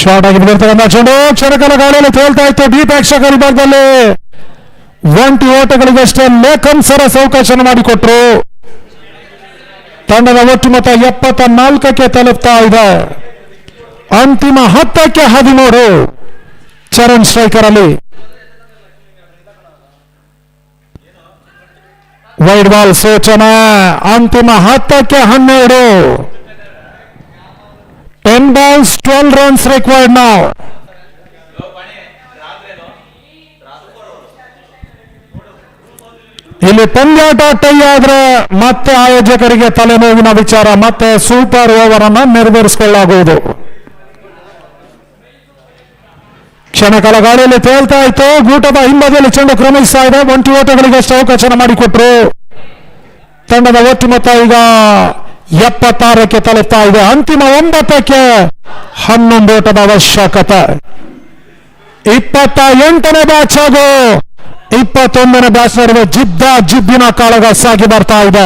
ಶಾರ್ಟ್ ಆಗಿ ಬಿದ್ದಿರ್ತಕ್ಕಂಥ ಚೆಂಡು ಕ್ಷಣಕಾಲ ಗಾಳಿಯಲ್ಲಿ ತೇಲ್ತಾ ಇತ್ತು. ಡೀಪ್ ಆಕ್ಷಕ ವಿಭಾಗದಲ್ಲಿ 20 ಓಟಗಳಿಗಷ್ಟೇ ಲೇಖನ್ ಸರಸ್ ಅವಕಾಶ ಮಾಡಿಕೊಟ್ರು. ತಂಡದ ಒಟ್ಟು ಮೊತ್ತ 74ಕ್ಕೆ ತಲುಪ್ತಾ ಇದೆ. ಅಂತಿಮ 10ಕ್ಕೆ 13 ಚರಣ್ ಸ್ಟ್ರೈಕರ್ ಅಲ್ಲಿ. ವೈಡ್ ಬಾಲ್ ಸೂಚನೆ. ಅಂತಿಮ 10ಕ್ಕೆ 12. 10 balls 12 runs required now. ಇಲ್ಲಿ ಪಂದ್ಯಾಟ ಟೈ ಆದ್ರೆ ಮತ್ತೆ ಆಯೋಜಕರಿಗೆ ತಲೆನೋವಿನ ವಿಚಾರ, ಮತ್ತೆ ಸೂಪರ್ ಓವರ್ ಅನ್ನು ನೆರವೇರಿಸಿಕೊಳ್ಳಲಾಗುವುದು. ಕ್ಷಣಕಾಲ ಗಾಳಿಯಲ್ಲಿ ತೇಲ್ತಾ ಇತ್ತು. ಗೂಟದ ಹಿಂಬದಿಯಲ್ಲಿ ಚೆಂಡು ಕ್ರಮಿಸ್ತಾ ಇದೆ. ಒಂಟಿ ಓಟಗಳಿಗಷ್ಟು ಅವಕಾಶ ಮಾಡಿಕೊಟ್ರು. ತಂಡದ ಒಟ್ಟು ಮೊತ್ತ ಈಗ 76ಕ್ಕೆ ತಲುಪ್ತಾ ಇದೆ. ಅಂತಿಮ 9ಕ್ಕೆ 11 ಓಟದ ಅವಶ್ಯಕತೆ. 28ನೇ ಬ್ಯಾಚ್ ಹಾಗೂ 21ನೇ ಬ್ಯಾಚ್ ನಡುವೆ ಜಿದ್ದಿನ ಕಾಳಗ ಸಾಗಿ ಬರ್ತಾ ಇದೆ.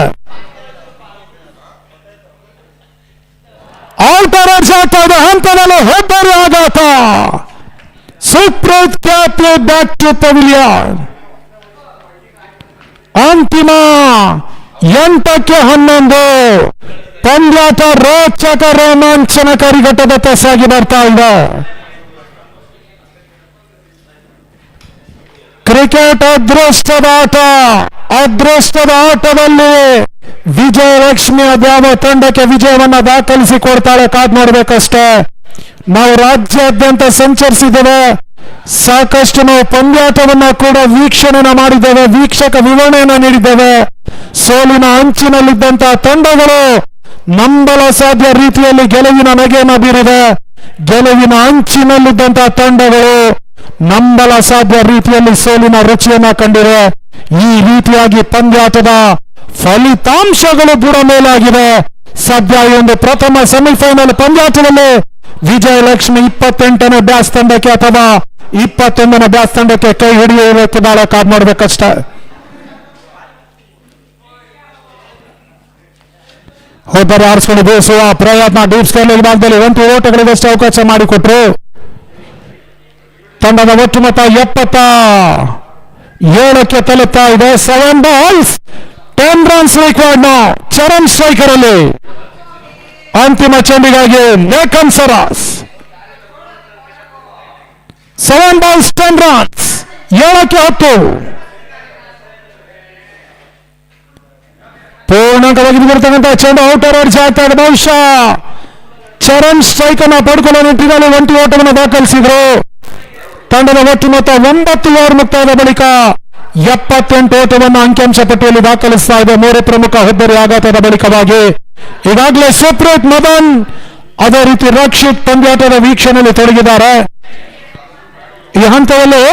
ಔಟರ್ ಎಡ್ಜ್ ಆಗ್ತಾ ಇದೆ. ಹಂತದಲ್ಲಿ ಹೆಬ್ಬರಿ ಆಘಾತ. Supreeth Kapli back to pavilion. ಅಂತಿಮ 8ಕ್ಕೆ 11. ಪಂದ್ಯಾಟ ರೋಚಕ ರೋಮಾಂಚನಕಾರಿ ಘಟ್ಟದತ್ತ ಸಾಗಿ ಬರ್ತಾ ಇದೆ. ಕ್ರಿಕೆಟ್ ಅದೃಷ್ಟದ ಆಟ. ಅದೃಷ್ಟದ ಆಟದಲ್ಲಿ ವಿಜಯಲಕ್ಷ್ಮಿ ಅದ್ಯಾವ ತಂಡಕ್ಕೆ ವಿಜಯವನ್ನ ದಾಖಲಿಸಿಕೊಡ್ತಾಳೆ ಕಾದ್ ನೋಡ್ಬೇಕಷ್ಟೇ. ನಾವು ರಾಜ್ಯಾದ್ಯಂತ ಸಂಚರಿಸಿದ್ದೇವೆ. ಸಾಕಷ್ಟು ನಾವು ಪಂದ್ಯಾಟವನ್ನ ಕೂಡ ವೀಕ್ಷಣೆನ ಮಾಡಿದ್ದೇವೆ, ವೀಕ್ಷಕ ವಿವರಣೆಯನ್ನ ನೀಡಿದ್ದೇವೆ. ಸೋಲಿನ ಅಂಚಿನಲ್ಲಿದ್ದಂತಹ ತಂಡಗಳು ನಂಬಲ ಸಾಧ್ಯ ರೀತಿಯಲ್ಲಿ ಗೆಲುವಿನ ನಗೆಯನ್ನು ಬೀರಿದೆ. ಗೆಲುವಿನ ಅಂಚಿನಲ್ಲಿದ್ದಂತಹ ತಂಡಗಳು ನಂಬಲ ಸಾಧ್ಯ ರೀತಿಯಲ್ಲಿ ಸೋಲಿನ ರುಚಿಯನ್ನ ಕಂಡಿವೆ. ಈ ರೀತಿಯಾಗಿ ಪಂದ್ಯಾಟದ ಫಲಿತಾಂಶಗಳು ಬುಡ ಮೇಲಾಗಿದೆ. ಸದ್ಯ ಈ ಒಂದು ಪ್ರಥಮ ಸೆಮಿಫೈನಲ್ ಪಂದ್ಯಾಟದಲ್ಲಿ ವಿಜಯಲಕ್ಷ್ಮಿ 28ನೇ ಬ್ಯಾಚ್ ತಂಡಕ್ಕೆ ಅಥವಾ 21ನೇ ಬ್ಯಾಚ್ ತಂಡಕ್ಕೆ ಕೈ ಹಿಡಿಯುವುದಕ್ಕೆ ನಾಳೆ ಕಾದ್ ನೋಡ್ಬೇಕಷ್ಟೇ. ಹೋದರೆ ಆರಿಸಿಕೊಂಡು ಬೀಸುವ ಪ್ರಯತ್ನ. ಡೀಪ್ ಸ್ಕೇಲ್ ಭಾಗದಲ್ಲಿ 1 ಓಟಗಳಿಗಷ್ಟು ಅವಕಾಶ ಮಾಡಿಕೊಟ್ರು. ತಂಡದ ಒಟ್ಟು ಮೊತ್ತ 77ಕ್ಕೆ ತಲುಪ್ತಾ ಇದೆ. 7 balls 10 runs required. Charan striker ಅಲ್ಲಿ ಅಂತಿಮ ಚೆಂಡಿಗಾಗಿ ಲೇಖನ್ ಸರಾಸ್. 7 balls 10 runs 7ಕ್ಕೆ 10. ಪೂರ್ಣಾಂಕವಾಗಿ ಬರ್ತಕ್ಕಂಥ ಚೆಂಡು ಔಟರ್ ಎಡ್ಜ್ ಆಗ್ತಾ ಇದೆ. ಬಹುಶಃ ಚರಣ್ ಸ್ಟ್ರೈಕ್ ಅನ್ನ ಪಡ್ಕೊಳ್ಳೋ ನಿಟ್ಟಿನಲ್ಲಿ 1 ಓಟವನ್ನು ದಾಖಲಿಸಿದ್ರು. ತಂಡದ ಒಟ್ಟು ಮೊತ್ತ 9 ಓವರ್ ಮುಕ್ತಾಯದ ಬಳಿಕ 78 ಓಟವನ್ನು ಅಂಕಿಅಂಶ ಪಟ್ಟಿಯಲ್ಲಿ ದಾಖಲಿಸ್ತಾ ಇದೆ. 3 ಪ್ರಮುಖ ಹೆಬ್ಬರಿ ಆಘಾತದ ಬಳಿಕವಾಗಿ ಈಗಾಗಲೇ ಸುಪ್ರೀತ್, ಮದನ್, ಅದೇ ರೀತಿ ರಕ್ಷಿತ್ ಪಂದ್ಯಾಟದ ವೀಕ್ಷಣೆಯಲ್ಲಿ ತೊಡಗಿದ್ದಾರೆ. ಈ ಹಂತದಲ್ಲಿ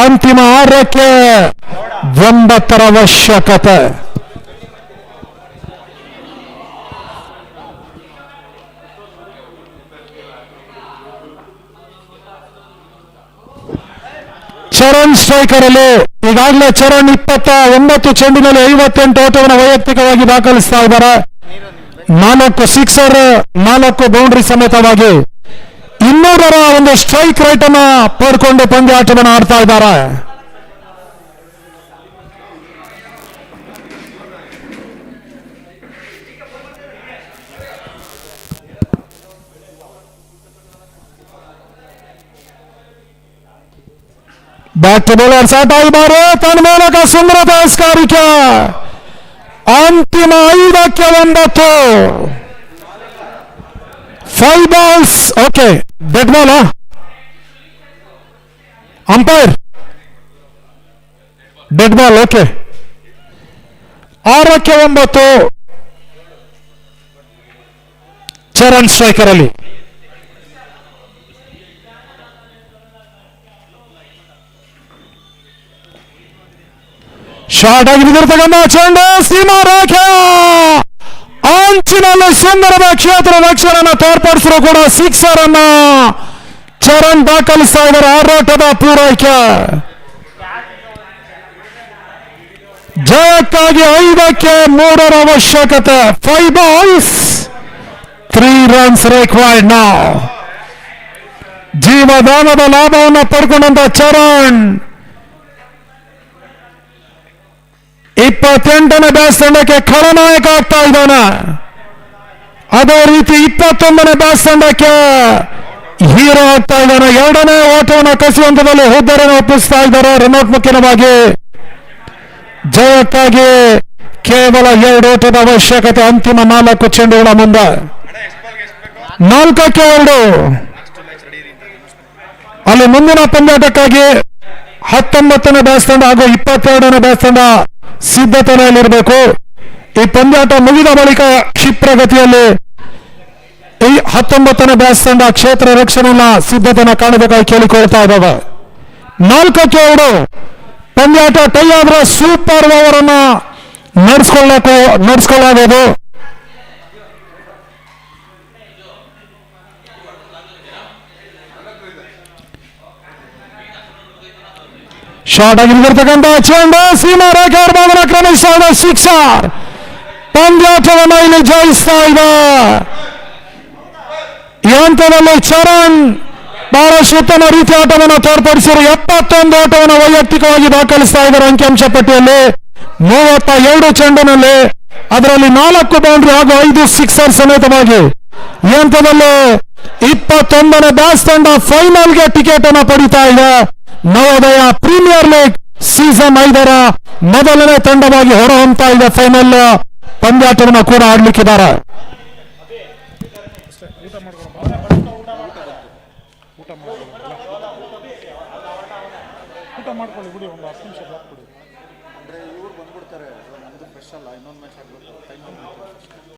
ಅಂತಿಮ 6ಕ್ಕೆ 9 ಅವಶ್ಯಕತೆ. ಚರಣ್ ಸ್ಟ್ರೈಕರ್ ಅಲ್ಲಿ ಈಗಾಗಲೇ ಚರಣ್ 29 ಚೆಂಡಿನಲ್ಲಿ 58 ಓಟವನ್ನು ವೈಯಕ್ತಿಕವಾಗಿ ದಾಖಲಿಸ್ತಾ ಇದ್ದಾರೆ. 4 ಸಿಕ್ಸರ್ 4 ಬೌಂಡ್ರಿ ಸಮೇತವಾಗಿ 200ರ ಒಂದು ಸ್ಟ್ರೈಕ್ ರೇಟ್ ಅನ್ನ ಪಡ್ಕೊಂಡು ಪಂದ್ಯಾಟವನ್ನು ಆಡ್ತಾ ಇದ್ದಾರೆ. ಬ್ಯಾಕ್ ಟು ಬೌಲರ್ ಸಾಟ ಈ ಬಾರಿ ತನ್ಮೂಲಕ ಸುಂದರ ತಿರಸ್ಕಾರಿಕೆ. ಅಂತಿಮ 5ಕ್ಕೆ 9. 5 balls. Okay, dead ball. Umpire dead ball. Okay, 6ಕ್ಕೆ 9 ಚರಣ್ ಸ್ಟ್ರೈಕರ್ ಅಲ್ಲಿ. ಶಾರ್ಟ್ ಆಗಿ ಬಿದ್ದಿರ್ತಕ್ಕಂಥ ಚೆಂಡು ಸೀಮಾ ರೇಖೆ ಅಂಚಿನಲ್ಲಿ ಸುಂದರದ ಕ್ಷೇತ್ರ ರಕ್ಷಣೆಯನ್ನು ತೋರ್ಪಡಿಸಿದ್ರು ಕೂಡ ಸಿಕ್ಸರ್ ಅನ್ನ ಚರಣ್ ದಾಖಲಿಸ್ತಾ ಇದ್ದಾರೆ. 6 ಓಟದ ಪೂರೈಕೆ. ಜಯಕ್ಕಾಗಿ 5ಕ್ಕೆ 3 ಅವಶ್ಯಕತೆ. 5 balls 3 runs required now. ಜೀವದಾನದ ಲಾಭವನ್ನು ಪಡ್ಕೊಂಡಂತ ಚರಣ್ 28ನೇ ಬ್ಯಾಚ್ ತಂಡಕ್ಕೆ ಖಳನಾಯಕ ಆಗ್ತಾ ಇದ್ದಾನೆ. ಅದೇ ರೀತಿ 21ನೇ ಬ್ಯಾಚ್ ತಂಡಕ್ಕೆ ಹೀರೋ ಹೋಗ್ತಾ ಇದ್ದಾನೆ. ಎರಡನೇ ಓಟವನ್ನು ಕಸಿ ಹಂತದಲ್ಲಿ ಹುದ್ದರನ್ನು ಒಪ್ಪಿಸ್ತಾ ಇದ್ದಾರೆ ರನ್ಔಟ್ ಮುಖ್ಯವಾಗಿ. ಜಯಕ್ಕಾಗಿ ಕೇವಲ 2 ಓಟದ ಅವಶ್ಯಕತೆ. ಅಂತಿಮ 4 ಚೆಂಡುಗಳ ಮುಂದೆ 4-2. ಅಲ್ಲಿ ಮುಂದಿನ ಪಂದ್ಯಾಟಕ್ಕಾಗಿ 19ನೇ ಬ್ಯಾಟ್ಸ್ ತಂಡ ಹಾಗೂ 22ನೇ ಬ್ಯಾಟ್ಸ್ ತಂಡ ಸಿದ್ಧತೆಯಲ್ಲಿರಬೇಕು. ಈ ಪಂದ್ಯಾಟ ಮುಗಿದ ಬಳಿಕ ಕ್ಷಿಪ್ರಗತಿಯಲ್ಲಿ ಈ 19ನೇ ಬ್ಯಾಟ್ಸ್ ತಂಡ ಕ್ಷೇತ್ರ ರಕ್ಷಣೆಯ ಸಿದ್ಧತೆಯನ್ನು ಕಾಣಬೇಕಾಗಿ ಕೇಳಿಕೊಳ್ತಾ ಇದ್ದಾವೆ. 4-2 ಪಂದ್ಯಾಟ ಟೈ ಆದ್ರೆ ಸೂಪರ್ ಓವರ್ ಅನ್ನ ನಡೆಸ್ಕೊಳ್ಳಬಹುದು. ಶಾರ್ಟ್ ಆಗಿ ಬರ್ತಕ್ಕಂಥ ಚೆಂಡು ಸೀಮಾ ರೇಖೆ ಭಾಗನ ಕ್ರಮಿಸ್ತಾ ಇದೆ. ಸಿಕ್ಸರ್ ಪಂದ್ಯಾಟವನ್ನು ಇಲ್ಲಿ ಜಯಿಸ್ತಾ ಇದೆ. ಈ ಹಂತದಲ್ಲಿ ಚರಣ್ ಬಹಳಷ್ಟು ಉತ್ತಮ ರೀತಿಯ ಆಟವನ್ನು ತೋರ್ಪಡಿಸಿದರು. 71 ಓಟವನ್ನು ವೈಯಕ್ತಿಕವಾಗಿ ದಾಖಲಿಸ್ತಾ ಇದ್ದಾರೆ ಅಂಕಿಅಂಶ ಪಟ್ಟಿಯಲ್ಲಿ. 32 ಚೆಂಡಿನಲ್ಲಿ ಅದರಲ್ಲಿ 4 ಬೌಂಡ್ರಿ ಹಾಗೂ 5 ಸಿಕ್ಸರ್ ಸಮೇತವಾಗಿ ಈ ಹಂತದಲ್ಲಿ 21ನೇ ಬ್ಯಾಟ್ಸ್ ತಂಡ ಫೈನಲ್ಗೆ ಟಿಕೆಟ್ ಅನ್ನು ಪಡಿತಾ ಇದೆ. ನವೋದಯ ಪ್ರೀಮಿಯರ್ ಲೀಗ್ ಸೀಸನ್ 5ರ ಮೊದಲನೇ ತಂಡವಾಗಿ ಹೊರಹೊಮ್ತಾ ಇದೆ. ಫೈನಲ್ ಪಂದ್ಯಾಟವನ್ನು ಕೂಡ ಆಡ್ಲಿಕ್ಕಿದ್ದಾರೆ. ಊಟ ಮಾಡ್ಕೊಳ್ಳಿ ಬಿಡಿ, ಒಂದು 10 ನಿಮಿಷ ಬ್ಲಾಕ್ ಕೊಡಿ.